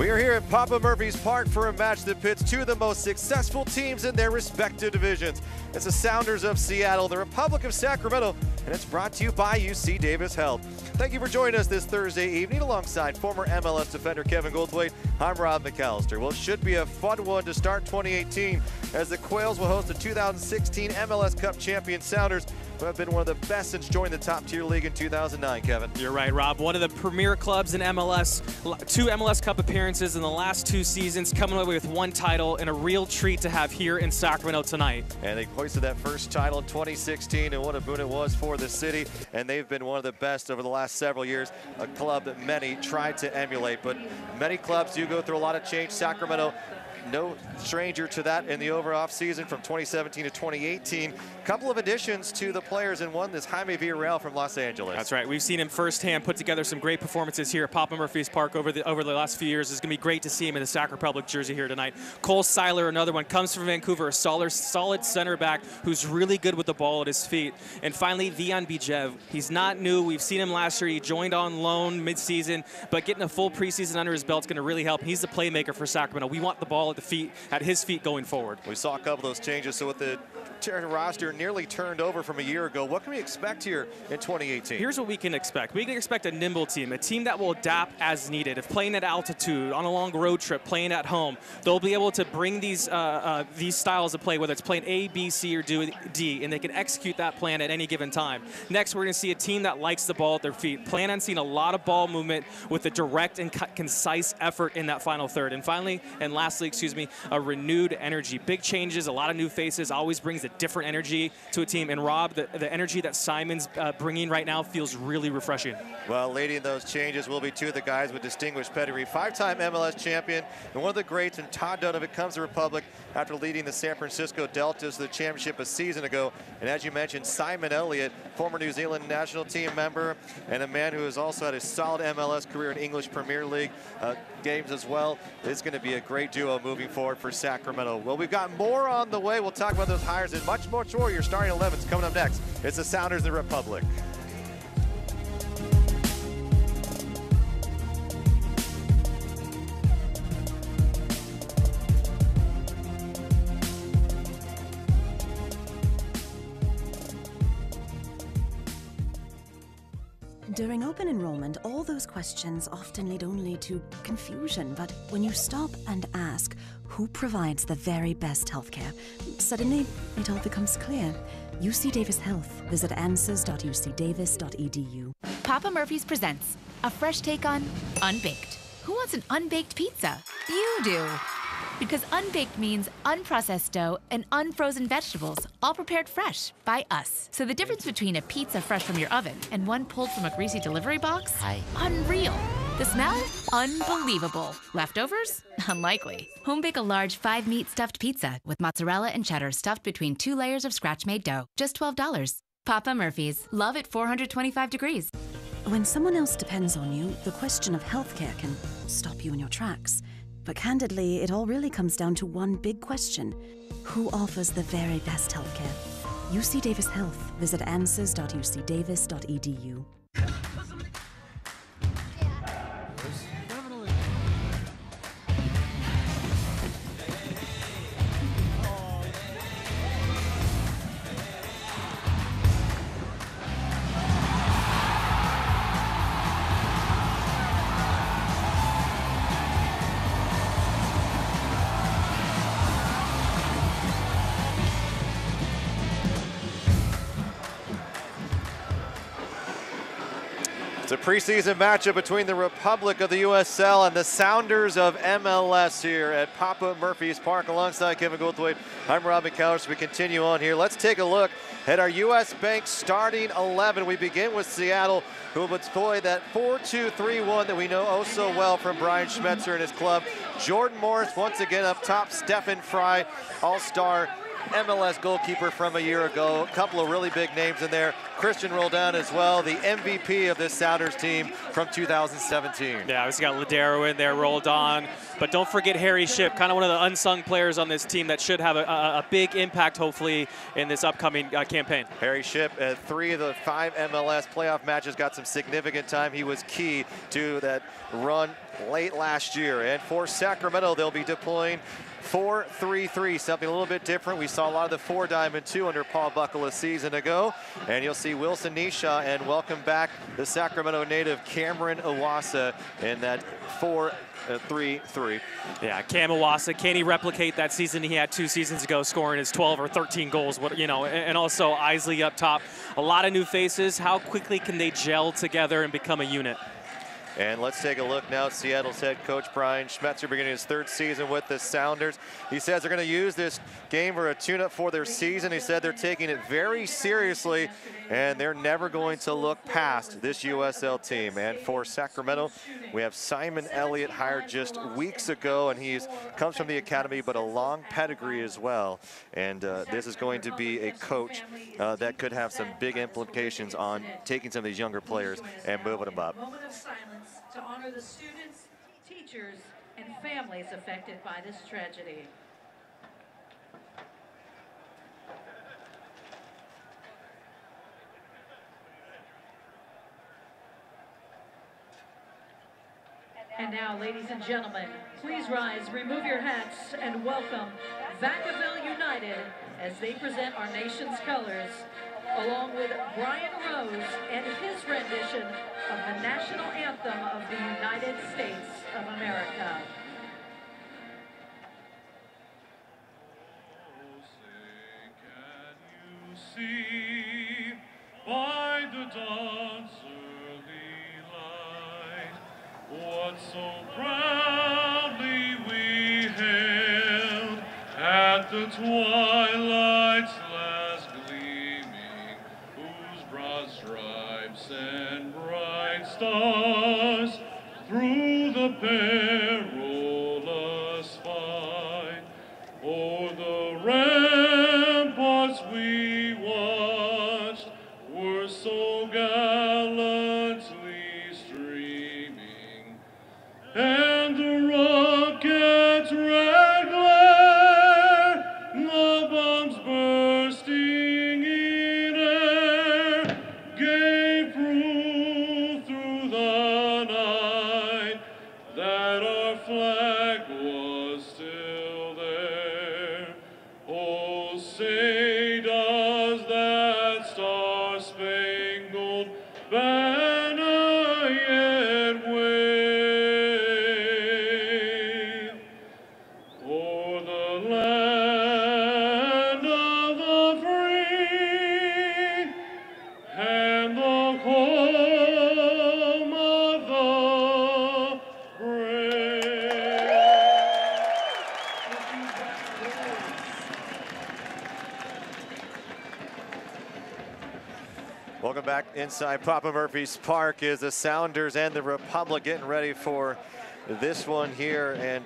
We are here at Papa Murphy's Park for a match that pits two of the most successful teams in their respective divisions. It's the Sounders of Seattle, the Republic of Sacramento, and it's brought to you by UC Davis Health. Thank you for joining us this Thursday evening alongside former MLS defender Kevin Goldthwait. I'm Rob McAllister. Well, it should be a fun one to start 2018 as the Quails will host the 2016 MLS Cup champion Sounders, who have been one of the best since joining the top-tier league in 2009, Kevin. You're right, Rob. One of the premier clubs in MLS, 2 MLS Cup appearances in the last 2 seasons, coming away with 1 title, and a real treat to have here in Sacramento tonight. And they hoisted that first title in 2016, and what a boon it was for the city. And they've been one of the best over the last several years, a club that many tried to emulate. But many clubs do go through a lot of change. Sacramento, no stranger to that in the off season from 2017 to 2018. A couple of additions to the players, and one is Jaime Villarreal from Los Angeles. That's right. We've seen him firsthand put together some great performances here at Papa Murphy's Park over the last few years. It's going to be great to see him in the Sac Republic jersey here tonight. Cole Seiler, another one, comes from Vancouver, a solid center back who's really good with the ball at his feet. And finally, Vian Bijev. He's not new. We've seen him last year. He joined on loan midseason, but getting a full preseason under his belt is going to really help. He's the playmaker for Sacramento. We want the ball at his feet going forward. We saw a couple of those changes. So with the roster nearly turned over from a year ago, what can we expect here in 2018? Here's what we can expect. We can expect a nimble team, a team that will adapt as needed. If playing at altitude, on a long road trip, playing at home, they'll be able to bring these styles of play, whether it's playing A, B, C, or D, and they can execute that plan at any given time. Next, we're going to see a team that likes the ball at their feet. Plan on seeing a lot of ball movement with a direct and concise effort in that final third. And finally, and lastly, a renewed energy. Big changes, a lot of new faces, always brings a different energy to a team. And Rob, the energy that Simon's bringing right now feels really refreshing. Well, leading those changes will be 2 of the guys with distinguished pedigree. 5-time MLS champion and one of the greats, and Todd Donovan comes to Republic after leading the San Francisco Deltas to the championship a season ago. And as you mentioned, Simon Elliott, former New Zealand national team member, and a man who has also had a solid MLS career in English Premier League games as well. It's going to be a great duo moving forward for Sacramento. Well, we've got more on the way. We'll talk about those hires and much more. Your starting 11s coming up next. It's the Sounders of the Republic. During open enrollment, all those questions often lead only to confusion, but when you stop and ask, who provides the very best healthcare, suddenly it all becomes clear. UC Davis Health. Visit answers.ucdavis.edu. Papa Murphy's presents a fresh take on unbaked. Who wants an unbaked pizza? You do. Because unbaked means unprocessed dough and unfrozen vegetables, all prepared fresh by us. So the difference between a pizza fresh from your oven and one pulled from a greasy delivery box? Unreal. The smell? Unbelievable. Leftovers? Unlikely. Home bake a large 5-meat stuffed pizza with mozzarella and cheddar stuffed between 2 layers of scratch-made dough. Just $12. Papa Murphy's. Love at 425 degrees. When someone else depends on you, the question of healthcare can stop you in your tracks. But candidly, it all really comes down to one big question. Who offers the very best healthcare? UC Davis Health. Visit answers.ucdavis.edu. It's a preseason matchup between the Republic of the USL and the Sounders of MLS here at Papa Murphy's Park. Alongside Kevin Goldthwait, I'm Rob McAllister. We continue on here. Let's take a look at our U.S. Bank starting 11. We begin with Seattle, who will deploy that 4-2-3-1 that we know oh so well from Brian Schmetzer and his club. Jordan Morris once again up top. Stephen Fry, all-star MLS goalkeeper from a year ago. A couple of really big names in there. Christian Roldan as well, the MVP of this Sounders team from 2017. Yeah, we got Ladero in there, Roldan. But don't forget Harry Shipp, kind of one of the unsung players on this team that should have a big impact, hopefully, in this upcoming campaign. Harry Shipp, 3 of the 5 MLS playoff matches, got some significant time. He was key to that run late last year. And for Sacramento, they'll be deploying 4-3-3, something a little bit different. We saw a lot of the 4-diamond-2 under Paul Buckle a season ago. And you'll see Wilson Nisha and welcome back the Sacramento native Cameron Iwasa in that 4-3-3. Yeah, Cam Iwasa, can he replicate that season he had 2 seasons ago, scoring his 12 or 13 goals? And also Isley up top. A lot of new faces. How quickly can they gel together and become a unit? And let's take a look now at Seattle's head coach Brian Schmetzer, beginning his 3rd season with the Sounders. He says they're going to use this game for a tune-up for their season. He said they're taking it very seriously, and they're never going to look past this USL team. And for Sacramento, we have Simon Elliott, hired just weeks ago, and he comes from the academy, but a long pedigree as well. And this is going to be a coach that could have some big implications on taking some of these younger players and moving them up. To honor the students, teachers, and families affected by this tragedy. And now, ladies and gentlemen, please rise, remove your hats, and welcome Vacaville United as they present our nation's colors, along with Brian Rose and his rendition of the national anthem of the United States of America. Oh, say, can you see by the dawn's early light what so proudly we hailed at the twilight's last gleaming, whose broad stripes and bright stars through the perilous fight o'er the ramparts we watched were so gallantly streaming, and the rocket's red glare, the bombs bursting in air, gave proof through the night that our flag was still there. Oh, say does that star-spangled banner yet wave o'er the land of the free and the home of the brave? Welcome back inside Papa Murphy's Park as the Sounders and the Republic getting ready for this one here. And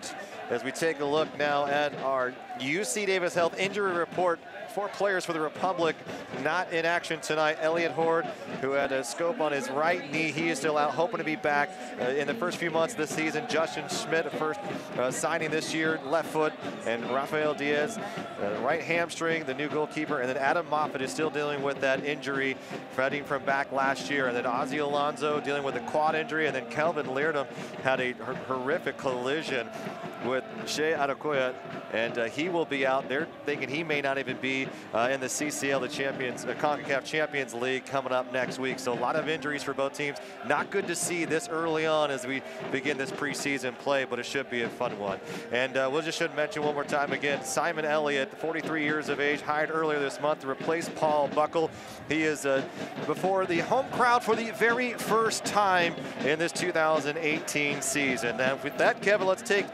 as we take a look now at our UC Davis Health injury report, 4 players for the Republic not in action tonight. Elliot Horde, who had a scope on his right knee, he is still out, hoping to be back in the first few months of the season. Justin Schmidt, first signing this year, left foot, and Rafael Diaz, right hamstring, the new goalkeeper, and then Adam Moffat is still dealing with that injury, fighting from back last year, and then Ozzy Alonso dealing with a quad injury, and then Kelvin Leardom had a horrific collision with Shea Adekoya, and he will be out. They're thinking he may not even be in the CCL, the CONCACAF Champions League, coming up next week. So a lot of injuries for both teams. Not good to see this early on as we begin this preseason play, but it should be a fun one. And we'll just should mention one more time again, Simon Elliott, 43 years of age, hired earlier this month to replace Paul Buckle. He is before the home crowd for the very first time in this 2018 season. Now with that, Kevin, let's take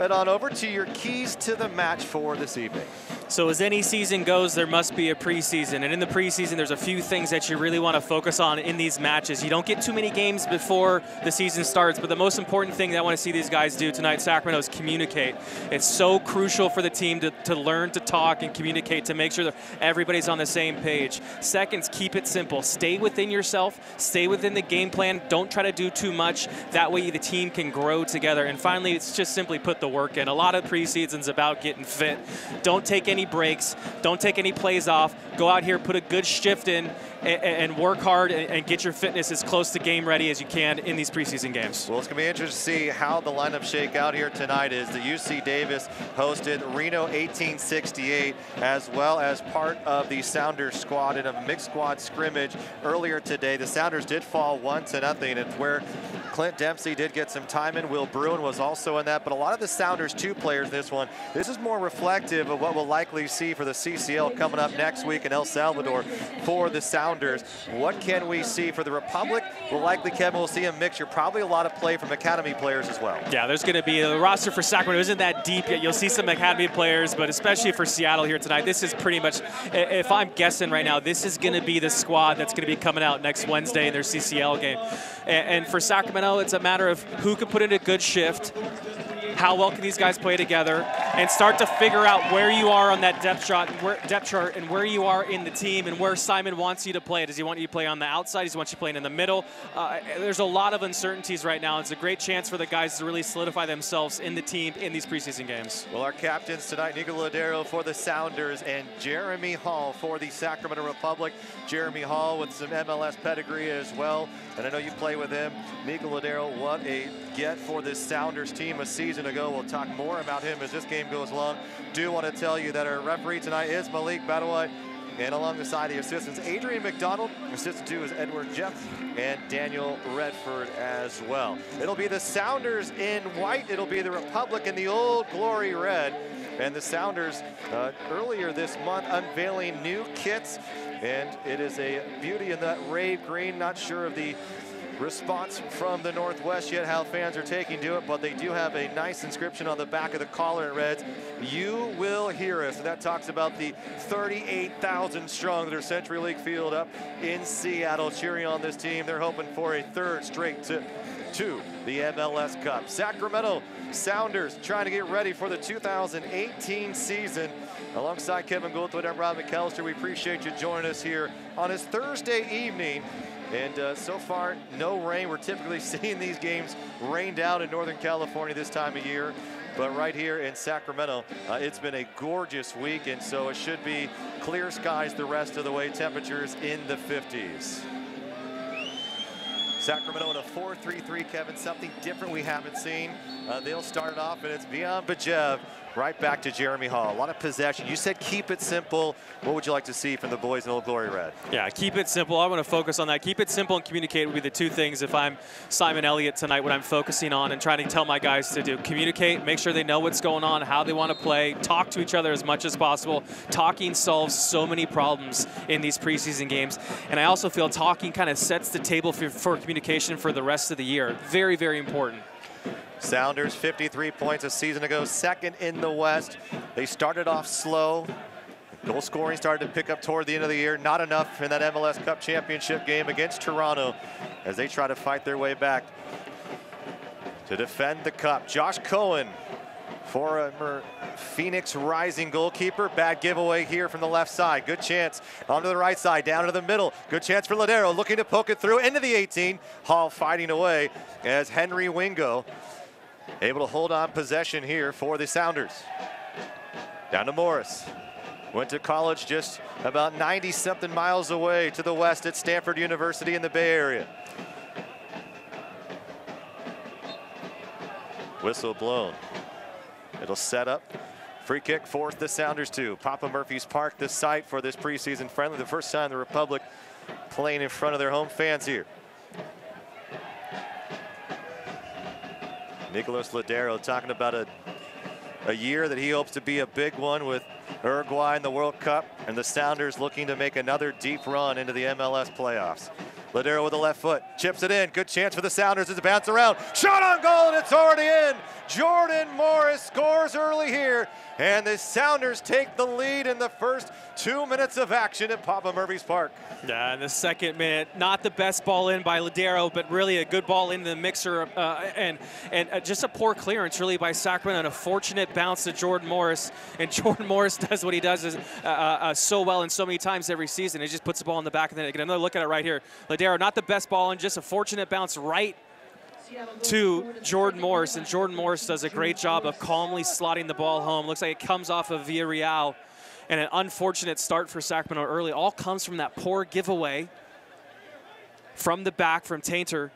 it on over to your keys to the match for this evening. So as any season goes, there must be a preseason. And in the preseason, there's a few things that you really want to focus on in these matches. You don't get too many games before the season starts, but the most important thing that I want to see these guys do tonight, Sacramento, is communicate. It's so crucial for the team to learn to talk and communicate to make sure that everybody's on the same page. Second, keep it simple. Stay within yourself. Stay within the game plan. Don't try to do too much. That way the team can grow together. And finally, it's just simply put the work in. A lot of preseason's about getting fit. Don't take any breaks. Don't take any plays off. Go out here, put a good shift in, and work hard and get your fitness as close to game ready as you can in these preseason games. Well, it's going to be interesting to see how the lineup shake out here tonight as the UC Davis hosted Reno 1868, as well as part of the Sounders squad in a mixed squad scrimmage earlier today. The Sounders did fall 1-0. It's where Clint Dempsey did get some time in. Will Bruin was also in that, but a lot of the Sounders 2 players in this one. This is more reflective of what we'll likely see for the CCL coming up next week in El Salvador for the Sounders. What can we see for the Republic? Well, likely, Kevin, we'll see a mixture. Probably a lot of play from academy players as well. Yeah, there's going to be a roster for Sacramento isn't that deep yet. You'll see some academy players, but especially for Seattle here tonight, this is pretty much, if I'm guessing right now, this is going to be the squad that's going to be coming out next Wednesday in their CCL game. And for Sacramento, it's a matter of who can put in a good shift, how well can these guys play together, and start to figure out where you are on that depth chart and where you are in the team and where Simon wants you to play. Does he want you to play on the outside? Does he want you playing in the middle? There's a lot of uncertainties right now. It's a great chance for the guys to really solidify themselves in the team in these preseason games. Well, our captains tonight, Nico Ladero for the Sounders and Jeremy Hall for the Sacramento Republic. Jeremy Hall with some MLS pedigree as well, and I know you play with him. Nico Ladero, what a get for this Sounders team a season ago. We'll talk more about him as this game goes along. Do want to tell you that our referee tonight is Malik Badawai, and along the side of the assistants, Adrian McDonald. Assistant 2 is Edward Jeff and Daniel Redford as well. It'll be the Sounders in white. It'll be the Republic in the Old Glory red. And the Sounders earlier this month unveiling new kits, and it is a beauty in that rave green. Not sure of the response from the Northwest yet, how fans are taking to it, but they do have a nice inscription on the back of the collar. It reads, "You will hear us." And that talks about the 38,000 strong that are Century League Field up in Seattle cheering on this team. They're hoping for a 3rd straight to the MLS Cup. Sacramento Sounders trying to get ready for the 2018 season. Alongside Kevin Goldthwait, I'm Rob McAllister. We appreciate you joining us here on this Thursday evening. And so far, no rain. We're typically seeing these games rained out in Northern California this time of year. But right here in Sacramento, it's been a gorgeous week, and so it should be clear skies the rest of the way. Temperatures in the 50s. Sacramento in a 4-3-3, Kevin, something different we haven't seen. They'll start it off, and it's Bian Bajev right back to Jeremy Hall. A lot of possession. You said keep it simple. What would you like to see from the boys in Old Glory Red? Yeah, keep it simple. I want to focus on that. Keep it simple and communicate would be the 2 things if I'm Simon Elliott tonight, what I'm focusing on and trying to tell my guys to do. Communicate, make sure they know what's going on, how they want to play, talk to each other as much as possible. Talking solves so many problems in these preseason games. And I also feel talking kind of sets the table for communication for the rest of the year. Very, very important. Sounders 53 points a season ago, 2nd in the West. They started off slow. Goal scoring started to pick up toward the end of the year. Not enough in that MLS Cup championship game against Toronto as they try to fight their way back to defend the cup. Josh Cohen, former Phoenix Rising goalkeeper. Bad giveaway here from the left side. Good chance onto the right side, down to the middle. Good chance for Ladero, looking to poke it through into the 18. Hall fighting away as Henry Wingo able to hold on possession here for the Sounders. Down to Morris. Went to college just about 90-something miles away to the west at Stanford University in the Bay Area. Whistle blown. It'll set up. Free kick forced the Sounders to Papa Murphy's Park, the site for this preseason friendly. The first time the Republic playing in front of their home fans here. Nicolas Ladero talking about a year that he hopes to be a big one with Uruguay in the World Cup, and the Sounders looking to make another deep run into the MLS playoffs. Ladero with the left foot, chips it in. Good chance for the Sounders as it bounces around. Shot on goal, and it's already in. Jordan Morris scores early here, and the Sounders take the lead in the first 2 minutes of action at Papa Murphy's Park. Yeah, in the second minute, not the best ball in by Ladero, but really a good ball into the mixer, and just a poor clearance really by Sacramento, and a fortunate bounce to Jordan Morris. And Jordan Morris does what he does so well and so many times every season. He just puts the ball in the back of the net. Get another look at it right here. Ladero, not the best ball in, just a fortunate bounce right to Jordan Morris, and Jordan Morris does a great job of calmly slotting the ball home. Looks like it comes off of Villarreal, and an unfortunate start for Sacramento early. All comes from that poor giveaway from the back from Tainter,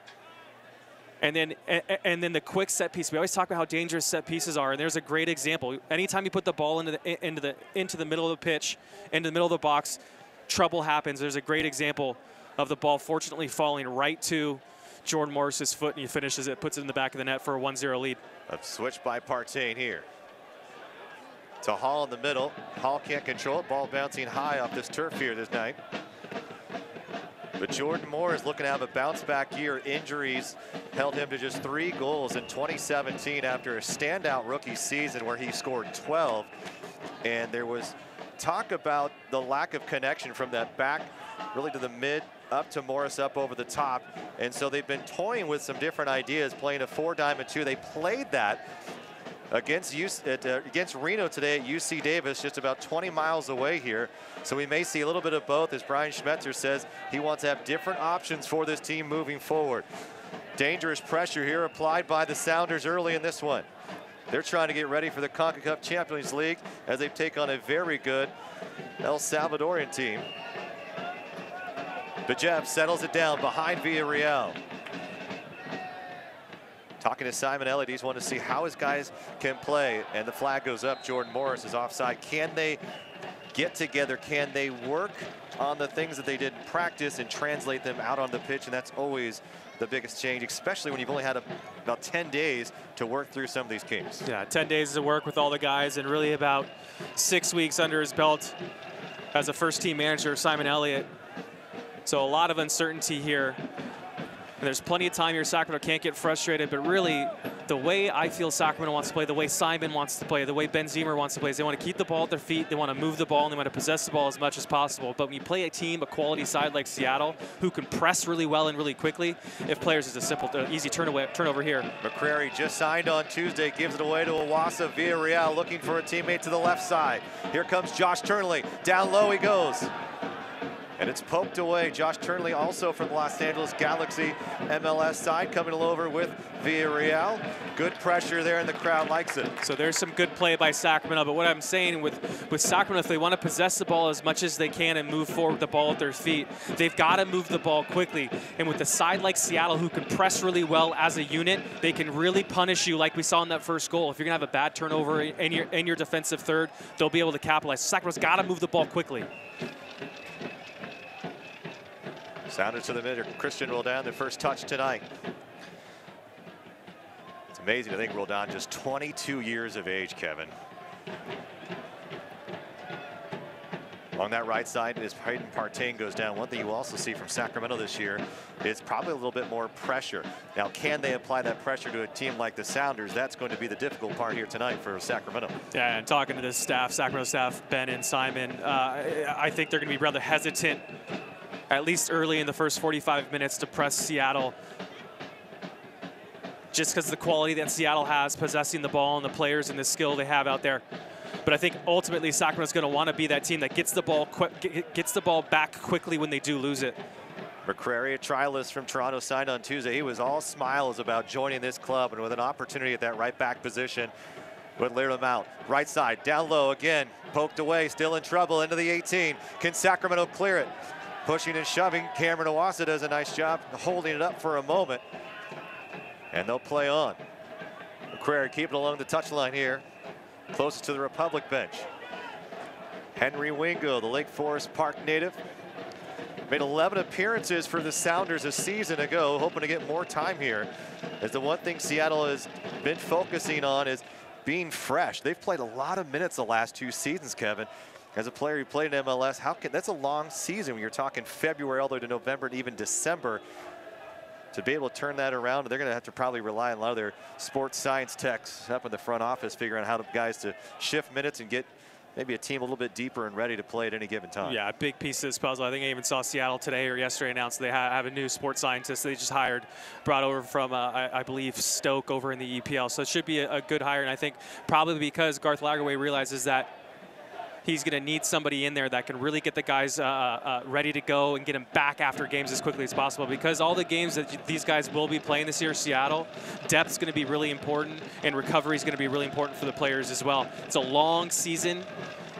and then the quick set piece. We always talk about how dangerous set pieces are, and there's a great example. Anytime you put the ball into the middle of the pitch, into the middle of the box, trouble happens. There's a great example of the ball fortunately falling right to Jordan Morris's foot, and he finishes it, puts it in the back of the net for a 1-0 lead. A switch by Partain here. To Hall in the middle. Hall can't control it. Ball bouncing high off this turf here this night. But Jordan Moore is looking to have a bounce back year. Injuries held him to just 3 goals in 2017 after a standout rookie season where he scored 12. And there was talk about the lack of connection from that back really to the mid, up to Morris, up over the top. And so they've been toying with some different ideas, playing a 4-diamond 2. They played that against Reno today at UC Davis, just about 20 miles away here. So we may see a little bit of both, as Brian Schmetzer says he wants to have different options for this team moving forward. Dangerous pressure here applied by the Sounders early in this one. They're trying to get ready for the CONCACAF Champions League as they take on a very good El Salvadorian team. Bajev settles it down behind Villarreal. Talking to Simon Elliott, he's wanting to see how his guys can play, and the flag goes up. Jordan Morris is offside. Can they get together? Can they work on the things that they did in practice and translate them out on the pitch? And that's always the biggest change, especially when you've only had about 10 days to work through some of these games. Yeah, 10 days to work with all the guys, and really about 6 weeks under his belt as a first-team manager, Simon Elliott. So a lot of uncertainty here. And there's plenty of time here. Sacramento can't get frustrated, but really the way I feel Sacramento wants to play, the way Simon wants to play, the way Ben Ziemer wants to play is they want to keep the ball at their feet, they want to move the ball, and they want to possess the ball as much as possible. But when you play a team, a quality side like Seattle, who can press really well and really quickly, if players is a simple, easy turnover here. McCrary just signed on Tuesday, gives it away to Iwasa. Villarreal looking for a teammate to the left side. Here comes Josh Turnley. Down low he goes. And it's poked away. Josh Turnley, also from the Los Angeles Galaxy MLS side, coming over with Villarreal. Good pressure there, and the crowd likes it. So there's some good play by Sacramento, but what I'm saying with Sacramento, if they want to possess the ball as much as they can and move forward with the ball at their feet, they've got to move the ball quickly. And with a side like Seattle, who can press really well as a unit, they can really punish you like we saw in that first goal. If you're going to have a bad turnover in your defensive third, they'll be able to capitalize. Sacramento's got to move the ball quickly. Sounded to the mid. Christian Roldan, the first touch tonight. It's amazing to think Roldan just 22 years of age, Kevin. On that right side, as Hayden Partain goes down, one thing you also see from Sacramento this year is probably a little bit more pressure. Now, can they apply that pressure to a team like the Sounders? That's going to be the difficult part here tonight for Sacramento. Yeah, and talking to the staff, Sacramento staff, Ben and Simon, I think they're going to be rather hesitant, at least early in the first 45 minutes, to press Seattle, just because of the quality that Seattle has possessing the ball and the players and the skill they have out there. But I think ultimately Sacramento's going to want to be that team that gets the ball back quickly when they do lose it. McCrary, a trialist from Toronto, signed on Tuesday. He was all smiles about joining this club, and with an opportunity at that right back position would leer them out. Right side, down low again, poked away, still in trouble, into the 18. Can Sacramento clear it? Pushing and shoving. Cameron Iwasa does a nice job holding it up for a moment. And they'll play on. McCrary keeping along the touchline here, closest to the Republic bench. Henry Wingo, the Lake Forest Park native, made 11 appearances for the Sounders a season ago, hoping to get more time here. As the one thing Seattle has been focusing on is being fresh. They've played a lot of minutes the last 2 seasons, Kevin. as a player who played in MLS, that's a long season when you're talking February all the way to November and even December. To be able to turn that around, they're going to have to probably rely on a lot of their sports science techs up in the front office, figuring out how to guys to shift minutes and get maybe a team a little bit deeper and ready to play at any given time. Yeah, a big piece of this puzzle. I think I even saw Seattle today or yesterday announced they have a new sports scientist they just hired, brought over from, I believe, Stoke over in the EPL. So it should be a good hire, and I think probably because Garth Lagerwey realizes that he's going to need somebody in there that can really get the guys ready to go and get them back after games as quickly as possible. Because all the games that these guys will be playing this year, Seattle, depth's going to be really important, and recovery is going to be really important for the players as well. It's a long season,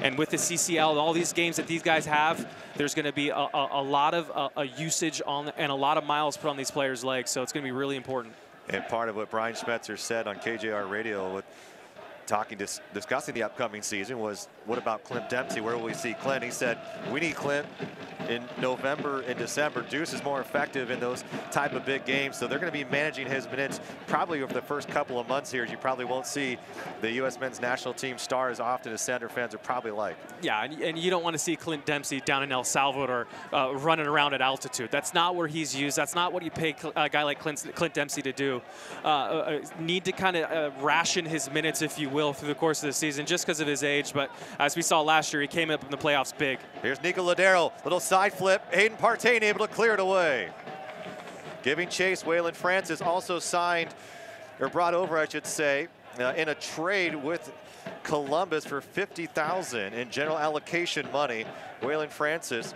and with the CCL and all these games that these guys have, there's going to be a lot of usage on and a lot of miles put on these players' legs. So it's going to be really important. And part of what Brian Schmetzer said on KJR Radio with discussing the upcoming season was, what about Clint Dempsey? Where will we see Clint? He said, we need Clint in November and December. Deuce is more effective in those type of big games, so they're going to be managing his minutes probably over the first couple of months here. You probably won't see the U.S. men's national team star as often as Sander fans are probably like. Yeah, and you don't want to see Clint Dempsey down in El Salvador running around at altitude. That's not where he's used. That's not what you pay a guy like Clint Dempsey to do. Need to kind of ration his minutes, if you will, through the course of the season just because of his age. But as we saw last year, he came up in the playoffs big. Here's Nico Ladero, little side flip. Hayden Partain able to clear it away. Giving chase, Waylon Francis also signed, or brought over, I should say, in a trade with Columbus for $50,000 in general allocation money. Waylon Francis,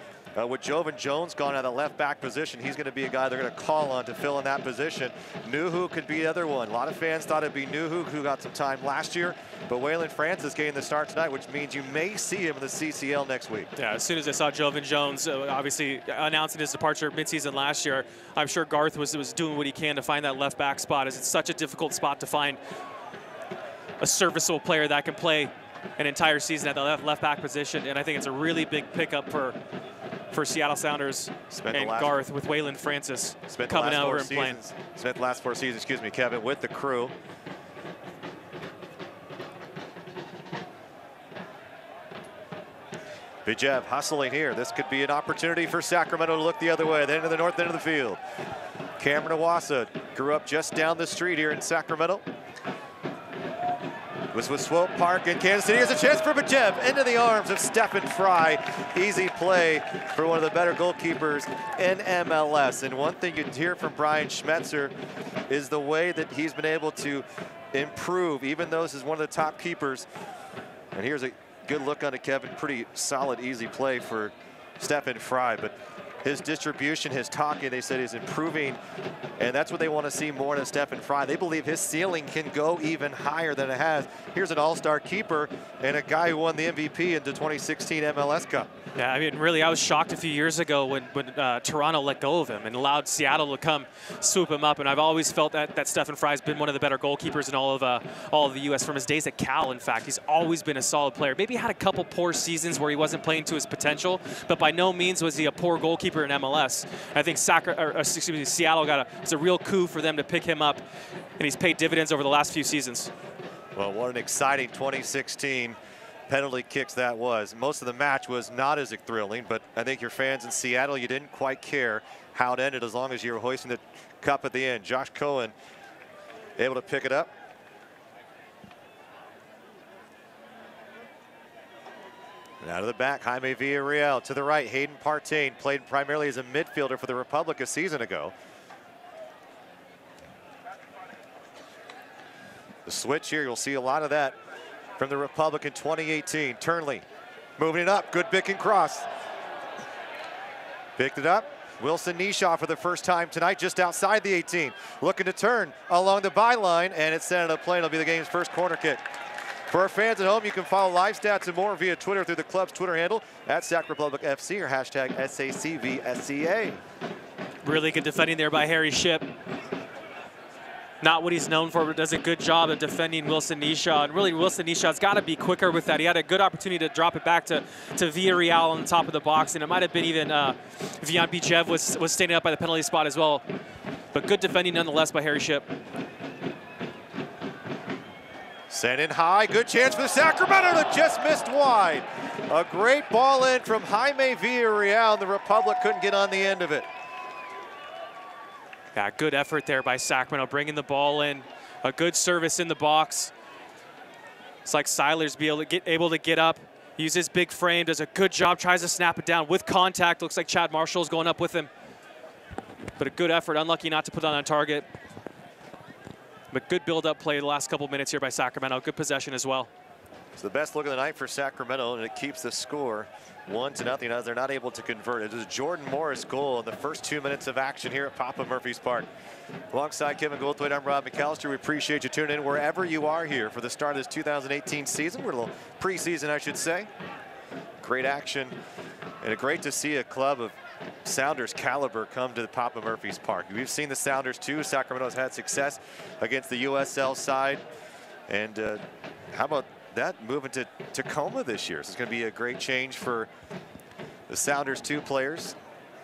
with Jovan Jones gone out of the left back position, he's going to be a guy they're going to call on to fill in that position. Nuhu could be the other one. A lot of fans thought it'd be Nuhu, who got some time last year, but Waylon Francis getting the start tonight, which means you may see him in the CCL next week. Yeah, as soon as I saw Jovan Jones obviously announcing his departure midseason last year, I'm sure Garth was doing what he can to find that left back spot, as it's such a difficult spot to find a serviceable player that can play an entire season at the left back position, and I think it's a really big pickup for Seattle Sounders and Garth with Waylon Francis coming over and playing. Spent the last 4 seasons, excuse me, Kevin, with the crew. Bijev hustling here. This could be an opportunity for Sacramento to look the other way, then to the north end of the field. Cameron Iwasa grew up just down the street here in Sacramento. Was with Swope Park in Kansas City. Here's a chance for Bijev into the arms of Stephen Fry. Easy play for one of the better goalkeepers in MLS. And one thing you'd hear from Brian Schmetzer is the way that he's been able to improve, even though this is one of the top keepers. And here's a good look on it, Kevin. Pretty solid, easy play for Stephen Fry. But his distribution, his talking, they said is improving, and that's what they want to see more than Stephen Fry. They believe his ceiling can go even higher than it has. Here's an all-star keeper and a guy who won the MVP in the 2016 MLS Cup. Yeah, I mean, really, I was shocked a few years ago when Toronto let go of him and allowed Seattle to come swoop him up. And I've always felt that Stephen Fry's been one of the better goalkeepers in all of the U.S. from his days at Cal. In fact, he's always been a solid player. Maybe had a couple poor seasons where he wasn't playing to his potential, but by no means was he a poor goalkeeper in MLS. I think Seattle it's a real coup for them to pick him up, and he's paid dividends over the last few seasons. Well, what an exciting 2016 penalty kicks that was. Most of the match was not as thrilling, but I think your fans in Seattle, you didn't quite care how it ended as long as you were hoisting the cup at the end. Josh Cohen able to pick it up. And out of the back, Jaime Villarreal to the right. Hayden Partain played primarily as a midfielder for the Republic a season ago. The switch here, you'll see a lot of that from the Republic in 2018. Turnley moving it up. Good pick and cross. Picked it up. Wilson Nishaw for the first time tonight, just outside the 18. Looking to turn along the byline, and it's sent up play. It'll be the game's first corner kick. For our fans at home, you can follow live stats and more via Twitter through the club's Twitter handle at SacRepublicFC or hashtag SACVSCA. Really good defending there by Harry Shipp. Not what he's known for, but does a good job of defending Wilson Nishaw. And really, Wilson Nishaw's got to be quicker with that. He had a good opportunity to drop it back to Villarreal on the top of the box, and it might have been even Vian Bijev was standing up by the penalty spot as well. But good defending nonetheless by Harry Shipp. Sent in high, good chance for Sacramento that just missed wide. A great ball in from Jaime Villarreal. The Republic couldn't get on the end of it. Yeah, good effort there by Sacramento, bringing the ball in. A good service in the box. It's like Seiler's able to get up, use his big frame, does a good job, tries to snap it down with contact. Looks like Chad Marshall's going up with him. But a good effort, unlucky not to put on target. But good build-up play the last couple minutes here by Sacramento. Good possession as well. It's the best look of the night for Sacramento, and it keeps the score 1-0 as they're not able to convert. It was a Jordan Morris goal in the first 2 minutes of action here at Papa Murphy's Park. Alongside Kevin Goldthwait, I'm Rob McAllister. We appreciate you tuning in wherever you are here for the start of this 2018 season. We're a little preseason, I should say. Great action, and great to see a club of Sounders caliber come to the Papa Murphy's Park. We've seen the Sounders too. Sacramento's had success against the USL side. And how about that moving to Tacoma this year? So it's going to be a great change for the Sounders 2 players.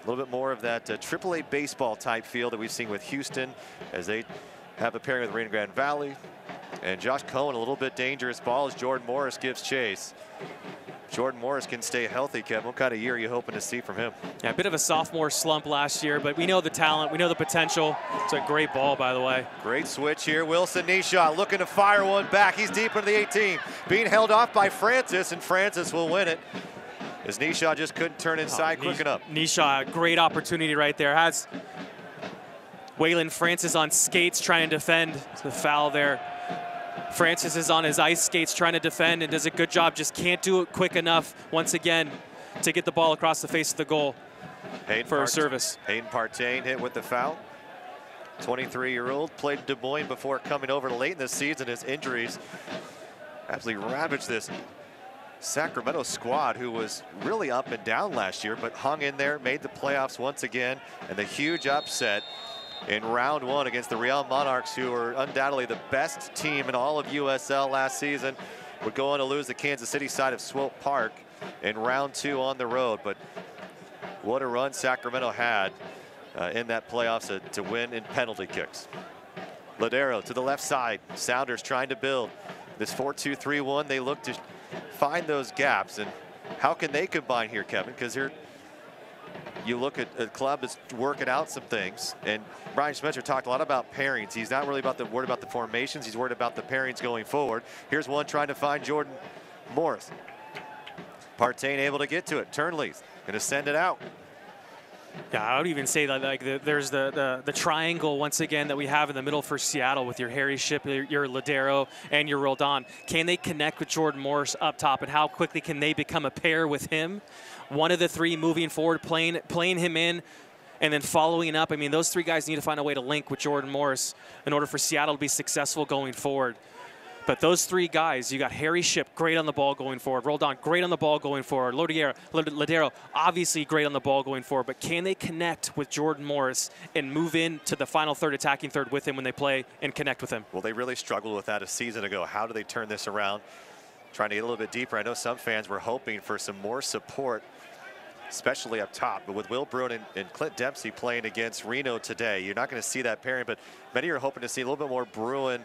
A little bit more of that AAA baseball type feel that we've seen with Houston as they have a pairing with Rio Grande Valley. And Josh Cohen, a little bit dangerous ball as Jordan Morris gives chase. Jordan Morris can stay healthy, Kevin. What kind of year are you hoping to see from him? Yeah, a bit of a sophomore slump last year, but we know the talent, we know the potential. It's a great ball, by the way. Great switch here. Wilson Nishaw looking to fire one back. He's deep into the 18. Being held off by Francis, and Francis will win it as Nishaw just couldn't turn inside quick enough. Nishaw, great opportunity right there. Has Waylon Francis on skates trying to defend. It's a foul there. Francis is on his ice skates trying to defend and does a good job, just can't do it quick enough once again to get the ball across the face of the goal for a service. Hayden Partain hit with the foul. 23-year-old, played Des Moines before coming over late in the season. His injuries absolutely ravaged this Sacramento squad, who was really up and down last year, but hung in there, made the playoffs once again, and the huge upset in round 1 against the Real Monarchs, who are undoubtedly the best team in all of USL last season, would go on to lose the Kansas City side of Swope Park in round 2 on the road. But what a run Sacramento had in that playoffs to win in penalty kicks. Ladero to the left side. Sounders trying to build this 4-2-3-1. They look to find those gaps, and how can they combine here, Kevin? Because here you look at a club that's working out some things, and Brian Spencer talked a lot about pairings. He's not really worried about the formations. He's worried about the pairings going forward. Here's one trying to find Jordan Morris. Partain able to get to it. Turnley's going to send it out. Yeah, I would even say that there's the triangle once again that we have in the middle for Seattle with your Harry Ship, your Ladero, and your Roldan. Can they connect with Jordan Morris up top, and how quickly can they become a pair with him? One of the three moving forward, playing him in, and then following up. I mean, those three guys need to find a way to link with Jordan Morris in order for Seattle to be successful going forward. But those three guys, you got Harry Ship, great on the ball going forward. Roldan, great on the ball going forward. Ladero, obviously great on the ball going forward. But can they connect with Jordan Morris and move into the final third, attacking third with him when they play and connect with him? Well, they really struggled with that a season ago. How do they turn this around? Trying to get a little bit deeper. I know some fans were hoping for some more support, especially up top. But with Will Bruin and Clint Dempsey playing against Reno today, you're not going to see that pairing. But many are hoping to see a little bit more Bruin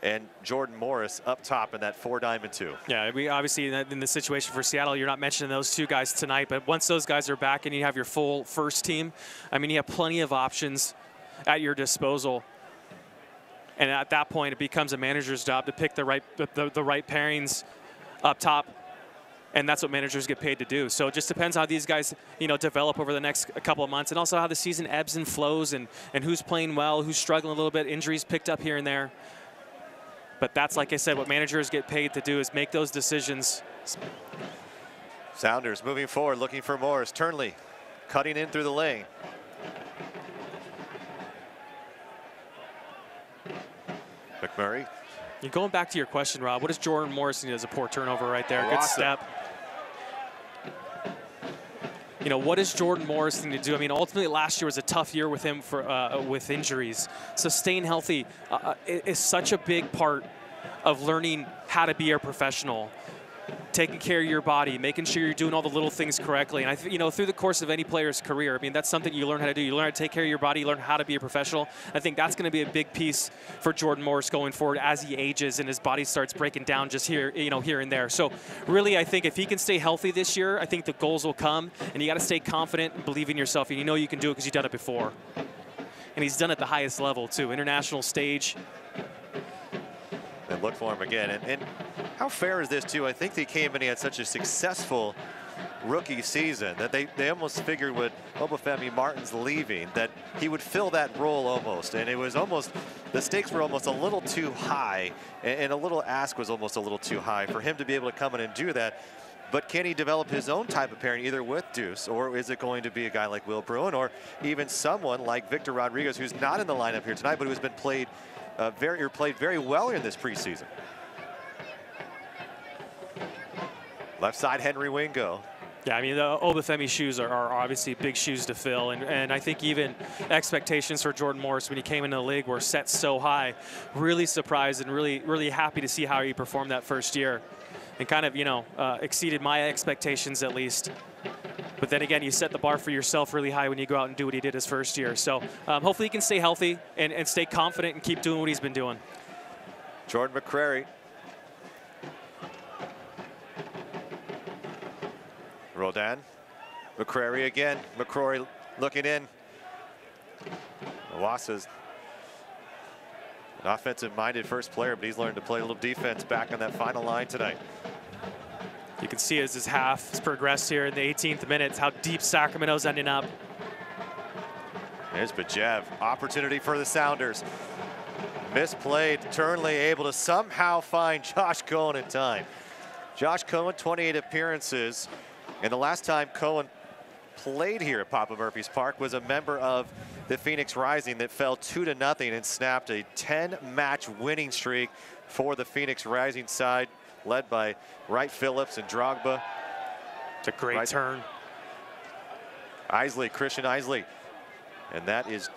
and Jordan Morris up top in that 4-diamond-2. Yeah, we obviously in the situation for Seattle, you're not mentioning those two guys tonight, but once those guys are back and you have your full first team, I mean, you have plenty of options at your disposal. And at that point, it becomes a manager's job to pick the right pairings up top. And that's what managers get paid to do. So it just depends how these guys, develop over the next couple of months, and also how the season ebbs and flows, and who's playing well, who's struggling a little bit, injuries picked up here and there. But that's, like I said, what managers get paid to do is make those decisions. Sounders moving forward, looking for Morris. Turnley cutting in through the lane. McMurray. You're going back to your question, Rob. What does Jordan Morris need as a poor turnover right there? Good step. What does Jordan Morris need to do? I mean, ultimately last year was a tough year with him with injuries. So staying healthy is such a big part of learning how to be a professional. taking care of your body, making sure you're doing all the little things correctly. And you know, through the course of any player's career, I mean, that's something you learn how to do. You learn how to take care of your body, you learn how to be a professional. I think that's going to be a big piece for Jordan Morris going forward as he ages and his body starts breaking down just here, you know, here and there. So really, I think if he can stay healthy this year, I think the goals will come, and you got to stay confident and believe in yourself, and you know you can do it because you've done it before. And he's done it at the highest level too, international stage. And look for him again. And how fair is this too? I think they came in, he had such a successful rookie season that they almost figured with Obafemi Martins leaving that he would fill that role almost. And it was almost, the stakes were almost a little too high, and a little ask was almost a little too high for him to be able to come in and do that. But can he develop his own type of pairing either with Deuce, or is it going to be a guy like Will Bruin, or even someone like Victor Rodriguez, who's not in the lineup here tonight, but who's been played very well in this preseason? Left side, Henry Wingo. Yeah, I mean, the Obafemi shoes are obviously big shoes to fill, and I think even expectations for Jordan Morris when he came into the league were set so high. Really surprised and really happy to see how he performed that first year, and kind of, you know, exceeded my expectations at least. But then again, you set the bar for yourself really high when you go out and do what he did his first year. So hopefully he can stay healthy and stay confident and keep doing what he's been doing. Jordan McCrary. Roldan. McCrary again. McCrory looking in. Iwasa's an offensive-minded first player, but he's learned to play a little defense back on that final line tonight. You can see as his half has progressed here in the 18th minute, how deep Sacramento's ending up. There's Bajev. Opportunity for the Sounders. Misplayed. Turnley able to somehow find Josh Cohen in time. Josh Cohen, 28 appearances. And the last time Cohen played here at Papa Murphy's Park was a member of the Phoenix Rising that fell 2-0 and snapped a 10-match winning streak for the Phoenix Rising side, led by Wright Phillips and Drogba. It's a great turn. Isley, Christian Isley. And that is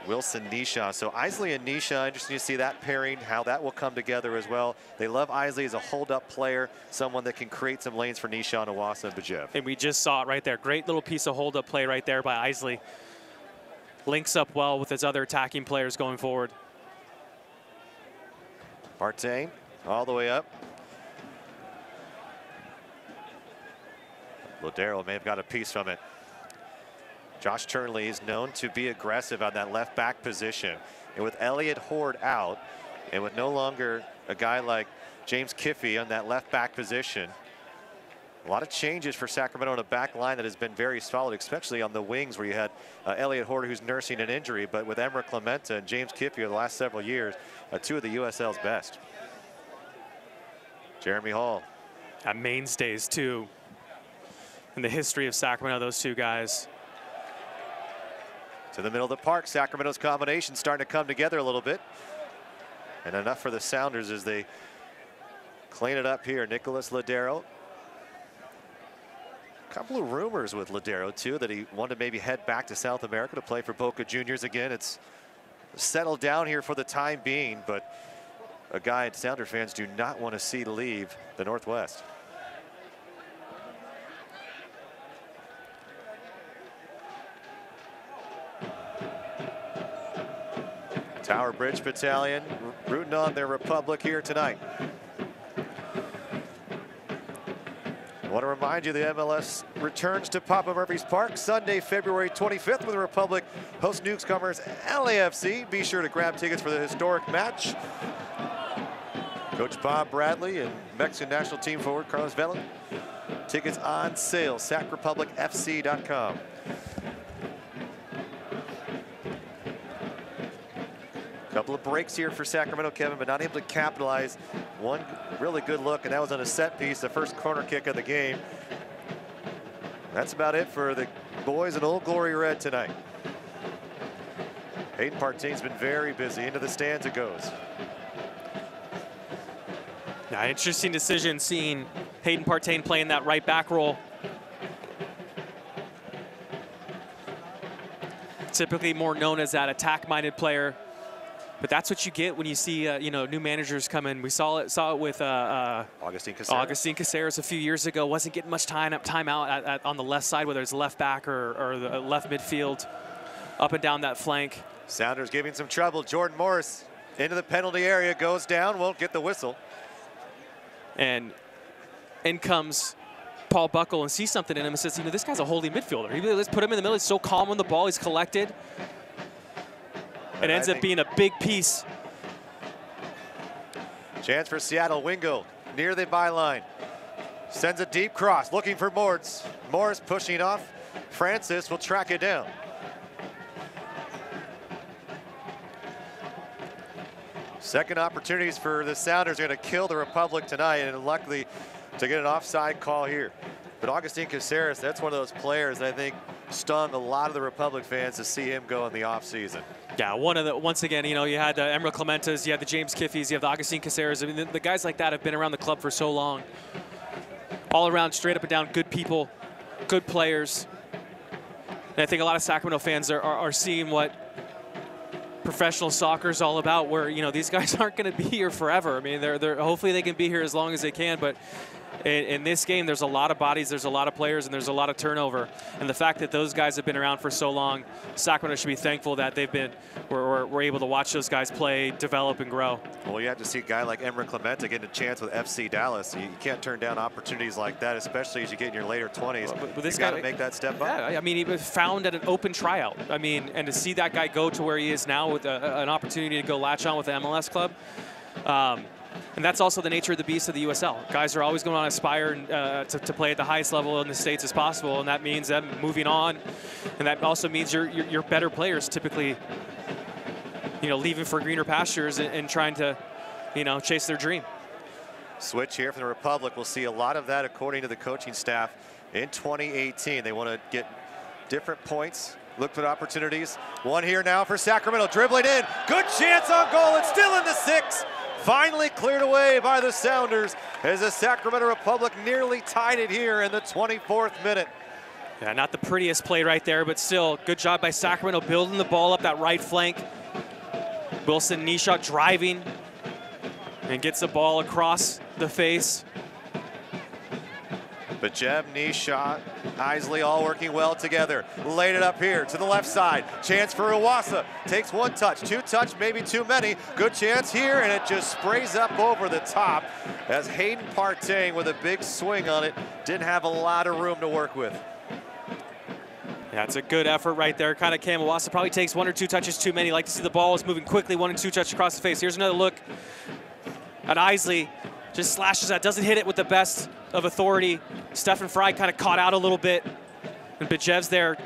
Wilson Nisha. So Isley and Nisha, interesting to see that pairing, how that will come together as well. They love Isley as a hold-up player, someone that can create some lanes for Nisha, Iwasa, and Bajev. And we just saw it right there. Great little piece of hold-up play right there by Isley. Links up well with his other attacking players going forward. Partain all the way up. Lodero may have got a piece from it. Josh Turnley is known to be aggressive on that left back position. And with Elliott Horde out, and with no longer a guy like James Kiffey on that left back position, a lot of changes for Sacramento in a back line that has been very solid, especially on the wings where you had Elliott Horde, who's nursing an injury, but with Emerick Clementa and James Kiffey over the last several years, two of the USL's best. Jeremy Hall. Mainstays too in the history of Sacramento, those two guys. To the middle of the park, Sacramento's combination starting to come together a little bit. And enough for the Sounders as they clean it up here. Nicholas Lodero. A couple of rumors with Lodero too, that he wanted to maybe head back to South America to play for Boca Juniors again. It's settled down here for the time being, but a guy Sounder fans do not want to see leave the Northwest. Tower Bridge Battalion rooting on their Republic here tonight. I want to remind you the MLS returns to Papa Murphy's Park Sunday, February 25th, with the Republic host newcomers LAFC. Be sure to grab tickets for the historic match. Coach Bob Bradley and Mexican national team forward Carlos Vela. Tickets on sale, sacrepublicfc.com. Couple of breaks here for Sacramento, Kevin, but not able to capitalize. One really good look, and that was on a set piece, the first corner kick of the game. That's about it for the boys in Old Glory Red tonight. Hayden Partain's been very busy. Into the stands it goes. Yeah, interesting decision seeing Hayden Partain playing that right back role. Typically more known as that attack-minded player. But that's what you get when you see new managers come in. We saw it with Agustin Caceres a few years ago. Wasn't getting much time out on the left side, whether it's left back or the left midfield, up and down that flank. Sounders giving some trouble. Jordan Morris into the penalty area, goes down, won't get the whistle. And in comes Paul Buckle and sees something in him and says, this guy's a holding midfielder. Let's put him in the middle. He's so calm on the ball. He's collected. It ends up being a big piece. Chance for Seattle. Wingo near the byline. Sends a deep cross, looking for Mords. Morris pushing off. Francis will track it down. Second opportunities for the Sounders are going to kill the Republic tonight, and luckily to get an offside call here. But Agustin Caceres, that's one of those players that I think stung a lot of the Republic fans to see him go in the offseason. Yeah, once again, you had the Emeril Clementas, you had the James Kiffeys, you have the Agustin Caceres. I mean, the guys like that have been around the club for so long. All around, straight up and down, good people, good players. And I think a lot of Sacramento fans are seeing what professional soccer is all about, where these guys aren't going to be here forever. I mean, they're hopefully they can be here as long as they can, but in this game, there's a lot of bodies, there's a lot of players, and there's a lot of turnover. And the fact that those guys have been around for so long, Sacramento should be thankful that we're able to watch those guys play, develop, and grow. Well, you have to see a guy like Emeril Clementa getting a chance with FC Dallas. You can't turn down opportunities like that, especially as you get in your later 20s. But this guy got to make that step up. Yeah, I mean, he was found at an open tryout. I mean, and to see that guy go to where he is now with an opportunity to go latch on with the MLS club. And that's also the nature of the beast of the USL. Guys are always going to aspire to play at the highest level in the States as possible, and that means them moving on. And that also means your better players typically, leaving for greener pastures and trying to, chase their dream. Switch here from the Republic. We'll see a lot of that according to the coaching staff in 2018. They want to get different points, look for opportunities. One here now for Sacramento, dribbling in. Good chance on goal. It's still in the 6. Finally cleared away by the Sounders as the Sacramento Republic nearly tied it here in the 24th minute. Yeah, not the prettiest play right there, but still good job by Sacramento building the ball up that right flank. Wilson Nisha driving and gets the ball across the face. But Jeb, Nisha, Isley all working well together. Laid it up here to the left side. Chance for Iwasa. Takes one touch, two touch, maybe too many. Good chance here, and it just sprays up over the top as Hayden Partang with a big swing on it. Didn't have a lot of room to work with. Yeah, it's a good effort right there. Kind of Cam Iwasa probably takes one or two touches too many. Like to see the ball is moving quickly, 1 and 2 touches across the face. Here's another look at Isley. Just slashes that, doesn't hit it with the best of authority. Stephen Fry kind of caught out a little bit. And Bijev's there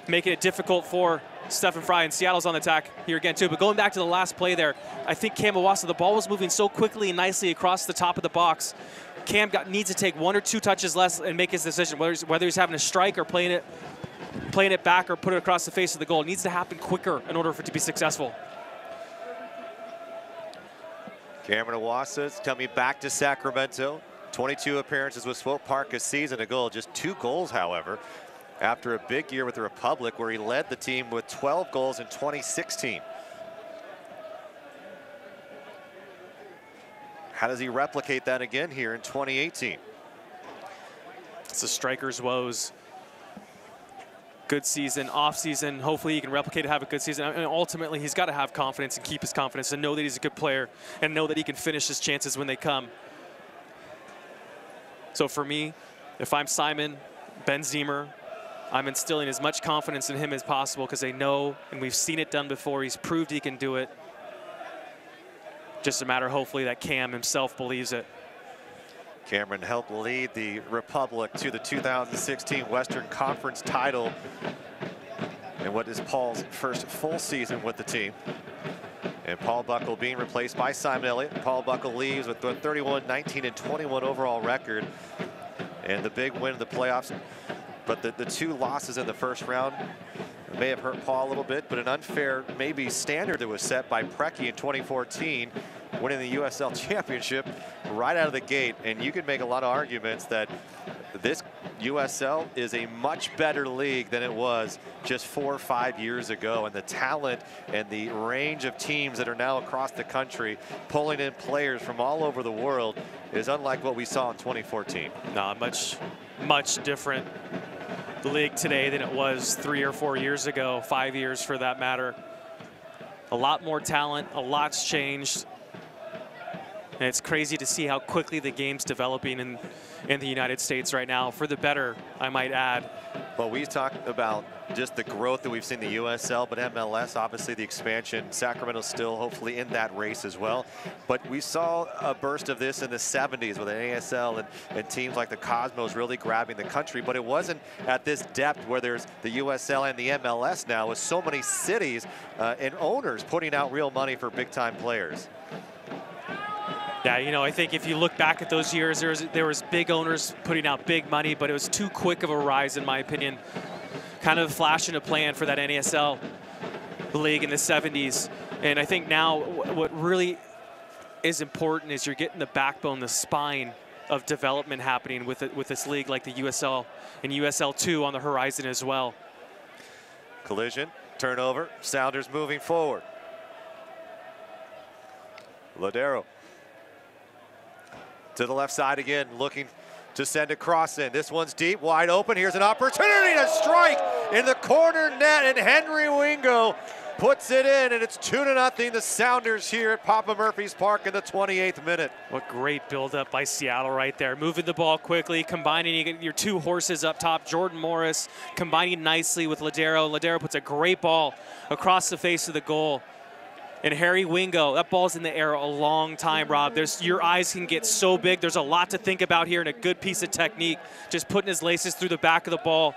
making it difficult for Stephen Fry. And Seattle's on the attack here again too. But going back to the last play there, I think Cam Iwasa, the ball was moving so quickly and nicely across the top of the box. Cam needs to take 1 or 2 touches less and make his decision, whether he's having a strike or playing it back or put it across the face of the goal. It needs to happen quicker in order for it to be successful. Cameron Iwasa is coming back to Sacramento. 22 appearances with Swope Park, a season ago. Just 2 goals, however, after a big year with the Republic, where he led the team with 12 goals in 2016. How does he replicate that again here in 2018? It's the striker's woes. Good season, off season. Hopefully he can replicate it, have a good season. And ultimately, he's got to have confidence and keep his confidence and know that he's a good player and know that he can finish his chances when they come. So for me, if I'm Simon, Ben Ziemer, I'm instilling as much confidence in him as possible because they know, and we've seen it done before, he's proved he can do it. Just a matter, hopefully, that Cam himself believes it. Cameron helped lead the Republic to the 2016 Western Conference title in what is Paul's first full season with the team. And Paul Buckle being replaced by Simon Elliott. Paul Buckle leaves with a 31, 19, and 21 overall record. And the big win in the playoffs. But the 2 losses in the first round may have hurt Paul a little bit, but an unfair maybe standard that was set by Preki in 2014, winning the USL Championship right out of the gate. And you could make a lot of arguments that this USL is a much better league than it was just 4 or 5 years ago, and the talent and the range of teams that are now across the country pulling in players from all over the world is unlike what we saw in 2014. No, much different the league today than it was 3 or 4 years ago, 5 years for that matter. A lot more talent, a lot's changed. And it's crazy to see how quickly the game's developing in the United States right now, for the better, I might add. Well, we talked about just the growth that we've seen in the USL, but MLS, obviously the expansion. Sacramento's still hopefully in that race as well. But we saw a burst of this in the 70s with an ASL and teams like the Cosmos really grabbing the country, but it wasn't at this depth where there's the USL and the MLS now, with so many cities and owners putting out real money for big-time players. Yeah, you know, I think if you look back at those years, there was big owners putting out big money, but it was too quick of a rise, in my opinion. Kind of flashing a plan for that NASL league in the 70s. And I think now what really is important is you're getting the backbone, the spine of development happening with this league like the USL and USL 2 on the horizon as well. Collision, turnover, Sounders moving forward. Ladero to the left side again, looking to send a cross in. This one's deep, wide open. Here's an opportunity to strike in the corner net, and Henry Wingo puts it in, and it's 2-0. The Sounders here at Papa Murphy's Park in the 28th minute. What great build-up by Seattle right there. Moving the ball quickly, combining, you get your two horses up top. Jordan Morris combining nicely with Ladero. Ladero puts a great ball across the face of the goal. And Harry Wingo, that ball's in the air a long time, Rob. Your eyes can get so big. There's a lot to think about here, and a good piece of technique. Just putting his laces through the back of the ball,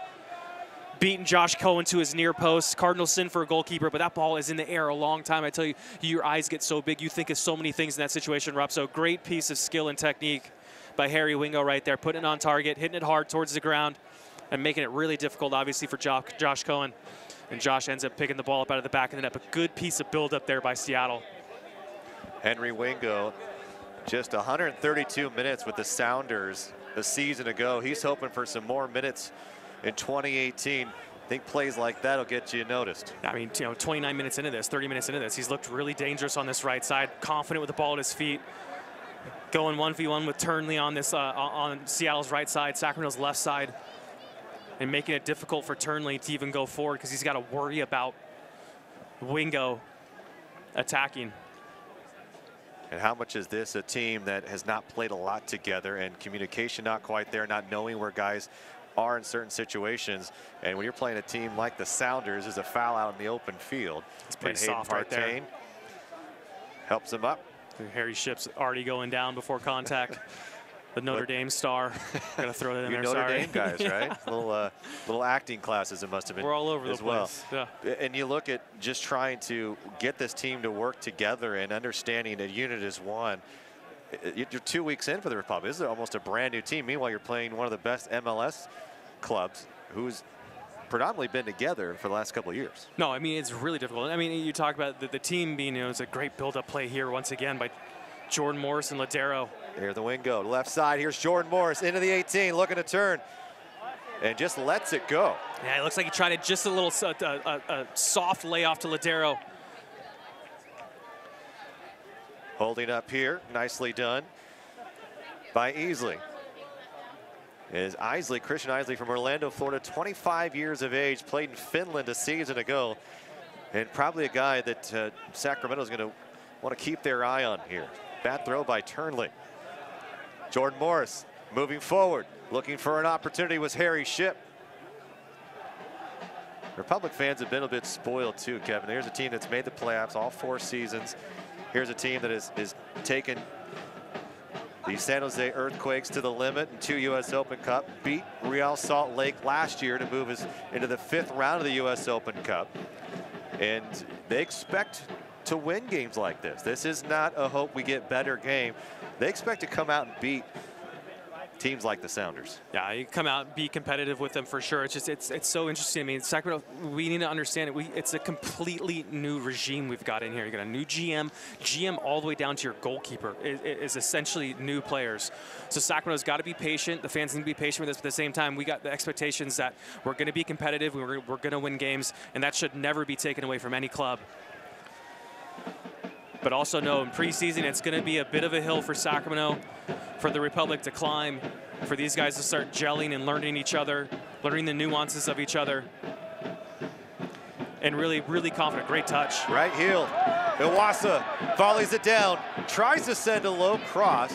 beating Josh Cohen to his near post. Cardinal sin for a goalkeeper, but that ball is in the air a long time. I tell you, your eyes get so big. You think of so many things in that situation, Rob. So great piece of skill and technique by Harry Wingo right there, putting it on target, hitting it hard towards the ground, and making it really difficult, obviously, for Josh Cohen. And Josh ends up picking the ball up out of the back of the net. A good piece of build-up there by Seattle. Henry Wingo, just 132 minutes with the Sounders a season ago. He's hoping for some more minutes in 2018. I think plays like that will get you noticed. I mean, 29 minutes into this, 30 minutes into this, he's looked really dangerous on this right side, confident with the ball at his feet. Going 1v1 with Turnley on this on Seattle's right side, Sacramento's left side, and making it difficult for Turnley to even go forward because he's got to worry about Wingo attacking. And how much is this a team that has not played a lot together, and communication not quite there, not knowing where guys are in certain situations? And when you're playing a team like the Sounders, there's a foul out in the open field. It's pretty soft right there. Helps him up. Harry Ship's already going down before contact. The Notre Dame star. Gotta throw that in there. Notre Dame guys, right? Little acting classes it must have been. We're all over the place. Yeah. And you look at just trying to get this team to work together and understanding a unit is one. You're 2 weeks in for the Republic. This is almost a brand new team. Meanwhile, you're playing one of the best MLS clubs who's predominantly been together for the last couple of years. No, I mean, it's really difficult. I mean, you talk about the team being, it's a great build-up play here once again by Jordan Morris and Ladero. Here's the Wingo, left side. Here's Jordan Morris into the 18, looking to turn, and just lets it go. Yeah, it looks like he tried it just a little a soft layoff to Ladero. Holding up here, nicely done by Isley. Is Christian Isley from Orlando, Florida, 25 years of age, played in Finland a season ago, and probably a guy that Sacramento is going to want to keep their eye on here. Bad throw by Turnley. Jordan Morris moving forward, looking for an opportunity was Harry Ship. Republic fans have been a bit spoiled too, Kevin. Here's a team that's made the playoffs all 4 seasons. Here's a team that is taken the San Jose Earthquakes to the limit in 2 U.S. Open Cup, beat Real Salt Lake last year to move us into the 5th round of the U.S. Open Cup. And they expect to win games like this. This is not a hope we get better game. They expect to come out and beat teams like the Sounders. Yeah, you come out and be competitive with them for sure. It's just it's so interesting. I mean, Sacramento, we need to understand it. It's a completely new regime we've got in here. You got a new GM all the way down to your goalkeeper is essentially new players. So Sacramento's got to be patient. The fans need to be patient with us. But at the same time, we got the expectations that we're going to be competitive. We're going to win games, and that should never be taken away from any club. But also know in preseason, it's going to be a bit of a hill for Sacramento, for the Republic to climb, for these guys to start gelling and learning each other, learning the nuances of each other. And really, really confident. Great touch. Right heel. Iwasa volleys it down, tries to send a low cross,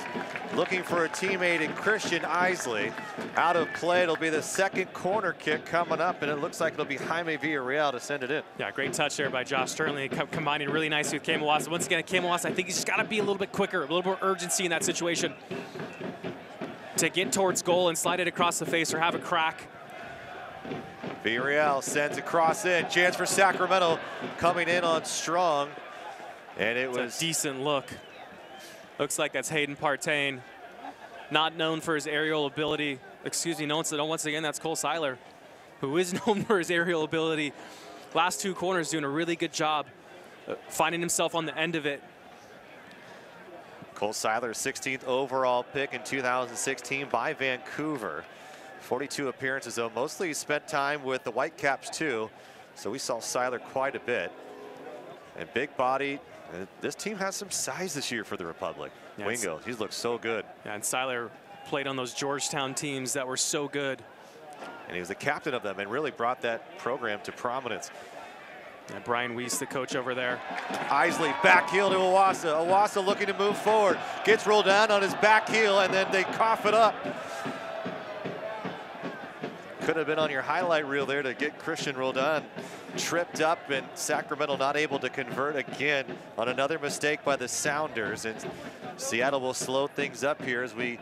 looking for a teammate in Christian Isley. Out of play, it'll be the second corner kick coming up, and it looks like it'll be Jaime Villarreal to send it in. Yeah, great touch there by Josh Turnley, combining really nicely with Cam Iwasa. Once again, Cam Iwasa, I think he's just got to be a little bit quicker, a little more urgency in that situation to get towards goal and slide it across the face or have a crack. Villarreal sends a cross in. Chance for Sacramento coming in on strong. And it was a decent look. Looks like that's Hayden Partain. Not known for his aerial ability. Excuse me, once again, that's Cole Seiler, who is known for his aerial ability. Last two corners doing a really good job finding himself on the end of it. Cole Seiler, 16th overall pick in 2016 by Vancouver. 42 appearances, though. Mostly he spent time with the Whitecaps, too. So we saw Seiler quite a bit. And big body. This team has some size this year for the Republic. Yeah, Wingo, he's looked so good. Yeah, and Seiler played on those Georgetown teams that were so good. And he was the captain of them and really brought that program to prominence. Yeah, Brian Weiss, the coach over there. Isley, back heel to Iwasa. Iwasa looking to move forward. Gets rolled down on his back heel, and then they cough it up. Could have been on your highlight reel there to get Christian Roldan tripped up, and Sacramento not able to convert again on another mistake by the Sounders. And Seattle will slow things up here as we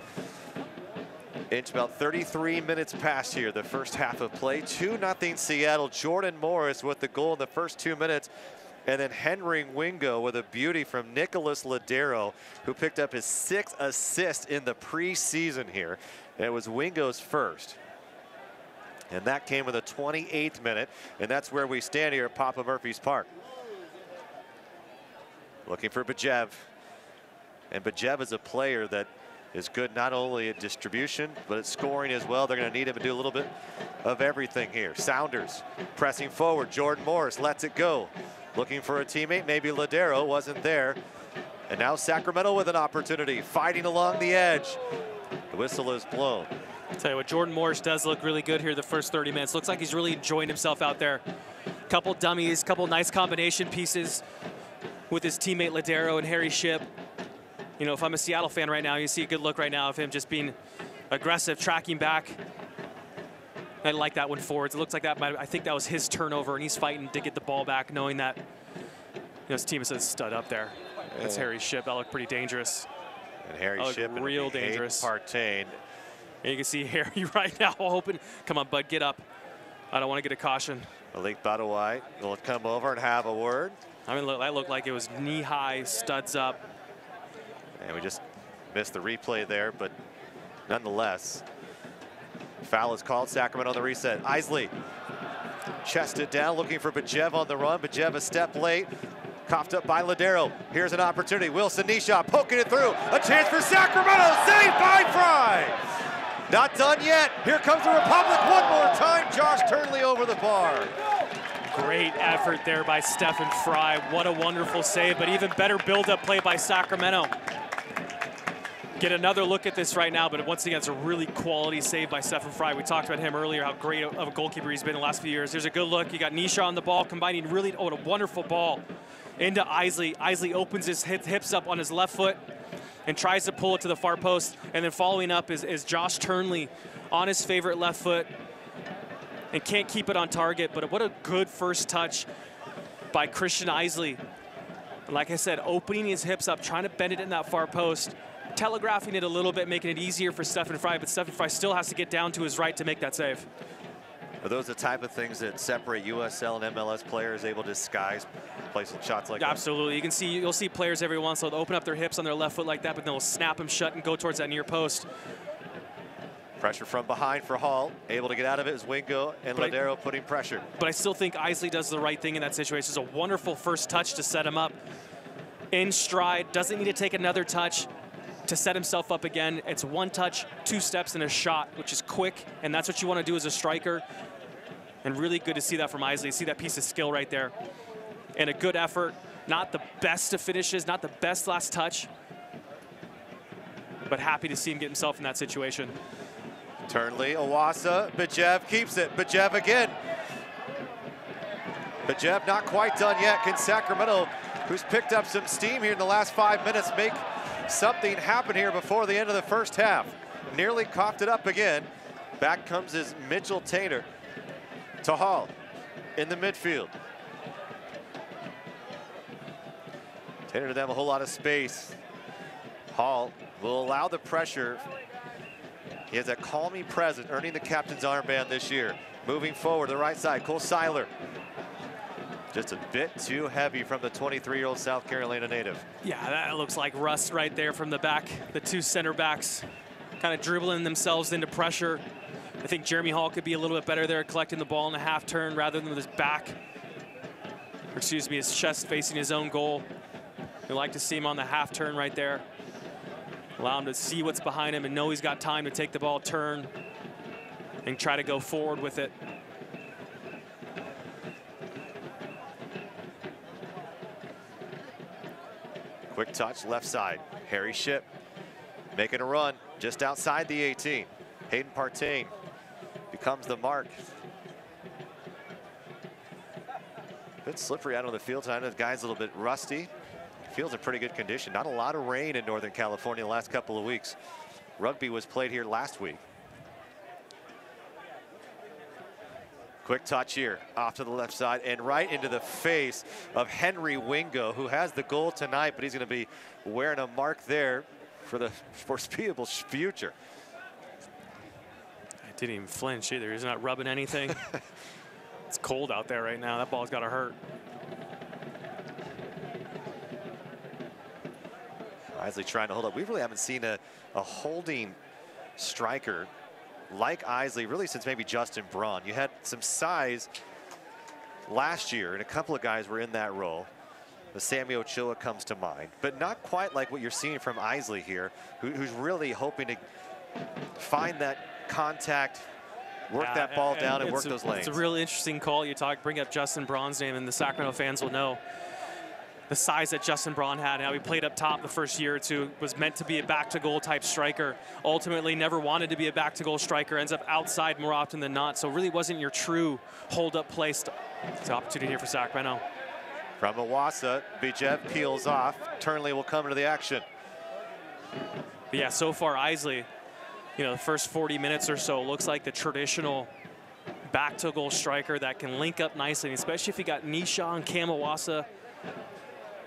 inch about 33 minutes past here, the first half of play. 2-0 Seattle. Jordan Morris with the goal in the first 2 minutes. And then Henry Wingo with a beauty from Nicholas Ladero, who picked up his 6th assist in the preseason here. And it was Wingo's first. And that came in the 28th minute, and that's where we stand here at Papa Murphy's Park. Looking for Bajev. And Bajev is a player that is good not only at distribution, but at scoring as well. They're going to need him to do a little bit of everything here. Sounders pressing forward. Jordan Morris lets it go. Looking for a teammate. Maybe Ladero wasn't there. And now Sacramento with an opportunity, fighting along the edge. The whistle is blown. I'll tell you what, Jordan Morris does look really good here the first 30 minutes. Looks like he's really enjoying himself out there. Couple dummies, couple nice combination pieces with his teammate Ladero and Harry Shipp. You know, if I'm a Seattle fan right now, you see a good look right now of him just being aggressive, tracking back. I like that one forwards. It looks like that I think that was his turnover, and he's fighting to get the ball back, knowing that his team is a stud up there. That's Harry Shipp. That looked pretty dangerous. And Harry Shipp and real dangerous. Partain. And you can see Harry right now hoping, come on, bud, get up. I don't want to get a caution. Malik Badawai will come over and have a word. I mean, look, that looked like it was knee-high, studs up. And we just missed the replay there, but nonetheless, foul is called. Sacramento on the reset. Isley chested down, looking for Bajev on the run. Bajev a step late. Coughed up by Ladero. Here's an opportunity. Wilson Nisha poking it through. A chance for Sacramento. Saved by Fry. Not done yet. Here comes the Republic one more time. Josh Turnley over the bar. Great effort there by Stephen Fry. What a wonderful save, but even better build-up play by Sacramento. Get another look at this right now, but once again, it's a really quality save by Stephen Fry. We talked about him earlier, how great of a goalkeeper he's been in the last few years. There's a good look. You got Nisha on the ball, combining really, what a wonderful ball into Isley. Isley opens his hips up on his left foot and tries to pull it to the far post. And then following up is Josh Turnley on his favorite left foot and can't keep it on target. But what a good first touch by Christian Isley. Like I said, opening his hips up, trying to bend it in that far post, telegraphing it a little bit, making it easier for Stephen Fry, but Stephen Fry still has to get down to his right to make that save. Are those the type of things that separate USL and MLS players, able to disguise placing shots like that? Absolutely. You can see, you'll see players every once in a while open up their hips on their left foot like that, but then they'll snap them shut and go towards that near post. Pressure from behind for Hall. Able to get out of it is Wingo and Ladero putting pressure. But I still think Isley does the right thing in that situation. It's a wonderful first touch to set him up in stride. Doesn't need to take another touch to set himself up again. It's one touch, 2 steps, and a shot, which is quick, and that's what you want to do as a striker. And really good to see that from Isley. See that piece of skill right there. And a good effort. Not the best of finishes, not the best last touch, but happy to see him get himself in that situation. Turnley, Awasa, Bajev keeps it. Bajev again. Bajev not quite done yet. Can Sacramento, who's picked up some steam here in the last 5 minutes, make something happen here before the end of the first half? Nearly coughed it up again. Back comes his Mitchell Taylor to Hall in the midfield. Taylor doesn't have a whole lot of space. Hall will allow the pressure. He has a calming presence, earning the captain's armband this year. Moving forward to the right side, Cole Seiler. Just a bit too heavy from the 23-year-old South Carolina native. Yeah, that looks like rust right there from the back. The 2 center backs kind of dribbling themselves into pressure. I think Jeremy Hall could be a little bit better there, collecting the ball in a half turn rather than with his back, or excuse me, his chest facing his own goal. We like to see him on the half turn right there. Allow him to see what's behind him and know he's got time to take the ball, turn, and try to go forward with it. Quick touch, left side. Harry Shipp making a run just outside the 18. Hayden Partain becomes the mark. Bit slippery out on the field tonight. The guy's a little bit rusty. Field's in pretty good condition. Not a lot of rain in Northern California the last couple of weeks. Rugby was played here last week. Quick touch here, off to the left side and right into the face of Henry Wingo, who has the goal tonight, but he's going to be wearing a mark there for the foreseeable future. I didn't even flinch either. He's not rubbing anything. It's cold out there right now. That ball's got to hurt. Isley trying to hold up. We really haven't seen a holding striker like Isley really since maybe Justin Braun. You had some size last year, and a couple of guys were in that role. The Sammy Ochoa comes to mind, but not quite like what you're seeing from Isley here, who's really hoping to find that contact, work that ball down and work those lanes. It's a real interesting call. You bring up Justin Braun's name, and the Sacramento fans will know the size that Justin Braun had. Now, he played up top the first year or two, was meant to be a back-to-goal type striker. Ultimately, never wanted to be a back-to-goal striker, ends up outside more often than not. So really wasn't your true hold-up place. It's an opportunity here for Sacramento. From Awasa, Bajev peels off. Turnley will come into the action. But yeah, so far, Isley, the first 40 minutes or so looks like the traditional back-to-goal striker that can link up nicely, especially if you got Nisha and Cam Awasa.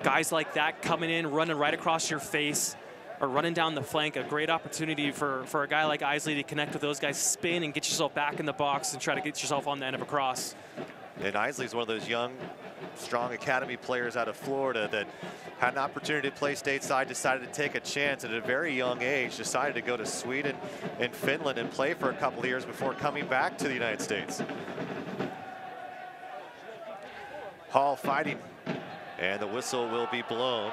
Guys like that coming in, running right across your face, or running down the flank, a great opportunity for a guy like Isley to connect with those guys, spin and get yourself back in the box and try to get yourself on the end of a cross. And Isley's one of those young, strong academy players out of Florida that had an opportunity to play stateside, decided to take a chance at a very young age, decided to go to Sweden and Finland and play for a couple of years before coming back to the United States. Hall fighting. And the whistle will be blown.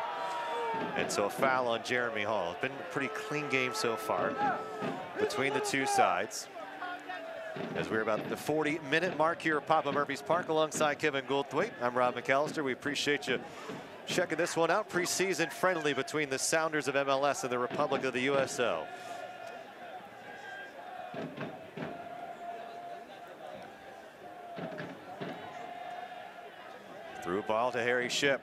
And so a foul on Jeremy Hall. It's been a pretty clean game so far between the two sides. As we're about the 40-minute mark here at Papa Murphy's Park alongside Kevin Goldthwait. I'm Rob McAllister. We appreciate you checking this one out. Preseason friendly between the Sounders of MLS and the Republic of the USL. Through ball to Harry Shipp.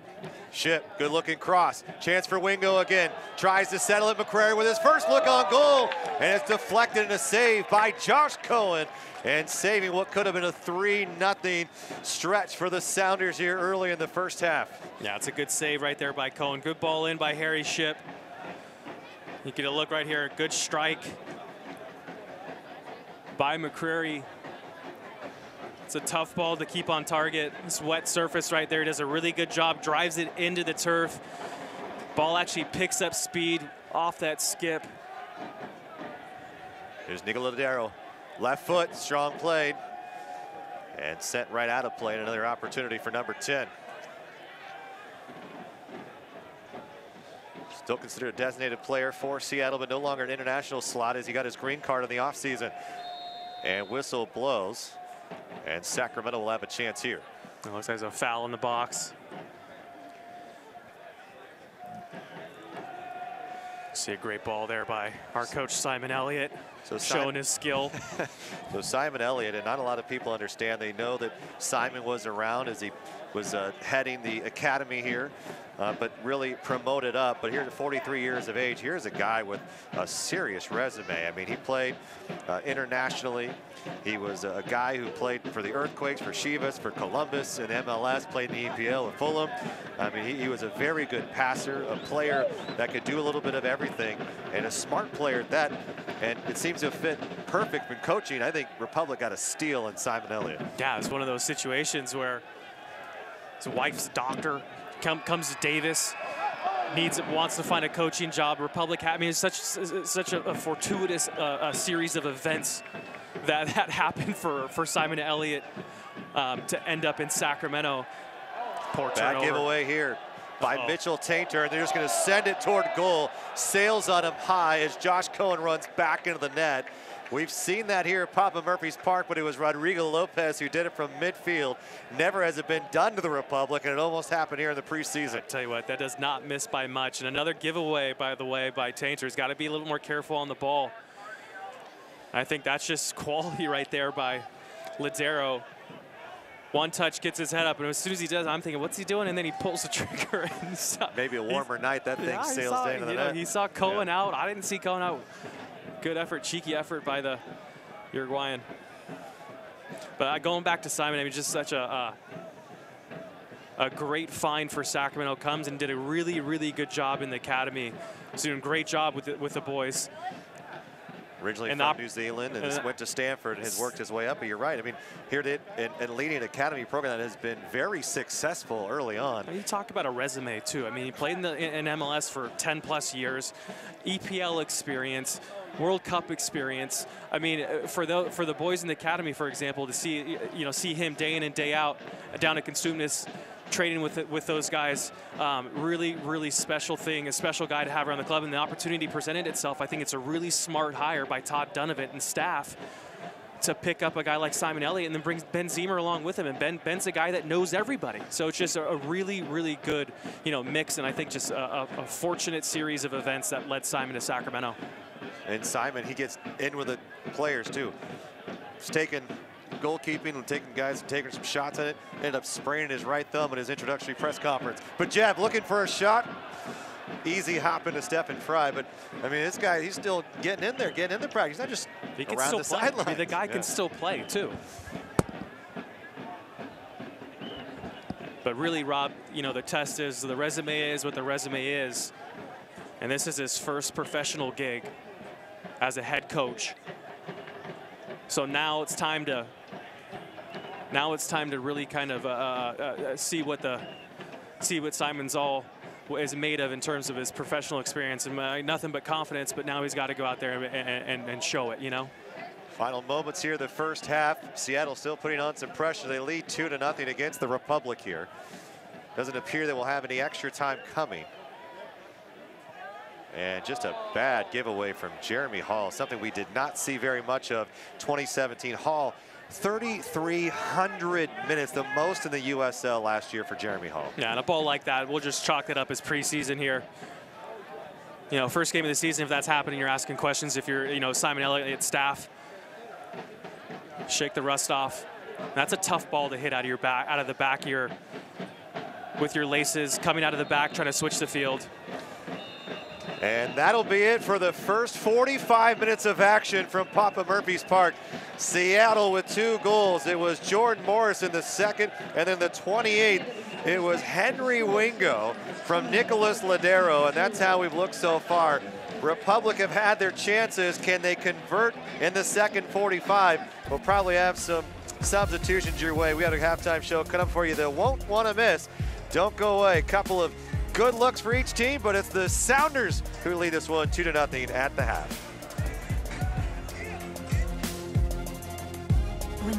Shipp, good looking cross. Chance for Wingo again. Tries to settle it. McCrary with his first look on goal. And it's deflected and a save by Josh Cohen. And saving what could have been a 3-0 stretch for the Sounders here early in the first half. Yeah, it's a good save right there by Cohen. Good ball in by Harry Shipp. You get a look right here. Good strike by McCrary. It's a tough ball to keep on target. This wet surface right there does a really good job, drives it into the turf. Ball actually picks up speed off that skip. Here's Ladero. Left foot, strong played. And sent right out of play. Another opportunity for number 10. Still considered a designated player for Seattle, but no longer an international slot as he got his green card in the offseason. And whistle blows. And Sacramento will have a chance here. It looks like there's a foul in the box. See a great ball there by our coach Simon Elliott, so showing his skill. So Simon Elliott, and not a lot of people understand, they know that Simon was around as he was heading the academy here, but really promoted up. But here at 43 years of age, here's a guy with a serious resume. I mean, he played internationally. He was a guy who played for the Earthquakes, for Chivas, for Columbus, and MLS, played in the EPL with Fulham. I mean, he was a very good passer, a player that could do a little bit of everything, and a smart player at that. And it seems to fit perfect in coaching. I think Republic got a steal in Simon Elliott. Yeah, it's one of those situations where his wife's doctor comes to Davis, wants to find a coaching job. Republic, I mean, it's such a fortuitous series of events that happened for Simon Elliott to end up in Sacramento. Poor turnover. Bad giveaway here by Mitchell Tainter, and they're just going to send it toward goal. Sails on him high as Josh Cohen runs back into the net. We've seen that here at Papa Murphy's Park, but it was Rodrigo Lopez who did it from midfield. Never has it been done to the Republic, and it almost happened here in the preseason. I tell you what, that does not miss by much. And another giveaway, by the way, by Tainter. He's got to be a little more careful on the ball. I think that's just quality right there by Ladero. One touch, gets his head up, and as soon as he does, I'm thinking, what's he doing? And then he pulls the trigger. And maybe a warmer night, that thing sails down to the net. He saw Cohen out. I didn't see Cohen out. Good effort, cheeky effort by the Uruguayan. But going back to Simon, I mean, just such a great find for Sacramento. Comes and did a really, really good job in the academy. He's doing a great job with the boys. Originally from New Zealand and went to Stanford and has worked his way up. But you're right. I mean, here and leading an academy program that has been very successful early on. You talk about a resume too. I mean, he played in MLS for 10+ years, EPL experience, World Cup experience. I mean, for the boys in the academy, for example, to see him day in and day out down at Consumnes, training with those guys, really, really special thing, a special guy to have around the club, and the opportunity presented itself. I think it's a really smart hire by Todd Donovan and staff to pick up a guy like Simon Elliott and then brings Ben Ziemer along with him. And Ben's a guy that knows everybody. So it's just a really, really good, mix, and I think just a fortunate series of events that led Simon to Sacramento. And Simon, he gets in with the players too. He's taking goalkeeping and taking some shots at it. Ended up spraining his right thumb in his introductory press conference. But Jeff looking for a shot. Easy hop into Stephen Fry, but I mean, this guy, he's still getting in there, getting in the practice. He's not just around the sideline. I mean, the guy can still play too. But really, Rob, the test is, the resume is what the resume is. And this is his first professional gig as a head coach. So now it's time to really kind of see what Simon's all is made of in terms of his professional experience, and nothing but confidence. But now he's got to go out there and show it, Final moments here, the first half. Seattle still putting on some pressure. They lead 2-0 against the Republic here. Doesn't appear that we'll have any extra time coming. And just a bad giveaway from Jeremy Hall, something we did not see very much of 2017. Hall, 3,300 minutes, the most in the USL last year for Jeremy Hall. Yeah, and a ball like that, we'll just chalk it up as preseason here. First game of the season, if that's happening, you're asking questions. If you're, Simon Elliott staff, shake the rust off. That's a tough ball to hit out of the back here with your laces coming out of the back, trying to switch the field. And that'll be it for the first 45 minutes of action from Papa Murphy's Park. Seattle with 2 goals. It was Jordan Morris in the second, and then the 28th, it was Henry Wingo from Nicholas Ladero, and that's how we've looked so far. Republic have had their chances. Can they convert in the second 45? We'll probably have some substitutions your way. We have a halftime show cut up for you that won't want to miss. Don't go away. A couple of good looks for each team, but it's the Sounders who lead this one 2-0 at the half.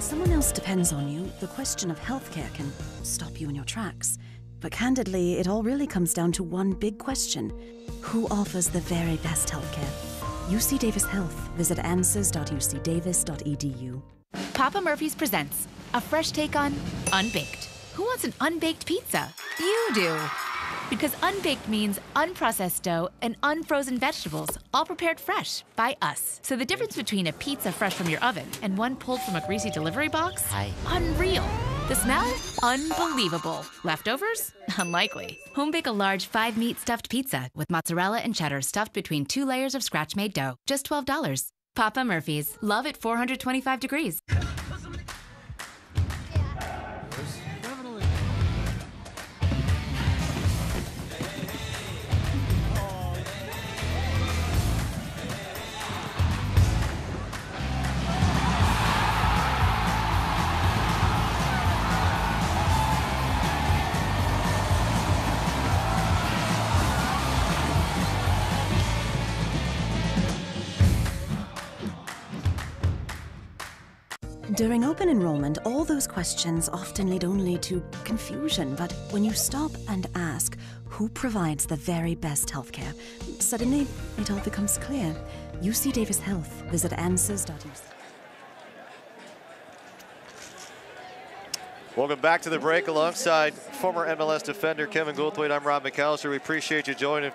someone else depends on you, the question of healthcare can stop you in your tracks. But candidly, it all really comes down to one big question. Who offers the very best healthcare? UC Davis Health. Visit answers.ucdavis.edu. Papa Murphy's presents a fresh take on unbaked. Who wants an unbaked pizza? You do. Because unbaked means unprocessed dough and unfrozen vegetables, all prepared fresh by us. So the difference between a pizza fresh from your oven and one pulled from a greasy delivery box? Unreal. The smell? Unbelievable. Leftovers? Unlikely. Home bake a large 5-meat stuffed pizza with mozzarella and cheddar stuffed between 2 layers of scratch-made dough. Just $12. Papa Murphy's. Love at 425 degrees. During open enrollment, all those questions often lead only to confusion, but when you stop and ask who provides the very best healthcare, suddenly it all becomes clear. UC Davis Health. Visit answers.uc. Welcome back to the break alongside former MLS defender Kevin Goldthwait. I'm Rob McAllister. We appreciate you joining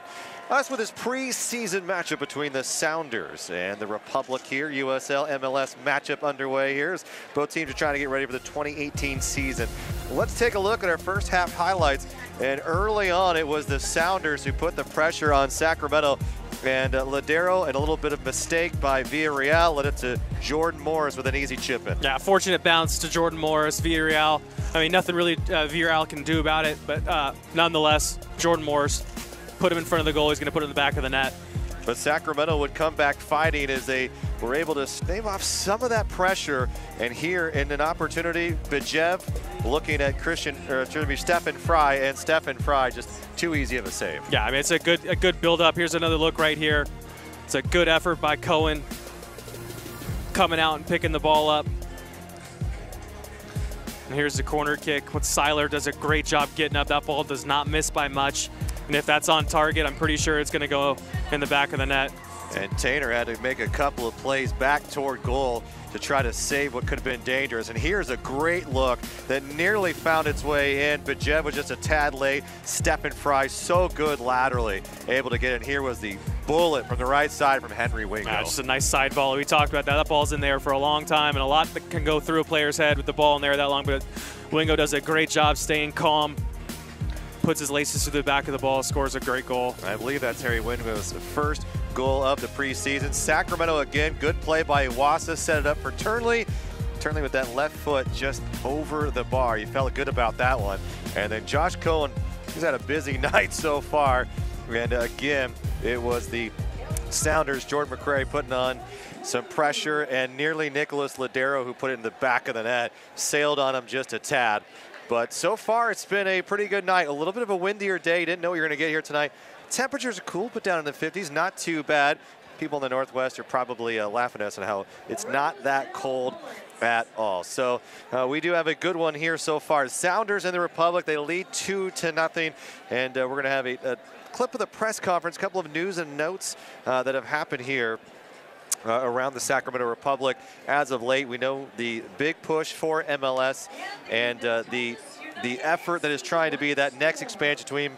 us with this preseason matchup between the Sounders and the Republic here. USL MLS matchup underway here as both teams are trying to get ready for the 2018 season. Let's take a look at our first half highlights. And early on, it was the Sounders who put the pressure on Sacramento. And Ladero, and a little bit of mistake by Villarreal, led it to Jordan Morris with an easy chip in. Yeah, fortunate bounce to Jordan Morris. Villarreal, I mean, nothing really Villarreal can do about it, but nonetheless, Jordan Morris put him in front of the goal. He's going to put it in the back of the net. But Sacramento would come back fighting as they were able to stave off some of that pressure. And here in an opportunity, Bijev looking at Stefan Fry, and Stefan Fry just too easy of a save. Yeah, I mean, it's a good build-up. Here's another look right here. It's a good effort by Cohen coming out and picking the ball up. And here's the corner kick. Seiler does a great job getting up. That ball does not miss by much. And if that's on target, I'm pretty sure it's going to go in the back of the net. And Tainer had to make a couple of plays back toward goal to try to save what could have been dangerous. And here's a great look that nearly found its way in. Bijev was just a tad late. Stefan Fry so good laterally, able to get in. Here was the bullet from the right side from Henry Wingo. Just a nice side ball. We talked about that. That ball's in there for a long time, and a lot that can go through a player's head with the ball in there that long. But Wingo does a great job staying calm. Puts his laces through the back of the ball, scores a great goal. I believe that's Harry Wingo's first goal of the preseason. Sacramento again, good play by Iwasa, set it up for Turnley. Turnley with that left foot just over the bar. You felt good about that one. And then Josh Cohen, he's had a busy night so far. And again, it was the Sounders, Jordan McCrary putting on some pressure, and nearly Nicholas Ladero, who put it in the back of the net, sailed on him just a tad. But so far, it's been a pretty good night. A little bit of a windier day. Didn't know you were going to get here tonight. Temperatures are cool, but down in the 50s, not too bad. People in the Northwest are probably laughing at us on how it's not that cold at all. So we do have a good one here so far. Sounders and the Republic, they lead 2-0. And we're going to have a clip of the press conference, a couple of news and notes that have happened here around the Sacramento Republic as of late. We know the big push for MLS and the effort that is trying to be that next expansion team.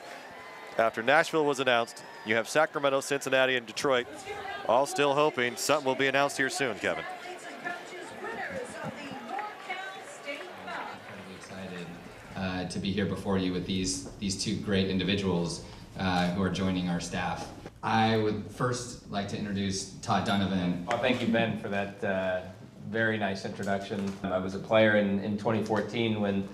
After Nashville was announced, you have Sacramento, Cincinnati, and Detroit, all still hoping something will be announced here soon, Kevin. Excited to be here before you with these two great individuals who are joining our staff. I would first like to introduce Todd Donovan. Well, thank you, Ben, for that very nice introduction. I was a player in 2014 when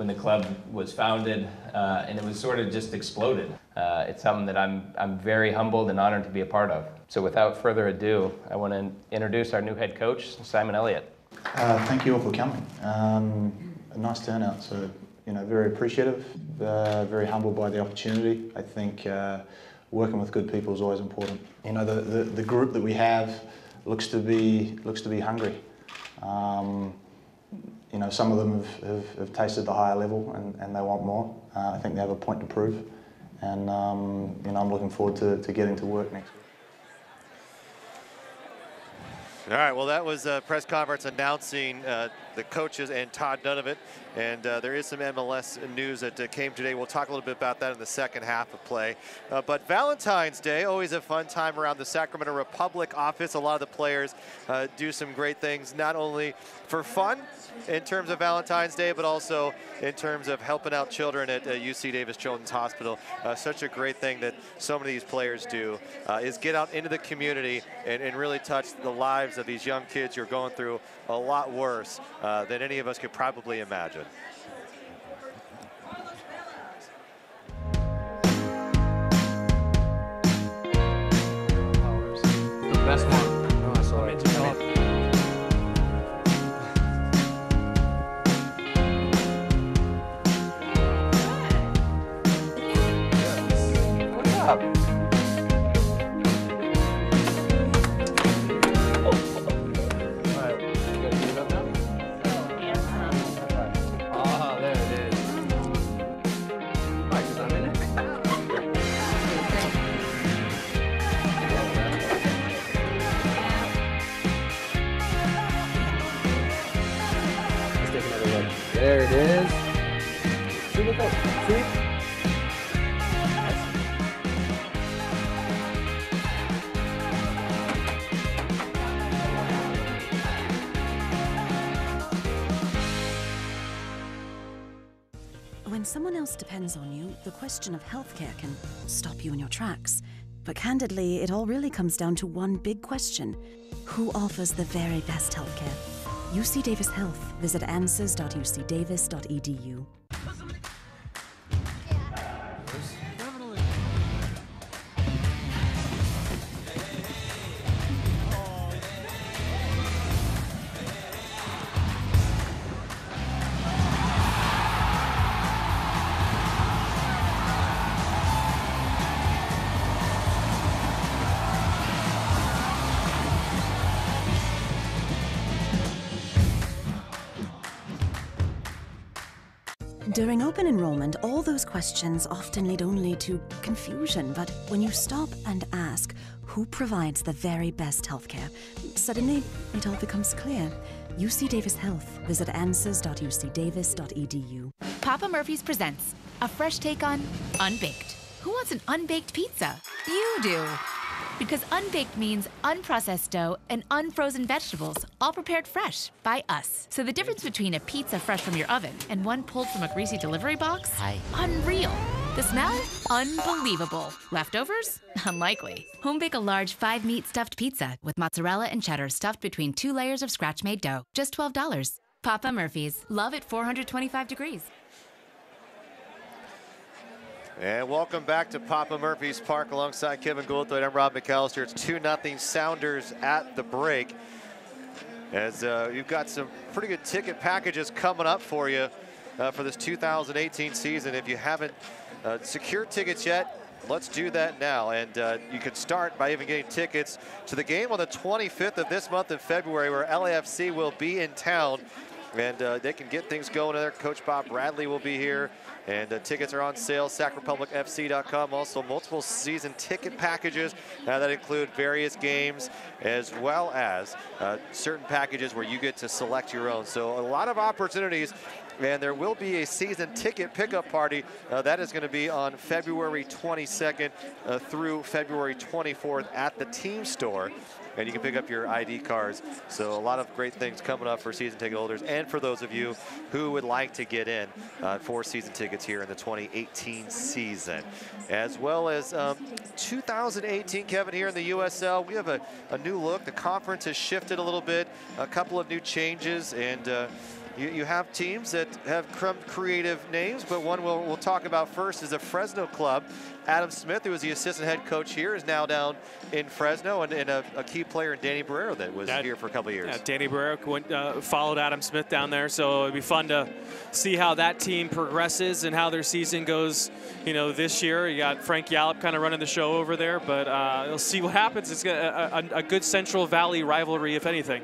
the club was founded, and it was sort of just exploded. It's something that I'm very humbled and honored to be a part of. So without further ado, I want to introduce our new head coach, Simon Elliott. Thank you all for coming. A nice turnout, so very appreciative, very humbled by the opportunity. I think working with good people is always important. The group that we have looks to be hungry. you know, some of them have tasted the higher level and they want more. I think they have a point to prove, and you know, I'm looking forward to getting to work next week. All right, well, that was a press conference announcing the coaches and Todd Donovan, and there is some MLS news that came today. We'll talk a little bit about that in the second half of play. But Valentine's Day, always a fun time around the Sacramento Republic office. A lot of the players do some great things, not only for fun in terms of Valentine's Day, but also in terms of helping out children at UC Davis Children's Hospital. Such a great thing that so many of these players do is get out into the community and really touch the lives of these young kids who are going through a lot worse than any of us could probably imagine. The best one. Oh, I saw it. What's up? There it is. See, look up. See? When someone else depends on you, the question of healthcare can stop you in your tracks. But candidly, it all really comes down to one big question. Who offers the very best healthcare? UC Davis Health. Visit answers.ucdavis.edu. During open enrollment, all those questions often lead only to confusion, but when you stop and ask who provides the very best healthcare, suddenly it all becomes clear. UC Davis Health. Visit answers.ucdavis.edu. Papa Murphy's presents a fresh take on unbaked. Who wants an unbaked pizza? You do. Because unbaked means unprocessed dough and unfrozen vegetables, all prepared fresh by us. So the difference between a pizza fresh from your oven and one pulled from a greasy delivery box? Unreal. The smell? Unbelievable. Leftovers? Unlikely. Home bake a large 5-meat stuffed pizza with mozzarella and cheddar stuffed between 2 layers of scratch-made dough. Just $12. Papa Murphy's. Love at 425 degrees. And welcome back to Papa Murphy's Park alongside Kevin Goldthwait. I'm Rob McAllister. It's 2-0 Sounders at the break. As you've got some pretty good ticket packages coming up for you for this 2018 season. If you haven't secured tickets yet, let's do that now. And you can start by even getting tickets to the game on the 25th of this month in February, where LAFC will be in town. And they can get things going there. Coach Bob Bradley will be here. And tickets are on sale, sacrepublicfc.com. Also, multiple season ticket packages that include various games, as well as certain packages where you get to select your own. So a lot of opportunities. And there will be a season ticket pickup party. That is going to be on February 22nd through February 24th at the team store. And you can pick up your ID cards. So a lot of great things coming up for season ticket holders and for those of you who would like to get in for season tickets here in the 2018 season. As well as 2018, Kevin, here in the USL, we have a new look. The conference has shifted a little bit, a couple of new changes, and you have teams that have creative names, but one we'll talk about first is the Fresno club. Adam Smith, who was the assistant head coach here, is now down in Fresno, and a key player in Danny Barrero that was here for a couple of years. Yeah, Danny Barrero followed Adam Smith down there, so it'd be fun to see how that team progresses and how their season goes. You know, this year you got Frank Yallop kind of running the show over there, but we'll see what happens. It's a good Central Valley rivalry, if anything.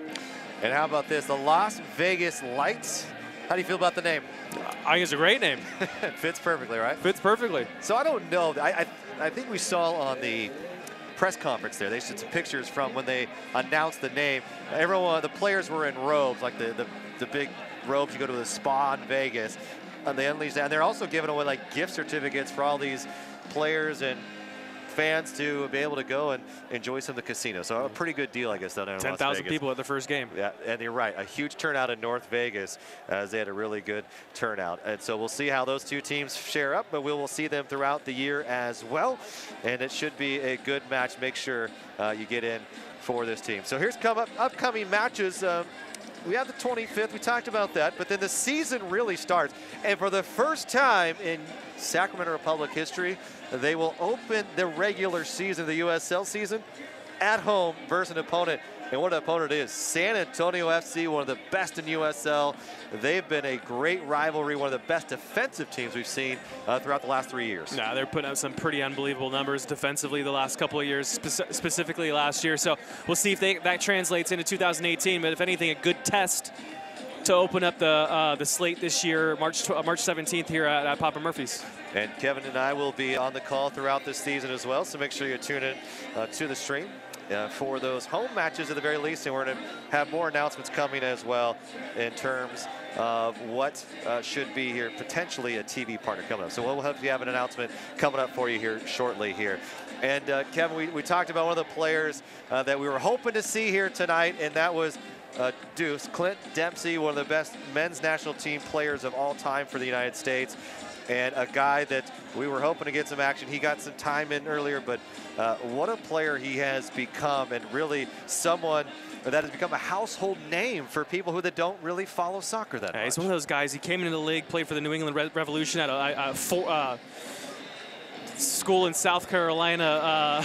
And how about this? The Las Vegas Lights. How do you feel about the name? I think it's a great name. Fits perfectly, right? Fits perfectly. So I don't know. I think we saw on the press conference there, they showed some pictures from when they announced the name. Everyone, the players were in robes, like the big robes you go to the spa in Vegas. And they unleashed that. And they're also giving away like gift certificates for all these players and fans to be able to go and enjoy some of the casino. So a pretty good deal, I guess, down there in Las Vegas. 10,000 people at the first game. Yeah, and you're right. A huge turnout in North Vegas as they had a really good turnout. And so we'll see how those two teams share up, but we will see them throughout the year as well. And it should be a good match. Make sure you get in for this team. So here's upcoming matches. We have the 25th. We talked about that. But then the season really starts. And for the first time in Sacramento Republic history, they will open the regular season, the USL season, at home versus an opponent. And what an opponent is. San Antonio FC, one of the best in USL. They've been a great rivalry, one of the best defensive teams we've seen throughout the last 3 years. Yeah, they're putting out some pretty unbelievable numbers defensively the last couple of years, specifically last year. So we'll see if that translates into 2018. But if anything, a good test to open up the slate this year, March 17th here at Papa Murphy's. And Kevin and I will be on the call throughout this season as well, so make sure you tune in to the stream for those home matches at the very least. And we're going to have more announcements coming as well in terms of what should be here, potentially a TV partner coming up. So we'll hope you have an announcement coming up for you here shortly here. And Kevin, we talked about one of the players that we were hoping to see here tonight, and that was Deuce, Clint Dempsey, one of the best men's national team players of all time for the United States. And a guy that we were hoping to get some action. He got some time in earlier, but what a player he has become, and really someone that has become a household name for people who don't really follow soccer that much. He's one of those guys. He came into the league, played for the New England Revolution at a school in South Carolina.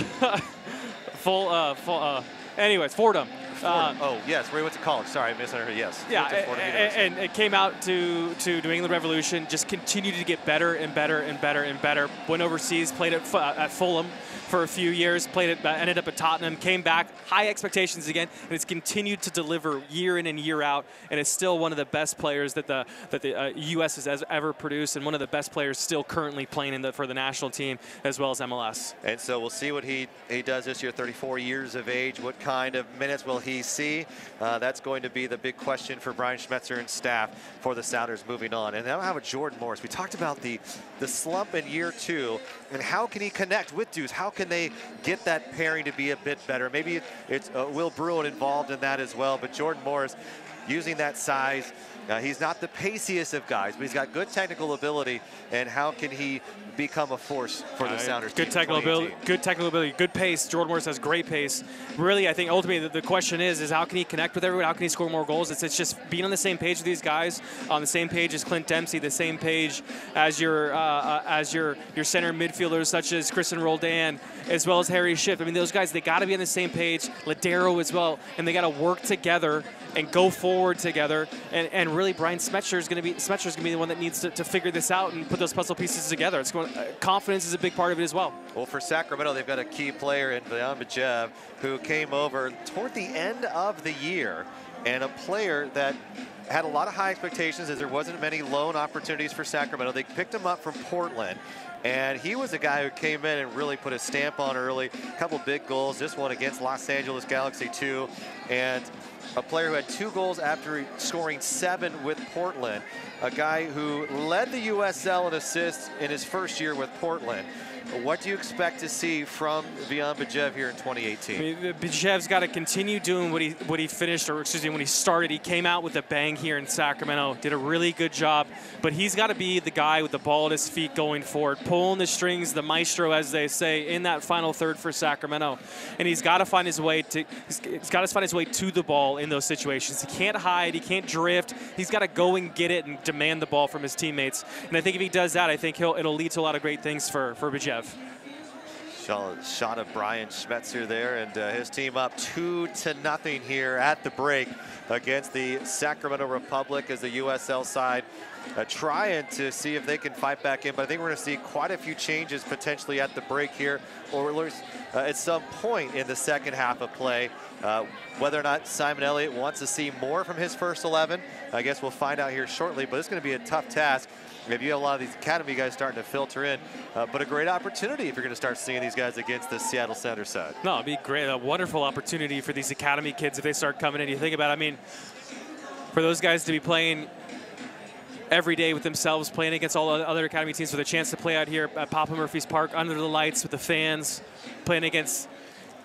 Anyways, Fordham. Oh, yes, where he went to college. Sorry, I misheard. Yes. Yeah, and it came out to New England Revolution, just continued to get better and better and better and better. Went overseas, played at Fulham for a few years, ended up at Tottenham, came back, high expectations again, and it's continued to deliver year in and year out, and is still one of the best players that the U.S. has ever produced, and one of the best players still currently playing for the national team as well as MLS. And so we'll see what he does this year, 34 years of age. What kind of minutes will he see? That's going to be the big question for Brian Schmetzer and staff for the Sounders moving on. And now how about Jordan Morris? We talked about the slump in year 2, and how can he connect with Deuce? How can they get that pairing to be a bit better? Maybe it's Will Bruin involved in that as well, but Jordan Morris using that size. He's not the paciest of guys, but he's got good technical ability. And how can he become a force for the Sounders? Good technical ability, good pace. Jordan Morris has great pace. Really, I think ultimately the question is how can he connect with everyone? How can he score more goals? It's just being on the same page with these guys, on the same page as Clint Dempsey, the same page as your center midfielders such as Kristen Roldan, as well as Harry Schiff. I mean, those guys, they got to be on the same page. Ladero as well, and they got to work together and go forward together. And really, Brian Schmetzer is going to be the one that needs to figure this out and put those puzzle pieces together. Confidence is a big part of it as well. Well, for Sacramento, they've got a key player in Indomitable who came over toward the end of the year, and a player that had a lot of high expectations as there wasn't many loan opportunities for Sacramento. They picked him up from Portland, and he was a guy who came in and really put a stamp on early. A couple big goals, this one against Los Angeles Galaxy 2, and a player who had 2 goals after scoring 7 with Portland. A guy who led the USL in assists in his first year with Portland. What do you expect to see from Vian Bajev here in 2018? I mean, Bajev's got to continue doing what he finished, or excuse me, when he started. He came out with a bang here in Sacramento, did a really good job, but he's got to be the guy with the ball at his feet going forward, pulling the strings, the maestro, as they say, in that final third for Sacramento. And he's got to find his way to the ball in those situations. He can't hide, he can't drift. He's got to go and get it and demand the ball from his teammates. And I think if he does that, I think it'll lead to a lot of great things for Bajev. Shot of Brian Schmetzer there, and his team up 2-0 here at the break against the Sacramento Republic as the USL side trying to see if they can fight back in. But I think we're going to see quite a few changes potentially at the break here, or at some point in the second half of play. Whether or not Simon Elliott wants to see more from his first 11, I guess we'll find out here shortly. But it's going to be a tough task. Maybe you have a lot of these academy guys starting to filter in, but a great opportunity if you're going to start seeing these guys against the Seattle Sounders side. No, it'd be great. A wonderful opportunity for these academy kids if they start coming in. You think about it, I mean, for those guys to be playing every day with themselves, playing against all the other academy teams with a chance to play out here at Papa Murphy's Park under the lights with the fans, playing against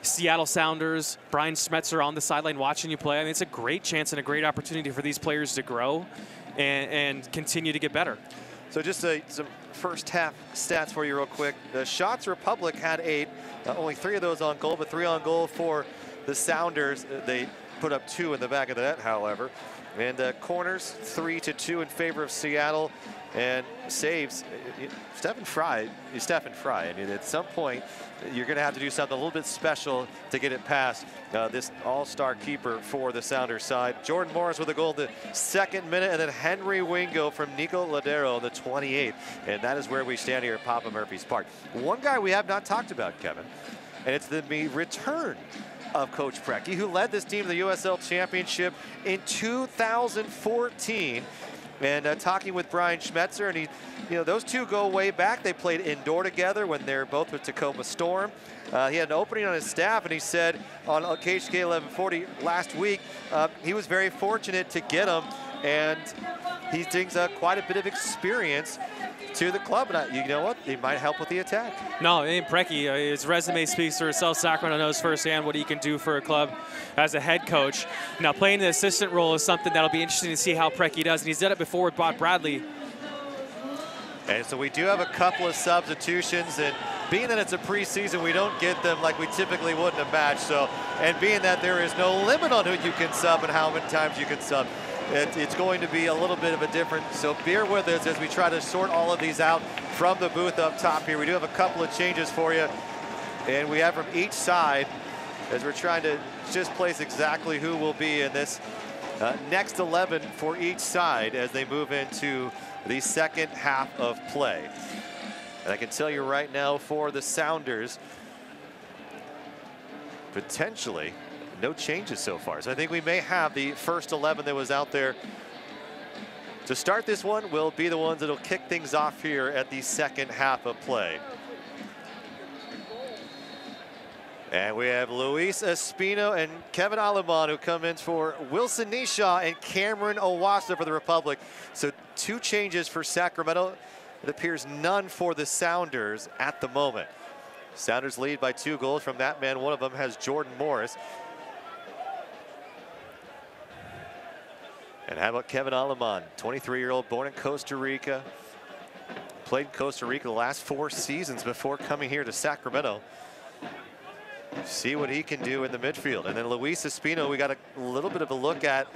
Seattle Sounders, Brian Schmetzer on the sideline watching you play. I mean, it's a great chance and a great opportunity for these players to grow and continue to get better. So just some first half stats for you real quick. The shots Republic had 8, only 3 of those on goal, but 3 on goal for the Sounders. They put up 2 in the back of the net, however. And corners 3-2 in favor of Seattle, and saves. Stephen Fry. I mean, at some point, you're going to have to do something a little bit special to get it past this all-star keeper for the Sounders side. Jordan Morris with a goal in the 2nd minute, and then Henry Wingo from Nico Ladero in the 28th. And that is where we stand here at Papa Murphy's Park. One guy we have not talked about, Kevin, and it's the return of Coach Preki, who led this team to the USL Championship in 2014. And talking with Brian Schmetzer, and those two go way back. They played indoor together when they were both with Tacoma Storm. He had an opening on his staff, and he said on KHK 1140 last week, he was very fortunate to get him, and he brings quite a bit of experience to the club. And you know what? He might help with the attack. No, and Preki, his resume speaks for itself. Sacramento knows firsthand what he can do for a club as a head coach. Now, playing the assistant role is something that'll be interesting to see how Preki does, and he's done it before with Bob Bradley. And so we do have a couple of substitutions, and being that it's a preseason, we don't get them like we typically would in a match. So, and being that there is no limit on who you can sub and how many times you can sub, it's going to be a little bit of a different. So bear with us as we try to sort all of these out from the booth up top here. We do have a couple of changes for you, and we have from each side as we're trying to just place exactly who will be in this next 11 for each side as they move into the second half of play. And I can tell you right now for the Sounders, potentially no changes so far. So I think we may have the first 11 that was out there to start this one will be the ones that'll kick things off here at the second half of play. And we have Luis Espino and Kevin Aleman who come in for Wilson Nishaw and Cameron Owasa for the Republic. So 2 changes for Sacramento. It appears none for the Sounders at the moment. Sounders lead by 2 goals from that man. One of them has Jordan Morris. And how about Kevin Aleman, 23-year-old, born in Costa Rica. Played in Costa Rica the last 4 seasons before coming here to Sacramento. See what he can do in the midfield. And then Luis Espino, we got a little bit of a look at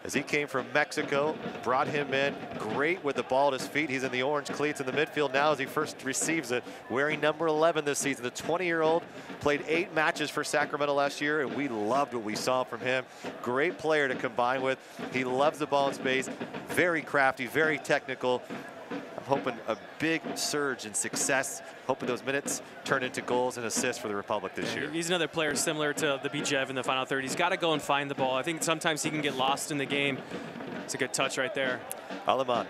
as he came from Mexico, brought him in, great with the ball at his feet. He's in the orange cleats in the midfield now as he first receives it, wearing number 11 this season. The 20-year-old played 8 matches for Sacramento last year, and we loved what we saw from him. Great player to combine with. He loves the ball in space, very crafty, very technical. I'm hoping a big surge in success, hoping those minutes turn into goals and assists for the Republic this year. He's another player similar to the Bijev in the final third. He's got to go and find the ball. I think sometimes he can get lost in the game. It's a good touch right there. Aleman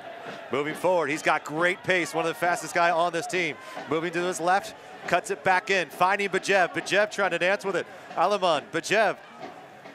moving forward. He's got great pace, one of the fastest guy on this team. Moving to his left, cuts it back in, finding Bijev. Bijev trying to dance with it. Aleman, Bijev.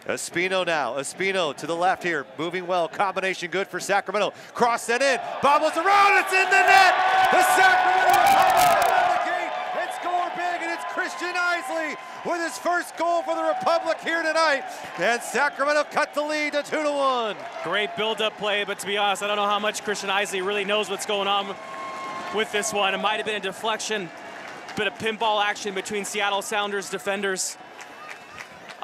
Espino now. Espino to the left here, moving well. Combination good for Sacramento. Cross that in, bobbles around, it's in the net! The Sacramento Republic out of the gate and score big, and it's Christian Isley with his first goal for the Republic here tonight. And Sacramento cut the lead to 2-1. Great build-up play, but to be honest, I don't know how much Christian Isley really knows what's going on with this one. It might have been a deflection, bit of pinball action between Seattle Sounders defenders.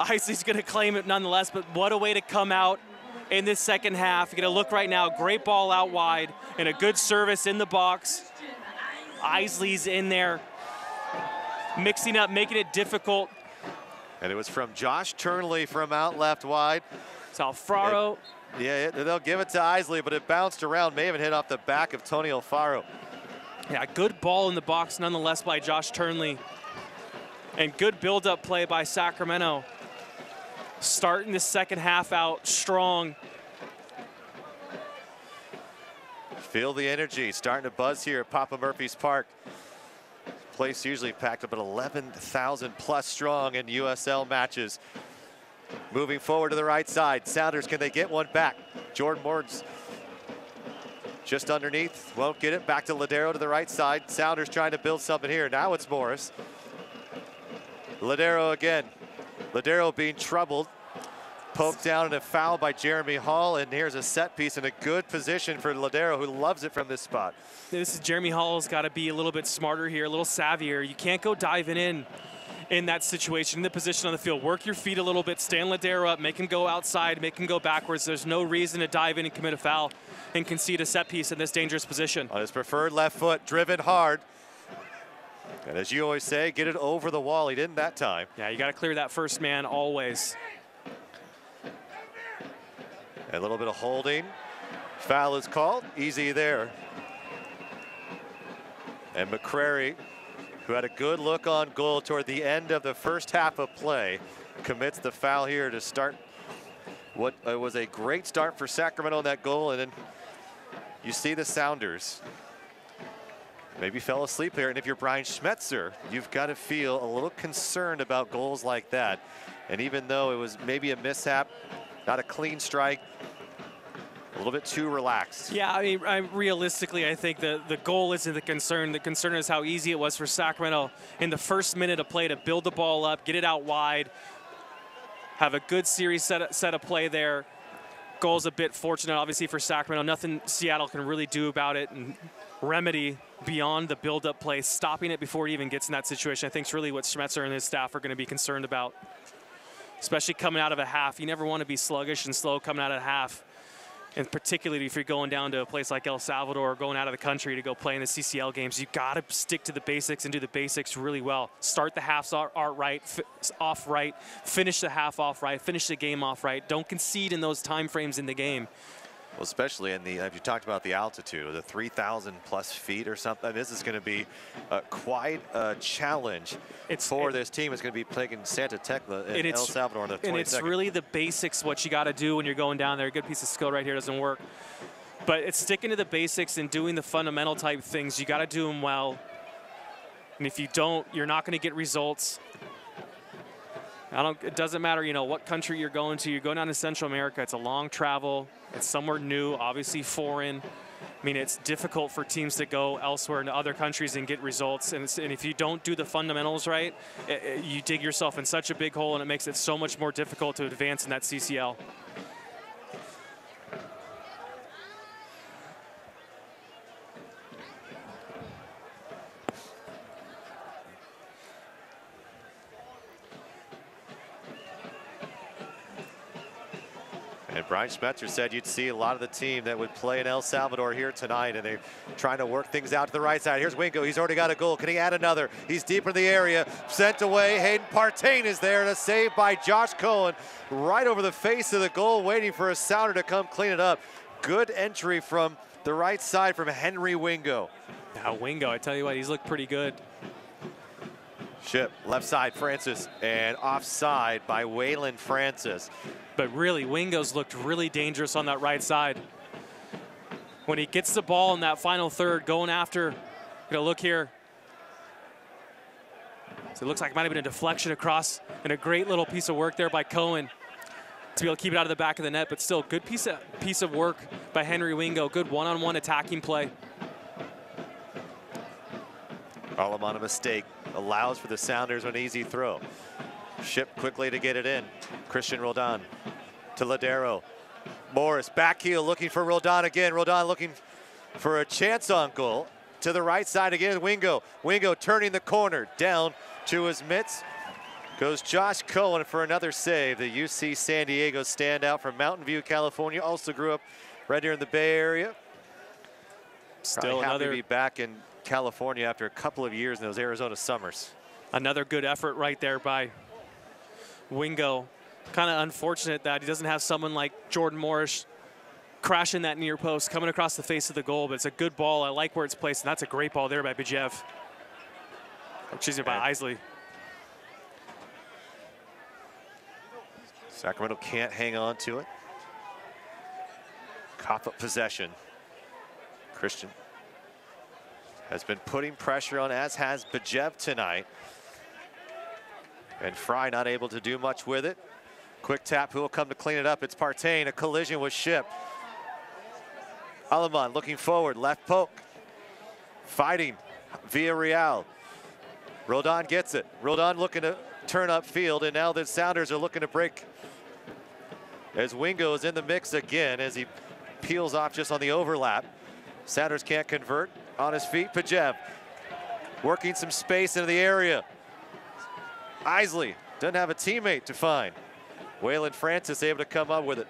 Isley's going to claim it nonetheless, but what a way to come out in this second half. You're going to look right now, great ball out wide and a good service in the box. Isley's in there, mixing up, making it difficult. And it was from Josh Turnley from out left wide. So Alfaro. They'll give it to Isley, but it bounced around. May have hit off the back of Tony Alfaro. Yeah, good ball in the box nonetheless by Josh Turnley. And good build-up play by Sacramento. Starting the second half out strong. Feel the energy starting to buzz here at Papa Murphy's Park. Place usually packed up at 11,000 plus strong in USL matches. Moving forward to the right side. Sounders, can they get one back? Jordan Morris just underneath, won't get it. Back to Ladero to the right side. Sounders trying to build something here. Now it's Morris. Ladero again. Ladero being troubled. Poked down and a foul by Jeremy Hall, and here's a set piece in a good position for Ladero, who loves it from this spot. This is Jeremy Hall's got to be a little bit smarter here, a little savvier. You can't go diving in that situation, in the position on the field. Work your feet a little bit, stand Ladero up, make him go outside, make him go backwards. There's no reason to dive in and commit a foul and concede a set piece in this dangerous position. On his preferred left foot, driven hard. And as you always say, get it over the wall. He didn't that time. Yeah, you got to clear that first man always. A little bit of holding. Foul is called. Easy there. And McCrary, who had a good look on goal toward the end of the first half of play, commits the foul here to start what was a great start for Sacramento on that goal. And then you see the Sounders maybe fell asleep here. And if you're Brian Schmetzer, you've got to feel a little concerned about goals like that. And even though it was maybe a mishap, not a clean strike, a little bit too relaxed. Yeah, I mean, realistically, I think the goal isn't the concern. The concern is how easy it was for Sacramento in the first minute of play to build the ball up, get it out wide, have a good series set of play there. Goal's a bit fortunate, obviously, for Sacramento. Nothing Seattle can really do about it and remedy beyond the build-up play. Stopping it before it even gets in that situation, I think, is really what Schmetzer and his staff are going to be concerned about, especially coming out of a half. You never want to be sluggish and slow coming out of a half, and particularly if you're going down to a place like El Salvador or going out of the country to go play in the CCL games. You got to stick to the basics and do the basics really well. Start the halves off right, finish the half off right, finish the game off right. Don't concede in those time frames in the game. Well, especially in the, if you talked about the altitude, the 3,000 plus feet or something, this is going to be quite a challenge for this team. It's going to be playing in Santa Tecla in El Salvador on the 22nd. And it's really the basics, what you got to do when you're going down there. A good piece of skill right here doesn't work. But it's sticking to the basics and doing the fundamental type things. You got to do them well. And if you don't, you're not going to get results. It doesn't matter, you know, what country you're going to. You're going down to Central America. It's a long travel. It's somewhere new, obviously foreign. I mean, it's difficult for teams to go elsewhere into other countries and get results. And if you don't do the fundamentals right, you dig yourself in such a big hole, and it makes it so much more difficult to advance in that CCL. And Brian Schmetzer said you'd see a lot of the team that would play in El Salvador here tonight, and they're trying to work things out to the right side. Here's Wingo. He's already got a goal. Can he add another? He's deep in the area. Sent away. Hayden Partain is there, and a save by Josh Cohen right over the face of the goal, waiting for a Sounder to come clean it up. Good entry from the right side from Henry Wingo. Now, Wingo, I tell you what, he's looked pretty good. Ship, left side, Francis, and offside by Waylon Francis. But really, Wingo's looked really dangerous on that right side. When he gets the ball in that final third, going after, look here. So it looks like it might have been a deflection across, and a great little piece of work there by Cohen to be able to keep it out of the back of the net, but still, good piece of work by Henry Wingo. Good one-on-one attacking play. All on a mistake. Allows for the Sounders an easy throw. Ship quickly to get it in. Christian Roldan to Ladero. Morris back heel looking for Roldan again. Roldan looking for a chance on goal. To the right side again, Wingo. Wingo turning the corner. Down to his mitts goes Josh Cohen for another save. The UC San Diego standout from Mountain View, California. Also grew up right here in the Bay Area. Still happy to be back in California after a couple of years in those Arizona summers. Another good effort right there by Wingo. Kind of unfortunate that he doesn't have someone like Jordan Morris crashing that near post, coming across the face of the goal, but it's a good ball. I like where it's placed, and that's a great ball there by Bijev. Excuse me, by Isley. Sacramento can't hang on to it. Cough up possession. Christian has been putting pressure on, as has Bijev tonight. And Fry not able to do much with it. Quick tap, who will come to clean it up? It's Partain, a collision with Ship. Aleman looking forward, left poke. Fighting via Real. Roldan gets it. Roldan looking to turn upfield, and now the Sounders are looking to break. As Wingo is in the mix again, as he peels off just on the overlap. Sounders can't convert. On his feet, Bijev working some space into the area. Isley doesn't have a teammate to find. Waylon Francis able to come up with it.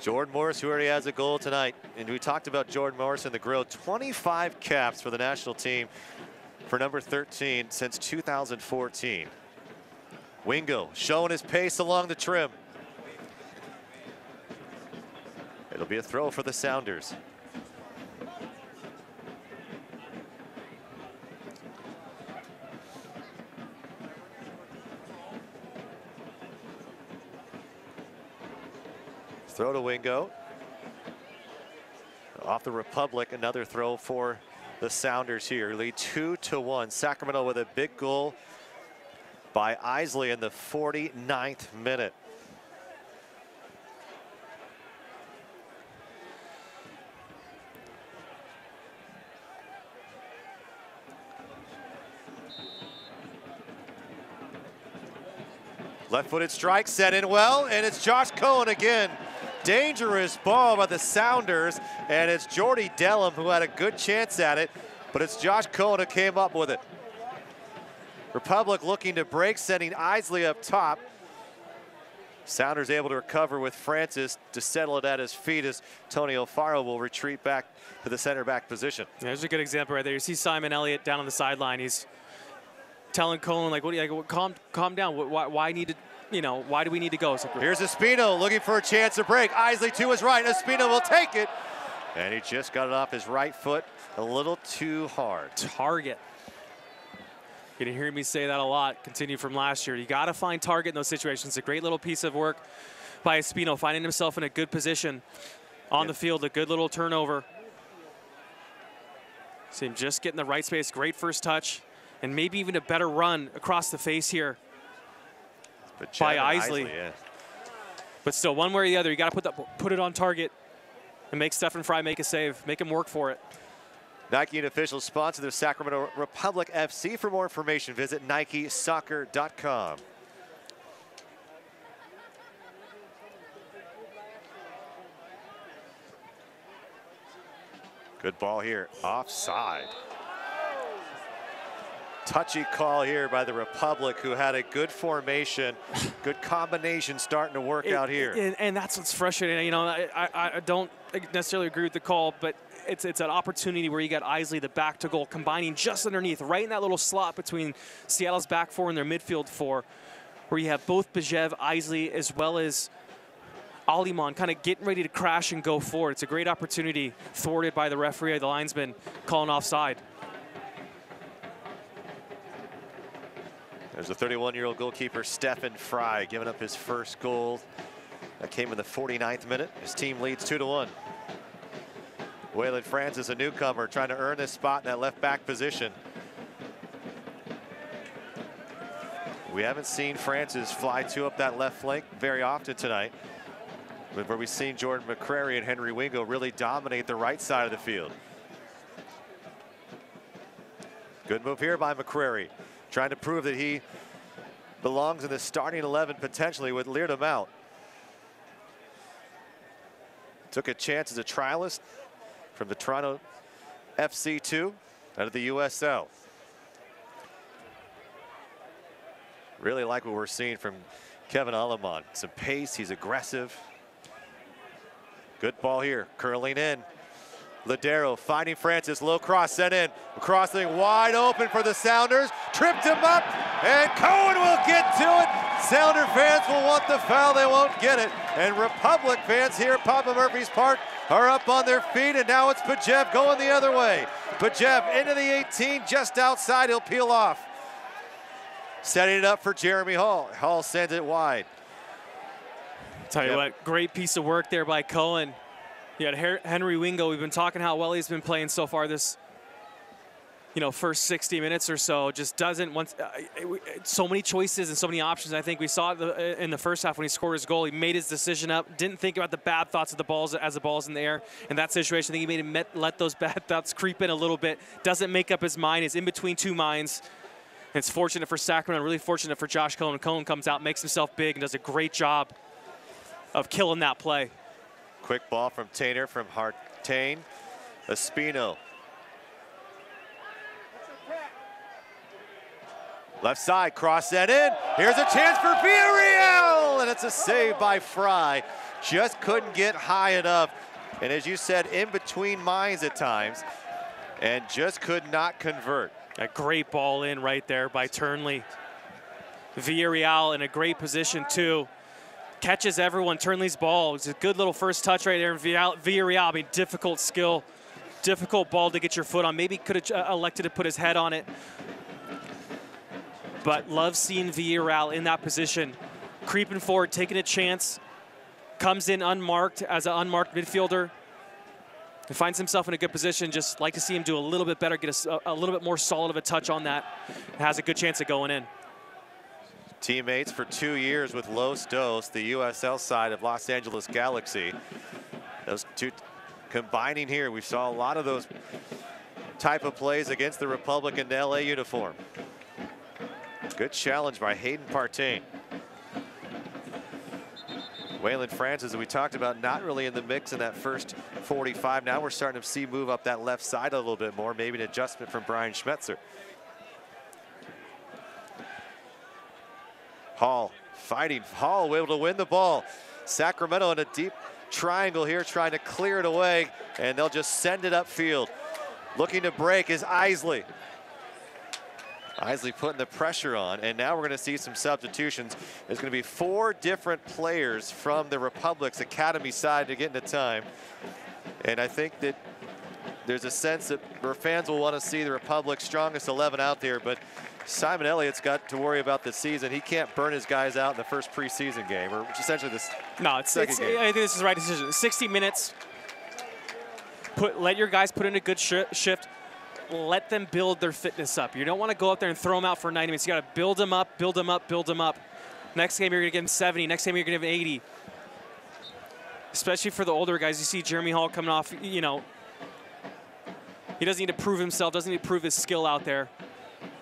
Jordan Morris, who already has a goal tonight. And we talked about Jordan Morris in the grill. 25 caps for the national team for number 13 since 2014. Wingo showing his pace along the trim. It'll be a throw for the Sounders. Throw to Wingo. Off the Republic, another throw for the Sounders here. Lead 2-1. Sacramento with a big goal by Isley in the 49th minute. Left-footed strike set in well, and it's Josh Cohen again. Dangerous ball by the Sounders, and it's Jordy Dellum who had a good chance at it, but it's Josh Cohen who came up with it. Republic looking to break, sending Isley up top. Sounders able to recover with Francis to settle it at his feet as Tony Alfaro will retreat back to the center back position. Yeah, there's a good example right there. You see Simon Elliott down on the sideline. He's telling Cohen, like, what do you, like, calm down. Why need to, you know, why do we need to go? Here's Espino looking for a chance to break. Isley to his right. Espino will take it. And he just got it off his right foot a little too hard. Target. You're gonna hear me say that a lot. Continue from last year. You got to find target in those situations. It's a great little piece of work by Espino, finding himself in a good position on the field. A good little turnover. See him just getting the right space. Great first touch. And maybe even a better run across the face here by Isley. Yeah. But still, one way or the other, you got to put it on target and make Stephen Fry make a save, make him work for it. Nike, an official sponsor of the Sacramento Republic FC. For more information, visit NikeSoccer.com. Good ball here, offside. Touchy call here by the Republic, who had a good formation, good combination starting to work out here. And that's what's frustrating. You know, I don't necessarily agree with the call, but it's an opportunity where you got Isley, the back to goal, combining just underneath, right in that little slot between Seattle's back four and their midfield four, where you have both Bijev, Isley, as well as Aliman kind of getting ready to crash and go forward. It's a great opportunity, thwarted by the referee, the linesman, calling offside. There's a 31-year-old goalkeeper, Stephen Fry, giving up his first goal. That came in the 49th minute. His team leads 2-1. Waylon Francis, a newcomer, trying to earn this spot in that left back position. We haven't seen Francis fly two up that left flank very often tonight, but where we've seen Jordan McCrary and Henry Wingo really dominate the right side of the field. Good move here by McCrary, trying to prove that he belongs in the starting 11 potentially with Leardom out. Took a chance as a trialist from the Toronto FC2 out of the USL. Really like what we're seeing from Kevin Aliman. Some pace, he's aggressive. Good ball here, curling in. Ladero finding Francis, low cross sent in. Crossing wide open for the Sounders. Tripped him up, and Cohen will get to it. Sounder fans will want the foul, they won't get it. And Republic fans here at Papa Murphy's Park are up on their feet, and now it's Pajev going the other way. Pajev into the 18, just outside, he'll peel off. Setting it up for Jeremy Hall. Hall sends it wide. Tell you what, great piece of work there by Cohen. You had Henry Wingo. We've been talking how well he's been playing so far this, first 60 minutes or so. Just doesn't want so many choices and so many options. I think we saw it in the first half when he scored his goal. He made his decision up, didn't think about the bad thoughts of the balls as the ball's in the air. In that situation, I think he made him let those bad thoughts creep in a little bit. Doesn't make up his mind. Is in between two minds. And it's fortunate for Sacramento, really fortunate for Josh Cohen. Cohen comes out, makes himself big, and does a great job of killing that play. Quick ball from Tainer from Hartain. Espino. Left side, cross that in. Here's a chance for Villarreal, and it's a save by Fry. Just couldn't get high enough. And as you said, in between minds at times, and just could not convert. A great ball in right there by Turnley. Villarreal in a great position too. Catches everyone, Turnley's ball. It's a good little first touch right there. And Villarreal, I mean, difficult skill, difficult ball to get your foot on. Maybe could have elected to put his head on it. But love seeing Villarreal in that position. Creeping forward, taking a chance. Comes in unmarked as an unmarked midfielder. And finds himself in a good position. Just like to see him do a little bit better, get a little bit more solid of a touch on that. Has a good chance of going in. Teammates for 2 years with Los Dos, the USL side of Los Angeles Galaxy. Those two combining here, we saw a lot of those type of plays against the Republic in the LA uniform. Good challenge by Hayden Partain. Waylon Francis, as we talked about, not really in the mix in that first 45. Now we're starting to see move up that left side a little bit more, maybe an adjustment from Brian Schmetzer. Hall fighting. Hall able to win the ball. Sacramento in a deep triangle here, trying to clear it away, and they'll just send it upfield. Looking to break is Isley. Isley putting the pressure on, and now we're going to see some substitutions. There's going to be 4 different players from the Republic's academy side to get into time. And I think that there's a sense that our fans will want to see the Republic's strongest 11 out there, but Simon Elliott's got to worry about this season. He can't burn his guys out in the first preseason game, or essentially this second game. I think this is the right decision. 60 minutes. Let your guys put in a good shift. Let them build their fitness up. You don't want to go up there and throw them out for 90 minutes. You got to build them up, build them up, build them up. Next game, you're going to give them 70. Next game, you're going to give them 80. Especially for the older guys. You see Jeremy Hall coming off, he doesn't need to prove himself, doesn't need to prove his skill out there.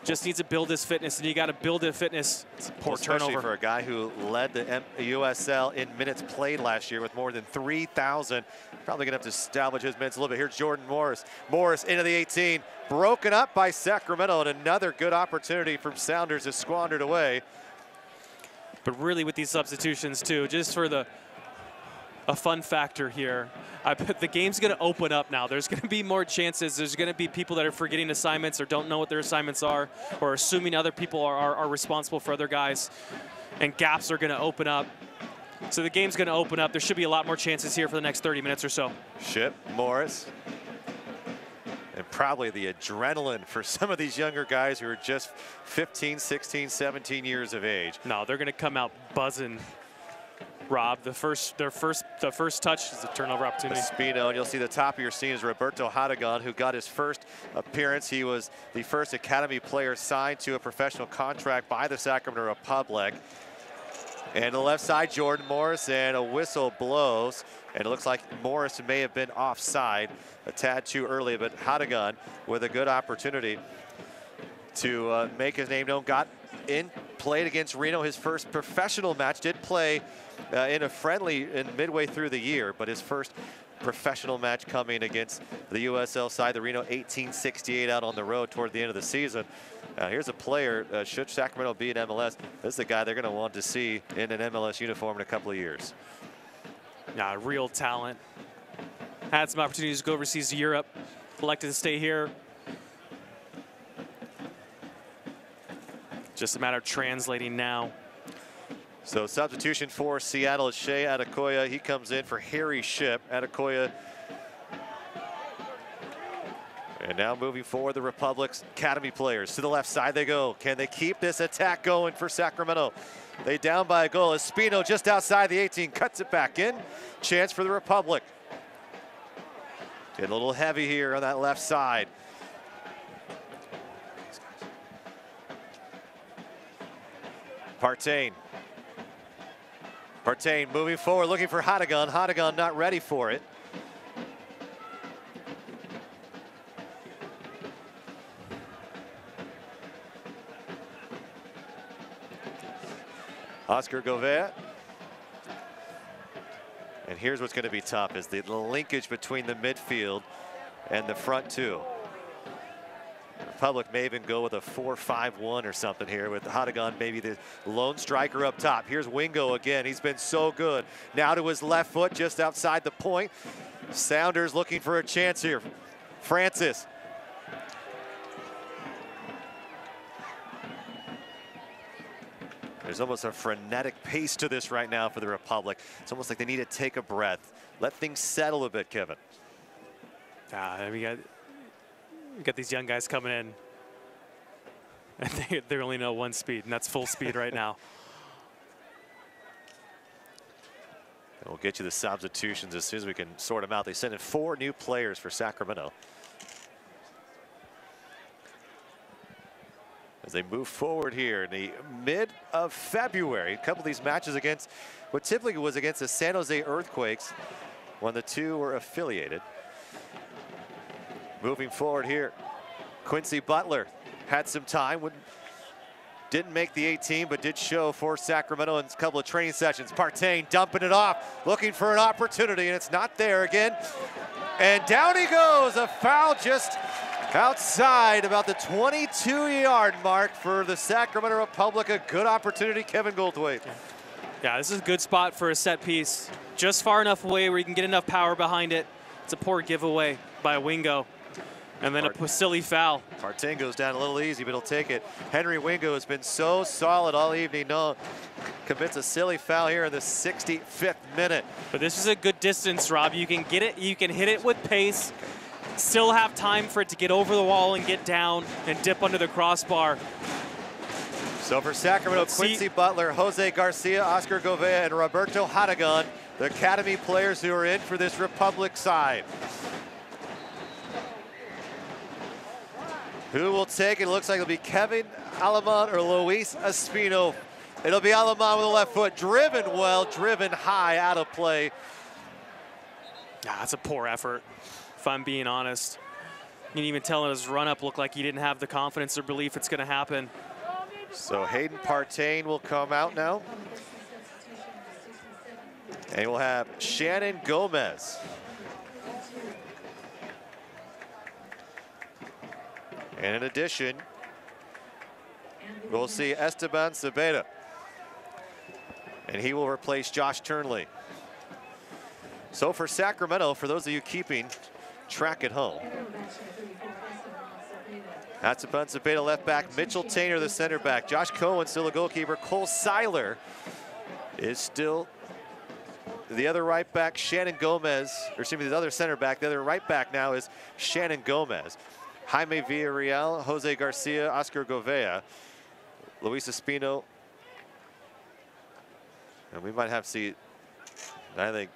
Just needs to build his fitness, and you got to build his fitness. It's a poor especially turnover for a guy who led the USL in minutes played last year with more than 3,000. Probably going to have to establish his minutes a little bit. Here's Jordan Morris. Morris into the 18, broken up by Sacramento, and another good opportunity from Sounders is squandered away. But really with these substitutions too, just for a fun factor here. The game's going to open up now. There's going to be more chances. There's going to be people that are forgetting assignments or don't know what their assignments are, or assuming other people are responsible for other guys, and gaps are going to open up. So the game's going to open up. There should be a lot more chances here for the next 30 minutes or so. Ship, Morris. And probably the adrenaline for some of these younger guys who are just 15, 16, 17 years of age. No, they're going to come out buzzing. Rob, the first touch is a turnover opportunity. Espino, and you'll see the top of your scene is Roberto Hadagon, who got his first appearance. He was the first academy player signed to a professional contract by the Sacramento Republic. And to the left side, Jordan Morris, and a whistle blows. And it looks like Morris may have been offside a tad too early, but Hadagon with a good opportunity to make his name known. Got in, played against Reno, his first professional match. Did play in a friendly midway through the year, but his first professional match coming against the USL side, the Reno 1868 out on the road toward the end of the season. Here's a player, should Sacramento be in MLS, this is the guy they're going to want to see in an MLS uniform in a couple of years. Yeah, real talent. had some opportunities to go overseas to Europe, elected to stay here. Just a matter of translating now. So substitution for Seattle is Shea Adekoya. He comes in for Harry Shipp. Adekoya. And now moving forward, the Republic's academy players. To the left side they go. Can they keep this attack going for Sacramento? They down by a goal. Espino just outside the 18, cuts it back in. Chance for the Republic. Getting a little heavy here on that left side. Partain. Partain moving forward, looking for Hadegan. Hadegan not ready for it. Oscar Gouveia. And here's what's going to be tough is the linkage between the midfield and the front two. The Republic may even go with a 4-5-1 or something here with Hadegan, maybe the lone striker up top. Here's Wingo again. He's been so good. Now to his left foot, just outside the point. Sounders looking for a chance here. Francis. There's almost a frenetic pace to this right now for the Republic. It's almost like they need to take a breath. Let things settle a bit, Kevin. We got these young guys coming in. And they only know one speed, and that's full speed right now. And we'll get you the substitutions as soon as we can sort them out. They sent in 4 new players for Sacramento. As they move forward here in the mid of February, a couple of these matches against what typically was against the San Jose Earthquakes when the two were affiliated. Moving forward here, Quincy Butler had some time, didn't make the 18, but did show for Sacramento in a couple of training sessions. Partain dumping it off, looking for an opportunity, and it's not there again. And down he goes, a foul just outside about the 22-yard mark for the Sacramento Republic. A good opportunity, Kevin Goldthwait. Yeah, this is a good spot for a set piece. Just far enough away where you can get enough power behind it. It's a poor giveaway by Wingo. And then a silly foul. Partain goes down a little easy, but he'll take it. Henry Wingo has been so solid all evening. No, commits a silly foul here in the 65th minute. But this is a good distance, Rob. You can get it, you can hit it with pace. Still have time for it to get over the wall and get down and dip under the crossbar. So for Sacramento, Quincy Butler, Jose Garcia, Oscar Gouveia, and Roberto Hadegan, the academy players who are in for this Republic side. Who will take it? It looks like it'll be Kevin Alemán or Luis Espino. It'll be Alemán with the left foot, driven well, driven high, out of play. That's a poor effort, if I'm being honest. You can even tell in his run-up looked like he didn't have the confidence or belief it's going to happen. So Hayden Partain will come out now. And we'll have Shannon Gomez. And in addition, we'll see Esteban Cepeda. And he will replace Josh Turnley. So for Sacramento, for those of you keeping track at home, Esteban Cepeda left back, Mitchell Tainer the center back, Josh Cohen still a goalkeeper, Cole Seiler is still the other right back, Shannon Gomez, or excuse me, the other center back, the other right back now is Shannon Gomez. Jaime Villarreal, Jose Garcia, Oscar Gouveia, Luis Espino. And we might have to see, I think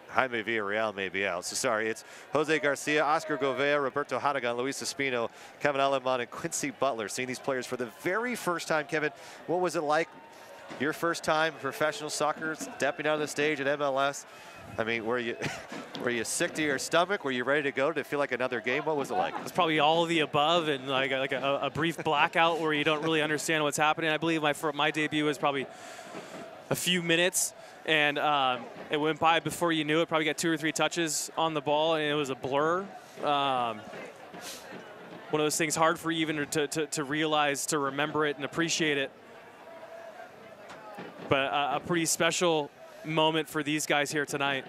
Jaime Villarreal may be out. So sorry, it's Jose Garcia, Oscar Gouveia, Roberto Hadegan, Luis Espino, Kevin Alemán, and Quincy Butler. Seeing these players for the very first time. Kevin, what was it like your first time in professional soccer, stepping out on the stage at MLS? I mean, were you sick to your stomach? Were you ready to go? Did it feel like another game? What was it like? It's probably all of the above, and like a brief blackout where you don't really understand what's happening. I believe my debut was probably a few minutes, and it went by before you knew it. Probably got 2 or 3 touches on the ball, and it was a blur. One of those things hard for you even to realize, to remember it and appreciate it. But a pretty special moment for these guys here tonight.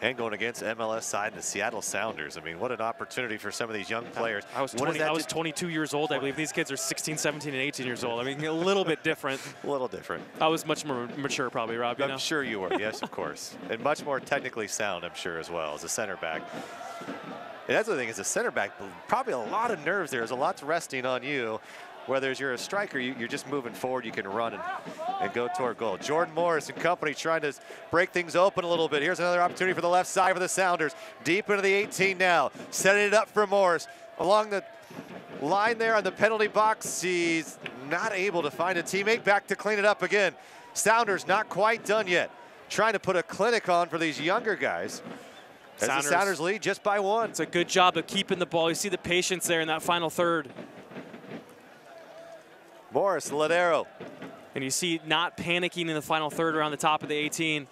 And going against MLS side, the Seattle Sounders. I mean, what an opportunity for some of these young players. I was 22 years old. I believe these kids are 16, 17, and 18 years old. I mean, a little bit different. A little different. I was much more mature, probably, Rob. You know? I'm sure you were. Yes, of course. And much more technically sound, I'm sure, as well, as a center back. And that's the thing, as a center back, probably a lot of nerves there. There's a lot resting on you. Whether you're a striker, you're just moving forward, you can run and go toward goal. Jordan Morris and company trying to break things open a little bit. Here's another opportunity for the left side for the Sounders. Deep into the 18 now, setting it up for Morris. Along the line there on the penalty box, he's not able to find a teammate. Back to clean it up again. Sounders not quite done yet. Trying to put a clinic on for these younger guys. As the Sounders lead just by 1. It's a good job of keeping the ball. You see the patience there in that final third. Morris, Ladero. And you see not panicking in the final third around the top of the 18.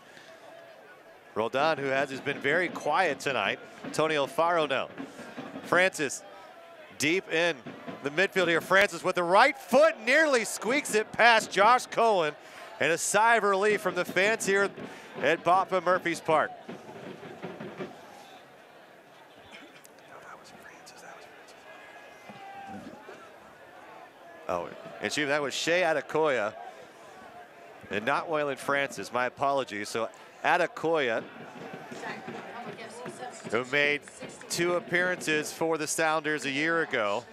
Roldan, who has been very quiet tonight. Tony Alfaro now. Francis deep in the midfield here. Francis with the right foot nearly squeaks it past Josh Cohen. And a sigh of relief from the fans here at Papa Murphy's Park. Oh, and that was Shea Adekoya and not Waylon Francis. My apologies. So Adekoya, who made 2 appearances for the Sounders a year ago,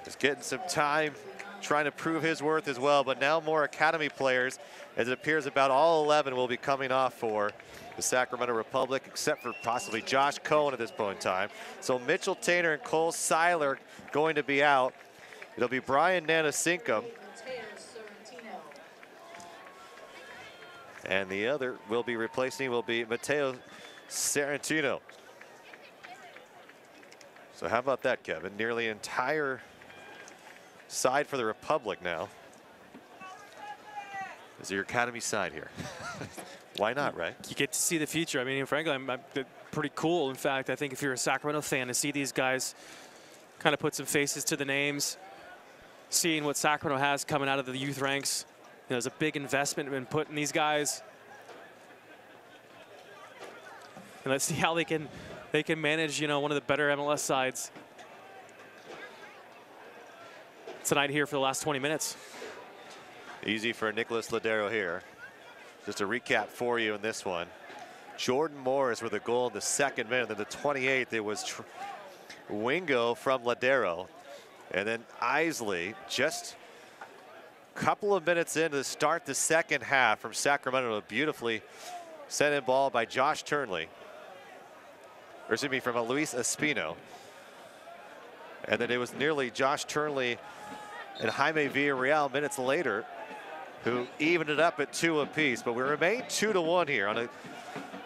is getting some time trying to prove his worth as well. But now more academy players, as it appears about all 11 will be coming off for the Sacramento Republic, except for possibly Josh Cohen at this point in time. So Mitchell Tainer and Cole Seiler going to be out. It'll be Brian Nanasinkum. And the other will be replacing will be Matteo Sarantino. So how about that, Kevin? Nearly entire side for the Republic now. Is your academy side here? Why not, right? You get to see the future. I mean, frankly, I'm pretty cool. In fact, I think if you're a Sacramento fan, to see these guys kind of put some faces to the names, seeing what Sacramento has coming out of the youth ranks. You know, there's a big investment been put in these guys. And let's see how they can manage, you know, one of the better MLS sides tonight here for the last 20 minutes. Easy for Nicholas Ladero here. Just a recap for you in this one. Jordan Morris with a goal in the 2nd minute. Then the 28th, it was Wingo from Ladero. And then Isley just a couple of minutes in to start the 2nd half from Sacramento. A beautifully sent in ball by Josh Turnley. Or excuse me, from Luis Espino. And then it was nearly Josh Turnley and Jaime Villarreal minutes later who evened it up at 2 apiece. But we remain 2-1 here on a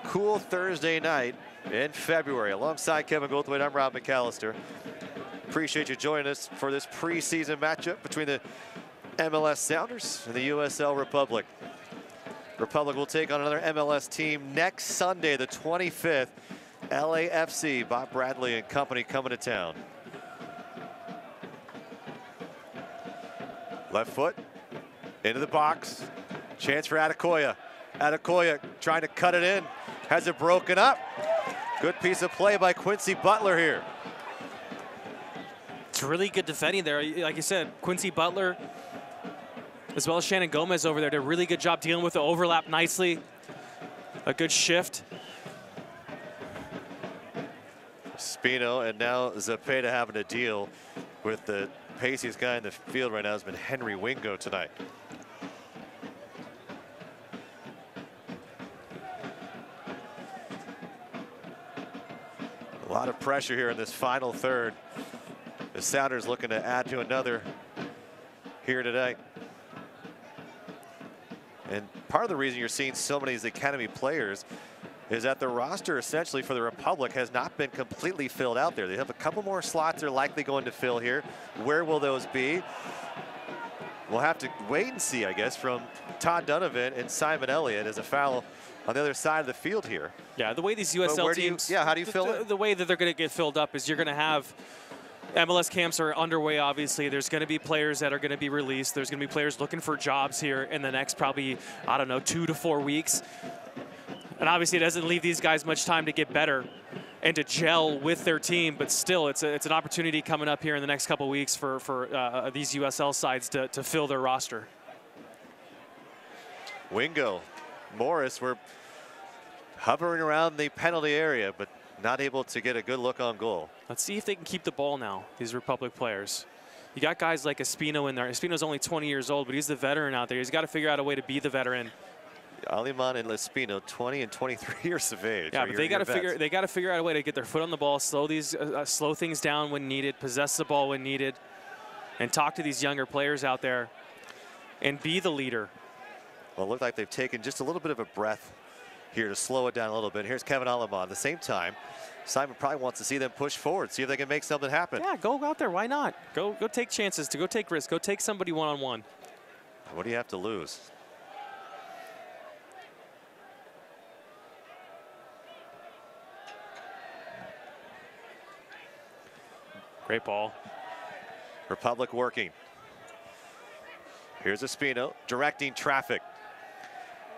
cool Thursday night in February. Alongside Kevin Goldthwait, I'm Rob McAllister. Appreciate you joining us for this preseason matchup between the MLS Sounders and the USL Republic. Republic will take on another MLS team next Sunday, the 25th. LAFC, Bob Bradley and company coming to town. Left foot into the box. Chance for Adekoya. Adekoya trying to cut it in. Has it broken up. Good piece of play by Quincy Butler here. It's really good defending there. Like you said, Quincy Butler, as well as Shannon Gomez over there, did a really good job dealing with the overlap nicely. A good shift. Spino and now Zepeda having to deal with the paciest guy in the field right now has been Henry Wingo tonight. A lot of pressure here in this final third. The Sounders looking to add to another here today. And part of the reason you're seeing so many of these academy players is that the roster essentially for the Republic has not been completely filled out there. They have a couple more slots they're likely going to fill here. Where will those be? We'll have to wait and see, I guess, from Todd Donovan and Simon Elliott as a foul on the other side of the field here. Yeah, the way these USL teams, how do you fill it? The way that they're going to get filled up is you're going to have MLS camps are underway, obviously. There's going to be players that are going to be released. There's going to be players looking for jobs here in the next probably, I don't know, 2 to 4 weeks. And obviously it doesn't leave these guys much time to get better and to gel with their team, but still it's an opportunity coming up here in the next couple weeks for these USL sides to fill their roster. Wingo, Morris were hovering around the penalty area, but not able to get a good look on goal. Let's see if they can keep the ball now, these Republic players. You got guys like Espino in there. Espino's only 20 years old, but he's the veteran out there. He's got to figure out a way to be the veteran. Aliman and Espino, 20 and 23 years of age. Yeah, but they got to figure out a way to get their foot on the ball, slow things down when needed, possess the ball when needed, and talk to these younger players out there and be the leader. Well, it looked like they've taken just a little bit of a breath here to slow it down a little bit. Here's Kevin Aliman. At the same time, Simon probably wants to see them push forward, see if they can make something happen. Yeah, go out there. Why not? Go take chances, go take risks, go take somebody one-on-one. What do you have to lose? Great ball. Republic working. Here's Espino directing traffic.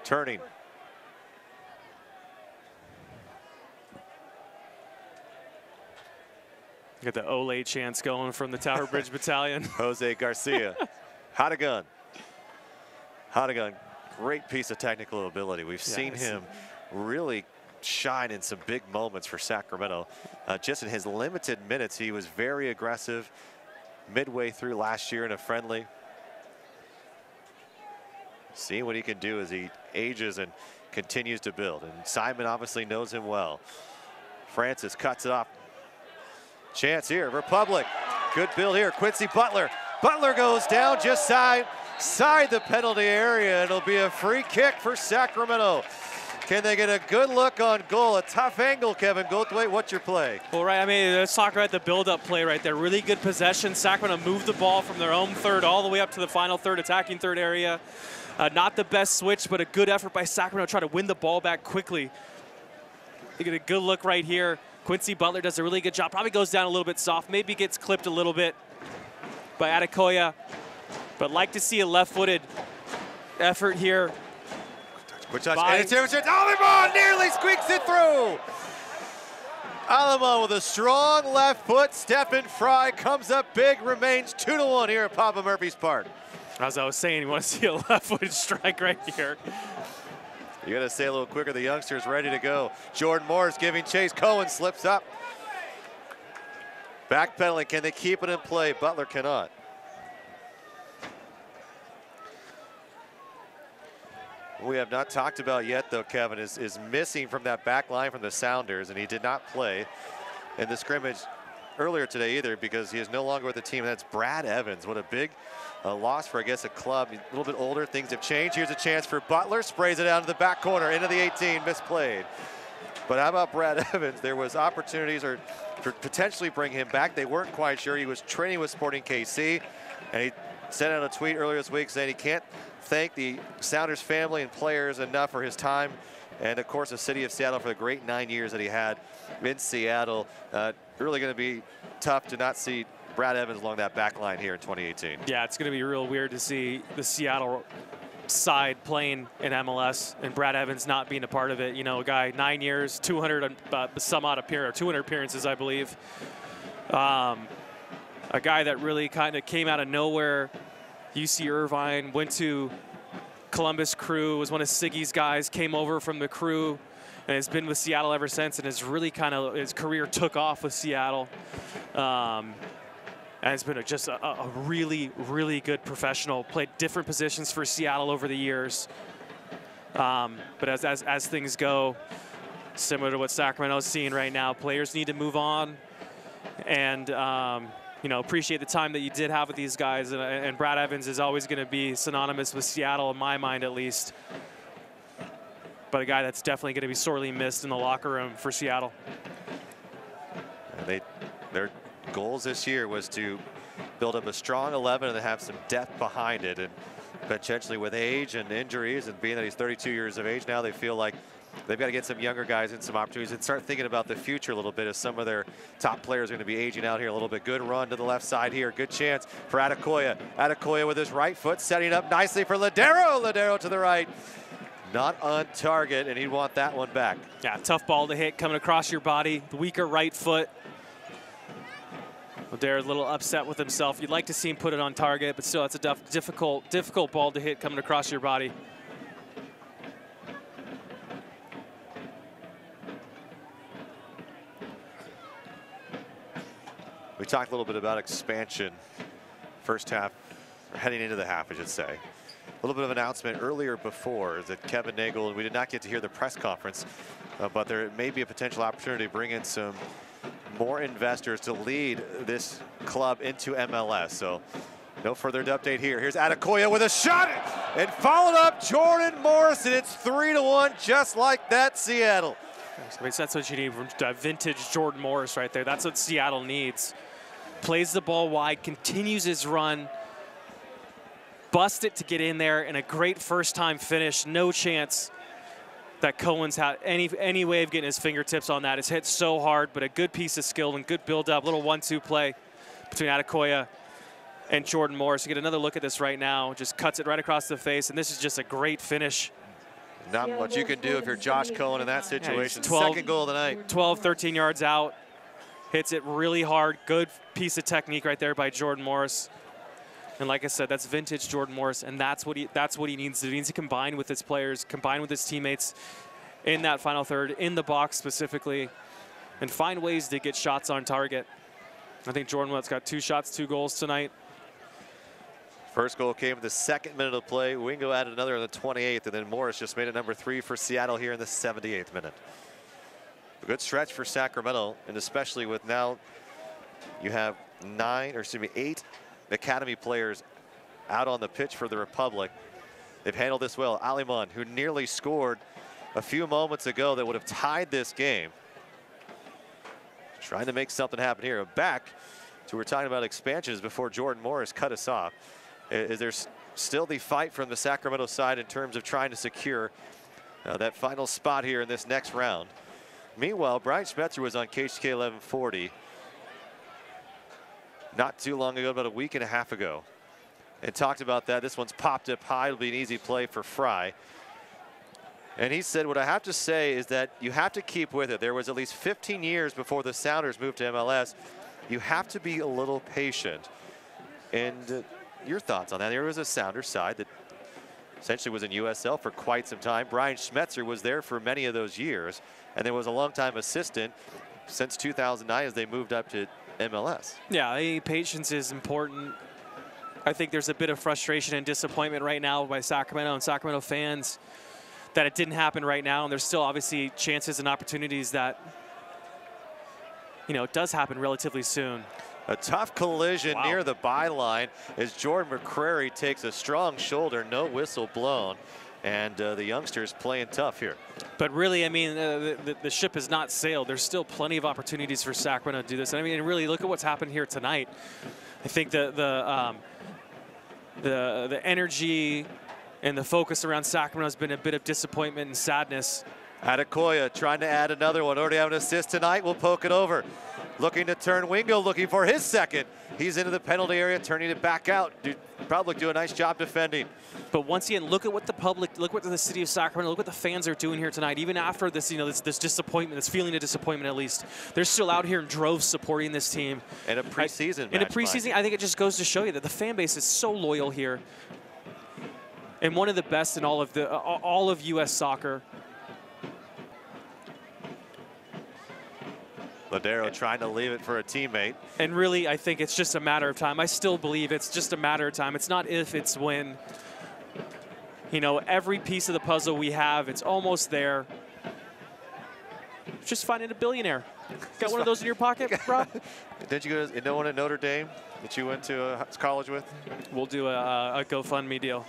Turning. Get the Olay chance going from the Tower Bridge Battalion. Jose Garcia. Hadagun. Hadagun, great piece of technical ability. We've seen him really shine in some big moments for Sacramento. Just in his limited minutes, he was very aggressive midway through last year in a friendly. Seeing what he can do as he ages and continues to build. And Simon obviously knows him well. Francis cuts it off. Chance here, Republic. Good build here, Quincy Butler. Butler goes down just side the penalty area. It'll be a free kick for Sacramento. Can they get a good look on goal? A tough angle, Kevin Goldthwait. What's your play? Well, right, I mean, let's talk about the build-up play right there. Really good possession. Sacramento moved the ball from their own third all the way up to the final third, attacking third area. Not the best switch, but a good effort by Sacramento to try to win the ball back quickly. They get a good look right here. Quincy Butler does a really good job. Probably goes down a little bit soft. Maybe gets clipped a little bit by Adekoya. But like to see a left-footed effort here. Good touch. And it's Aliman nearly squeaks it through. Aliman with a strong left foot. Stephen Fry comes up big, remains 2-1 here at Papa Murphy's Park. As I was saying, you want to see a left-footed strike right here. You got to say a little quicker. The youngster's ready to go. Jordan Morris giving chase. Cohen slips up. Backpedaling. Can they keep it in play? Butler cannot. What we have not talked about yet, though, Kevin, is missing from that back line from the Sounders, and he did not play in the scrimmage earlier today either because he is no longer with the team. That's Brad Evans. What a big loss for, I guess, a club. A little bit older. Things have changed. Here's a chance for Butler. Sprays it out to the back corner, into the 18, misplayed. But how about Brad Evans? There was opportunities or to potentially bring him back. They weren't quite sure. He was training with Sporting KC, and he sent out a tweet earlier this week saying he can't thank the Sounders family and players enough for his time, and of course the city of Seattle for the great 9 years that he had in Seattle. Really going to be tough to not see Brad Evans along that back line here in 2018. Yeah, it's going to be real weird to see the Seattle side playing in MLS and Brad Evans not being a part of it. You know, a guy 9 years, 200 some odd appearance, 200 appearances, I believe. A guy that really kind of came out of nowhere. UC Irvine, went to Columbus Crew, was one of Siggy's guys, came over from the Crew, and has been with Seattle ever since, and has really kind of, his career took off with Seattle. And it's been just a really, really good professional, played different positions for Seattle over the years. But as things go, similar to what Sacramento is seeing right now, players need to move on and you know, appreciate the time that you did have with these guys. And Brad Evans is always going to be synonymous with Seattle, in my mind at least. But a guy that's definitely going to be sorely missed in the locker room for Seattle. Their goals this year was to build up a strong 11 and have some depth behind it. And potentially with age and injuries and being that he's 32 years of age now, they feel like they've got to get some younger guys in some opportunities and start thinking about the future a little bit as some of their top players are going to be aging out here a little bit. Good run to the left side here. Good chance for Adekoya. Adekoya with his right foot setting up nicely for Ladero. Ladero to the right. not on target, and he'd want that one back. Yeah, tough ball to hit coming across your body. The weaker right foot. Adair's a little upset with himself. You'd like to see him put it on target, but still, it's a difficult ball to hit coming across your body. We talked a little bit about expansion first half, or heading into the half, I should say. A little bit of announcement earlier before that Kevin Nagel, and we did not get to hear the press conference, but there may be a potential opportunity to bring in some more investors to lead this club into MLS. So no further update here. Here's Adekoya with a shot, and followed up Jordan Morris, and it's 3-1, just like that, Seattle. That's what you need from vintage Jordan Morris right there. That's what Seattle needs. Plays the ball wide, continues his run, bust it to get in there, and a great first-time finish. No chance that Cohen's had any way of getting his fingertips on that. It's hit so hard, but a good piece of skill and good build-up. Little 1-2 play between Adekoya and Jordan Morris. You get another look at this right now. Just cuts it right across the face, and this is just a great finish. Not much you can do if you're Josh Cohen in that situation. Yeah, second goal of the night. 12, 13 yards out. Hits it really hard. Good piece of technique right there by Jordan Morris. And like I said, that's vintage Jordan Morris, and that's what he needs to do. He needs to combine with his players, combine with his teammates in that final third, in the box specifically, and find ways to get shots on target. I think Jordan Morris got 2 shots, 2 goals tonight. First goal came in the 2nd minute of play. Wingo added another in the 28th, and then Morris just made it number 3 for Seattle here in the 78th minute. A good stretch for Sacramento, and especially with now you have 8 academy players out on the pitch for the Republic. They've handled this well. Aliman, who nearly scored a few moments ago that would have tied this game. Trying to make something happen here. Back to we're talking about expansions before Jordan Morris cut us off. Is there still the fight from the Sacramento side in terms of trying to secure that final spot here in this next round? Meanwhile, Brian Schmetzer was on KHK 1140 not too long ago, about a week and a half ago, and talked about that. This one's popped up high. It'll be an easy play for Fry. And he said, what I have to say is that you have to keep with it. There was at least 15 years before the Sounders moved to MLS. You have to be a little patient. And your thoughts on that? There was a Sounders side that essentially was in USL for quite some time. Brian Schmetzer was there for many of those years, and there was a longtime assistant since 2009 as they moved up to MLS. Yeah, patience is important. I think there's a bit of frustration and disappointment right now by Sacramento and Sacramento fans that it didn't happen right now, and there's still obviously chances and opportunities that, you know, it does happen relatively soon. A tough collision near the byline as Jordan McCrary takes a strong shoulder, no whistle blown, and the youngsters playing tough here. But really, I mean, the ship has not sailed. There's still plenty of opportunities for Sacramento to do this. And I mean, really, look at what's happened here tonight. I think the energy and the focus around Sacramento has been a bit of disappointment and sadness. Adekoya trying to add another one. Already have an assist tonight. We'll poke it over. Looking to turn. Wingo looking for his second. He's into the penalty area, turning it back out. Probably do a nice job defending. But once again, look at what the public, look what the city of Sacramento, look what the fans are doing here tonight. Even after this, you know, this disappointment, this feeling of disappointment at least, they're still out here in droves supporting this team. In a preseason match. In a preseason, I think it just goes to show you that the fan base is so loyal here, and one of the best in all of U.S. soccer. Ladero trying to leave it for a teammate. And really, I think it's just a matter of time. I still believe it's just a matter of time. It's not if, it's when. You know, every piece of the puzzle we have, it's almost there. Just finding a billionaire. Got one of those in your pocket, Rob? Did you go to no one at Notre Dame that you went to college with? We'll do a GoFundMe deal.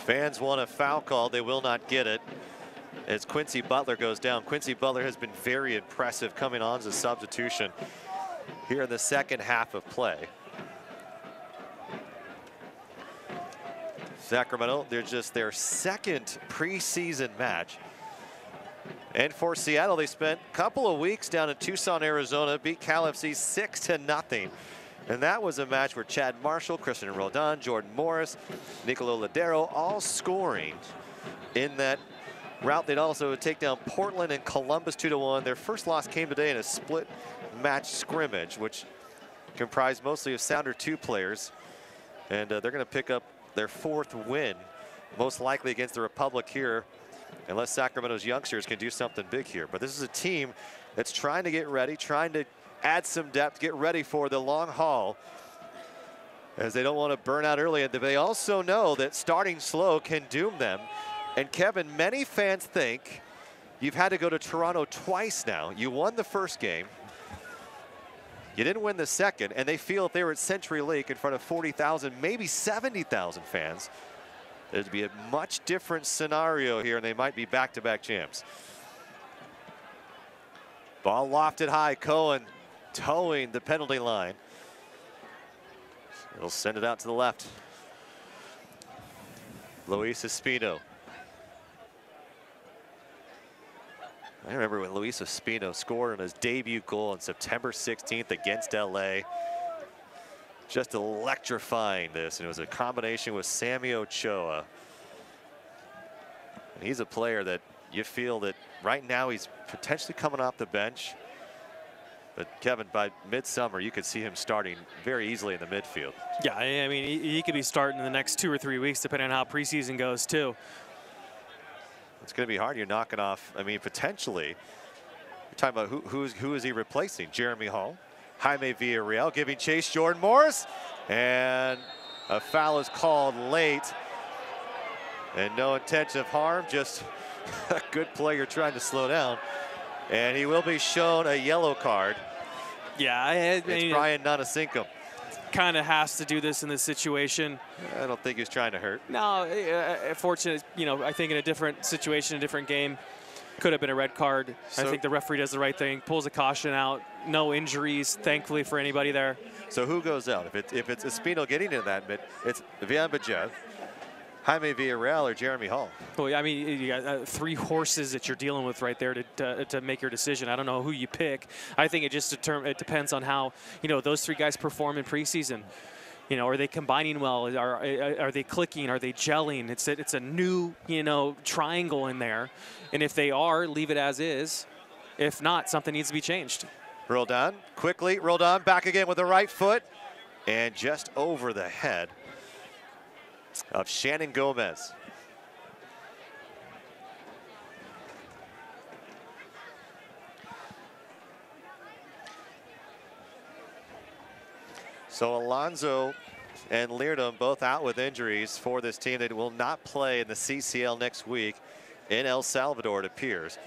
Fans want a foul call. They will not get it as Quincy Butler goes down. Quincy Butler has been very impressive coming on as a substitution here in the second half of play. Sacramento, they're just their second preseason match. And for Seattle, they spent a couple of weeks down in Tucson, Arizona, beat Cal FC 6-0 And that was a match where Chad Marshall, Christian Roldan, Jordan Morris, Nicolo Ladero all scoring in that route. They'd also take down Portland and Columbus 2-1. Their first loss came today in a split match scrimmage, which comprised mostly of Sounder 2 players. And they're going to pick up their 4th win, most likely against the Republic here, unless Sacramento's youngsters can do something big here. But this is a team that's trying to get ready, trying to add some depth, get ready for the long haul, as they don't want to burn out early. And they also know that starting slow can doom them. And Kevin, many fans think you've had to go to Toronto twice now. You won the first game, you didn't win the second, and they feel if they were at Century Lake in front of 40,000, maybe 70,000 fans, it'd be a much different scenario here, and they might be back-to-back champs. Ball lofted high, Cohen towing the penalty line. He'll send it out to the left. Luis Espino. I remember when Luis Espino scored on his debut goal on September 16th against LA. Just electrifying this, and it was a combination with Sammy Ochoa. And he's a player that you feel that right now he's potentially coming off the bench. But Kevin, by midsummer, you could see him starting very easily in the midfield. Yeah, I mean, he could be starting in the next 2 or 3 weeks, depending on how preseason goes, too. It's going to be hard. You're knocking off, I mean, potentially, you're talking about who is he replacing? Jeremy Hall, Jaime Villarreal giving chase, Jordan Morris, and a foul is called late. And no intention of harm, just a good player trying to slow down. And he will be shown a yellow card. Yeah, it's Brian Nanasinkum. Kind of has to do this in this situation. I don't think he was trying to hurt. No, fortunate, you know, I think in a different situation, a different game, could have been a red card. So I think the referee does the right thing, pulls a caution out, no injuries, thankfully, for anybody there. So who goes out? If it's Espino getting into that bit, it's Vian Bajev, Jaime Villarreal, or Jeremy Hall. Well, I mean, you got 3 horses that you're dealing with right there to make your decision. I don't know who you pick. I think it depends on how, you know, those 3 guys perform in preseason. You know, are they combining well? Are they clicking? Are they gelling? It's a new, you know, triangle in there. And if they are, leave it as is. If not, something needs to be changed. Roldan, quickly, Roldan back again with the right foot. And just over the head of Shannon Gomez. So Alonso and Leardom both out with injuries for this team. They will not play in the CCL next week in El Salvador, it appears.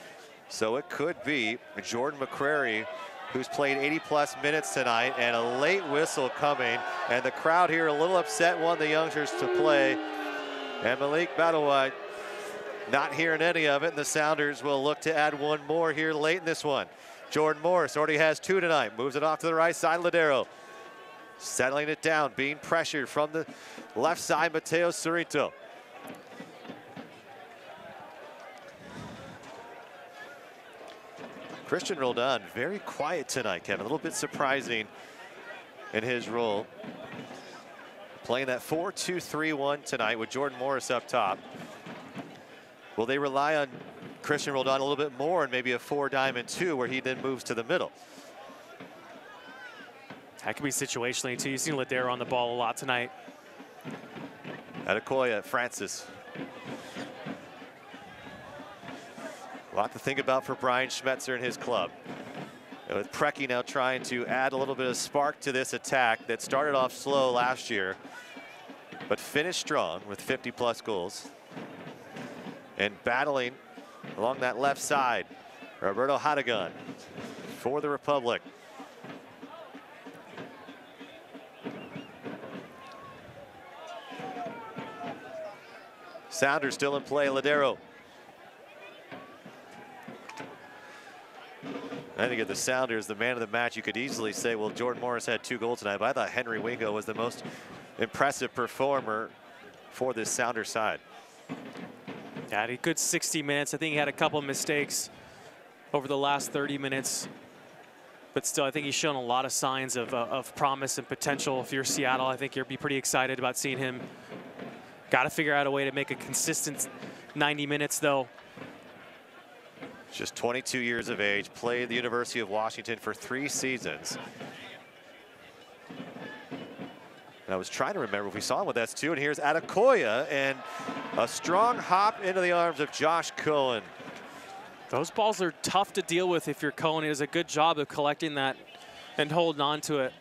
So it could be Jordan McCrary, who's played 80+ minutes tonight, and a late whistle coming. And the crowd here a little upset, want the youngsters to play. And Malik Badawai not hearing any of it, and the Sounders will look to add one more here late in this one. Jordan Morris already has 2 tonight, moves it off to the right side, Ladero. Settling it down, being pressured from the left side, Mateo Cerrito. Christian Roldan, very quiet tonight, Kevin. A little bit surprising in his role. Playing that 4-2-3-1 tonight with Jordan Morris up top. Will they rely on Christian Roldan a little bit more and maybe a 4-diamond-2 where he then moves to the middle? That could be situationally, too. You've seen Ladero on the ball a lot tonight. Adekoya, Francis. A lot to think about for Brian Schmetzer and his club. And with Preki now trying to add a little bit of spark to this attack that started off slow last year, but finished strong with 50+ goals. And battling along that left side, Roberto Hadagon for the Republic. Sounders still in play, Ladero. I think if the Sounders, the man of the match, you could easily say, well, Jordan Morris had 2 goals tonight, but I thought Henry Wingo was the most impressive performer for this Sounders side. Yeah, had a good 60 minutes. I think he had a couple of mistakes over the last 30 minutes. But still, I think he's shown a lot of signs of promise and potential. If you're Seattle, I think you'll be pretty excited about seeing him. Got to figure out a way to make a consistent 90 minutes, though. Just 22 years of age, played at the University of Washington for 3 seasons. And I was trying to remember if we saw him with S2, and here's Adekoya, and a strong hop into the arms of Josh Cohen. Those balls are tough to deal with if you're Cohen. He does a good job of collecting that and holding on to it.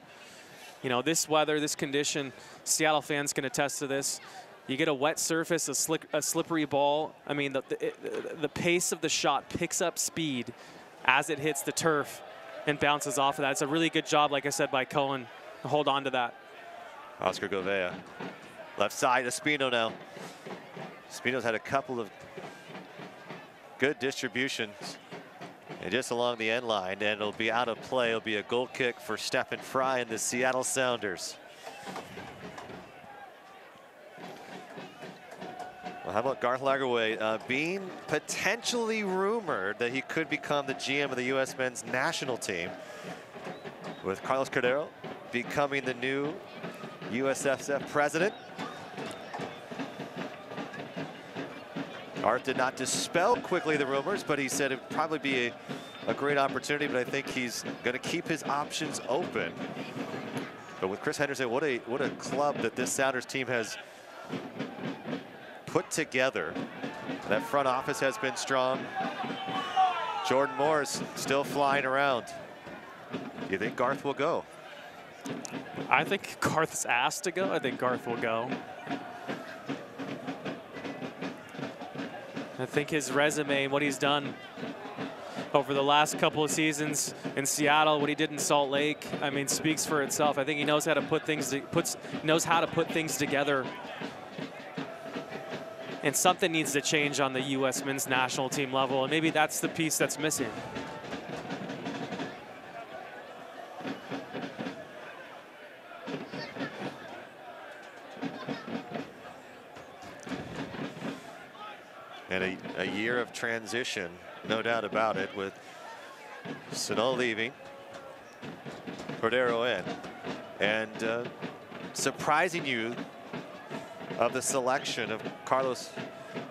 You know, this weather, this condition, Seattle fans can attest to this. You get a wet surface, a slippery ball. I mean, the pace of the shot picks up speed as it hits the turf and bounces off of that. It's a really good job, like I said, by Cohen to hold on to that. Oscar Govea, left side, Espino now. Espino's had a couple of good distributions. And just along the end line, and it'll be out of play. It'll be a goal kick for Stephen Fry and the Seattle Sounders. Well, how about Garth Lagerwey being potentially rumored that he could become the GM of the U.S. men's national team, with Carlos Cordero becoming the new USFF president. Garth did not dispel quickly the rumors, but he said it'd probably be a great opportunity, but I think he's going to keep his options open. But with Chris Henderson, what a club that this Sounders team has put together. That front office has been strong. Jordan Morris still flying around. Do you think Garth will go? I think Garth's asked to go. I think Garth will go. I think his resume and what he's done over the last couple of seasons in Seattle, what he did in Salt Lake, I mean, speaks for itself. I think he knows how to put things together. And something needs to change on the U.S. men's national team level, and maybe that's the piece that's missing. And a year of transition, no doubt about it, with Sano leaving, Cordero in, and surprising you of the selection of Carlos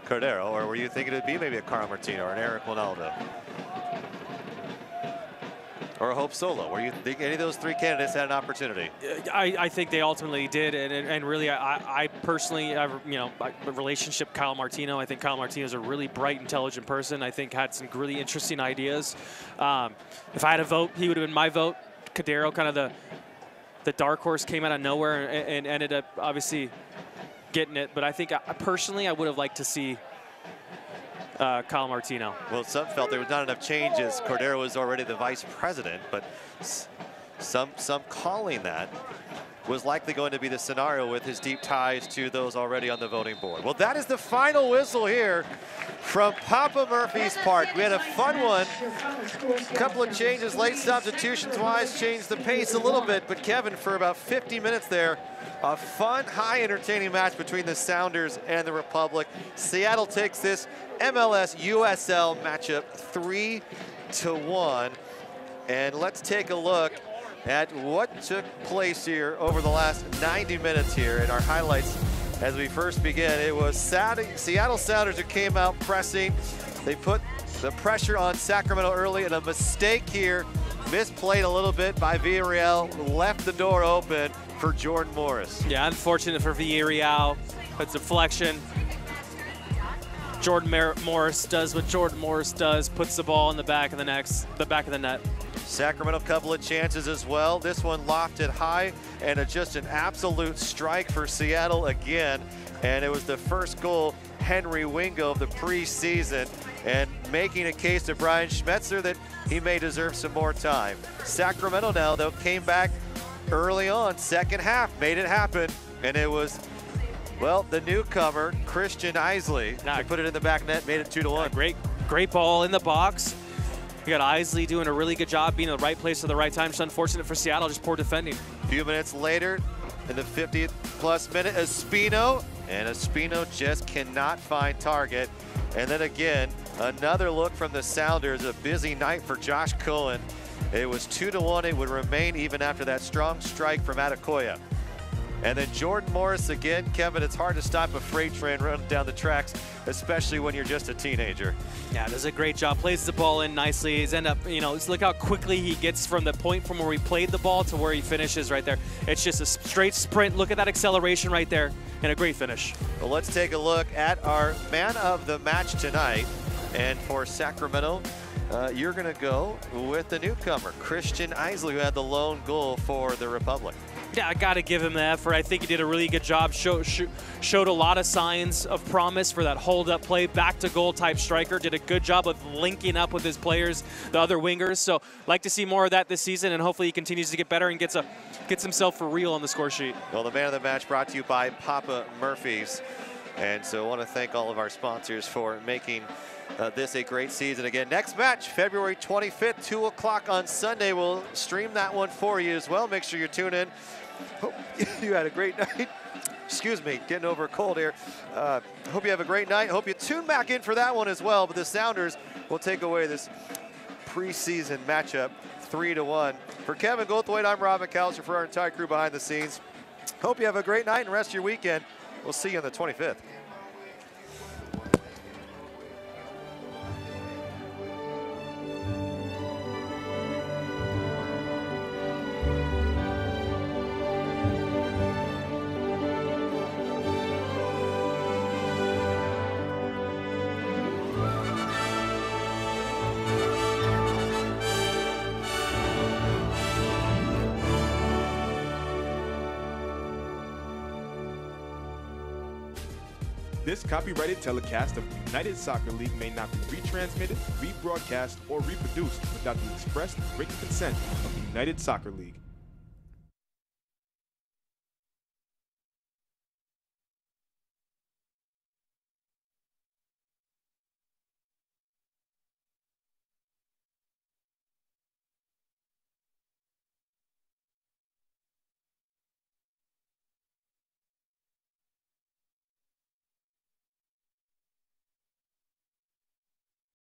Cordero, or were you thinking it'd be maybe a Carl Martino or an Eric Ronaldo? Or a Hope Solo? Were you thinking any of those 3 candidates had an opportunity? I think they ultimately did, and really, I personally, you know, relationship Kyle Martino. I think Kyle Martino is a really bright, intelligent person. I think had some really interesting ideas. If I had a vote, he would have been my vote. Cordero, kind of the dark horse, came out of nowhere and ended up obviously getting it. But I think personally, I would have liked to see Kyle Martino. Well, some felt there was not enough changes. Cordero was already the vice president, but some calling that was likely going to be the scenario with his deep ties to those already on the voting board. Well, that is the final whistle here from Papa Murphy's Park. We had a fun one. A couple of changes, late substitutions-wise, changed the pace a little bit, but Kevin, for about 50 minutes there, a fun, high entertaining match between the Sounders and the Republic. Seattle takes this MLS USL matchup 3-1. And let's take a look at what took place here over the last 90 minutes here in our highlights. As we first begin, it was Seattle Sounders who came out pressing. They put the pressure on Sacramento early, and a mistake here, misplayed a little bit by Villarreal, left the door open for Jordan Morris. Yeah, unfortunate for Villarreal, but deflection. Jordan Morris does what Jordan Morris does, puts the ball in the back of the net. Sacramento, a couple of chances as well. This one lofted high, and just an absolute strike for Seattle again. And it was the first goal, Henry Wingo, of the preseason, and making a case to Brian Schmetzer that he may deserve some more time. Sacramento now, though, came back early on, second half, made it happen, and it was, well, the newcomer, Christian Isley, to put it in the back net, made it 2-1. Great ball in the box. You got Isley doing a really good job, being in the right place at the right time. Just unfortunate for Seattle, just poor defending. A few minutes later, in the 50th plus minute, Espino, and Espino just cannot find target. And then again, another look from the Sounders, a busy night for Josh Cohen. It was 2-1. It would remain even after that strong strike from Adekoya. And then Jordan Morris again. Kevin, it's hard to stop a freight train running down the tracks, especially when you're just a teenager. Yeah, does a great job. Plays the ball in nicely. He's end up, you know, look how quickly he gets from the point from where he played the ball to where he finishes right there. It's just a straight sprint. Look at that acceleration right there and a great finish. Well, let's take a look at our man of the match tonight. And for Sacramento, you're going to go with the newcomer, Christian Isley, who had the lone goal for the Republic. Yeah, I got to give him the effort. I think he did a really good job. Showed a lot of signs of promise for that hold-up play, back-to-goal type striker. Did a good job of linking up with his players, the other wingers. So, like to see more of that this season, and hopefully he continues to get better and gets himself for real on the score sheet. Well, the man of the match brought to you by Papa Murphy's. And so I want to thank all of our sponsors for making this a great season. Again, next match, February 25th, 2 o'clock on Sunday. We'll stream that one for you as well. Make sure you tune in. Hope you had a great night. Excuse me, getting over a cold here. Hope you have a great night. Hope you tune back in for that one as well. But the Sounders will take away this preseason matchup 3-1. For Kevin Goldthwait, I'm Rob McAllister, for our entire crew behind the scenes. Hope you have a great night and rest of your weekend. We'll see you on the 25th. This copyrighted telecast of the United Soccer League may not be retransmitted, rebroadcast, or reproduced without the express written consent of the United Soccer League.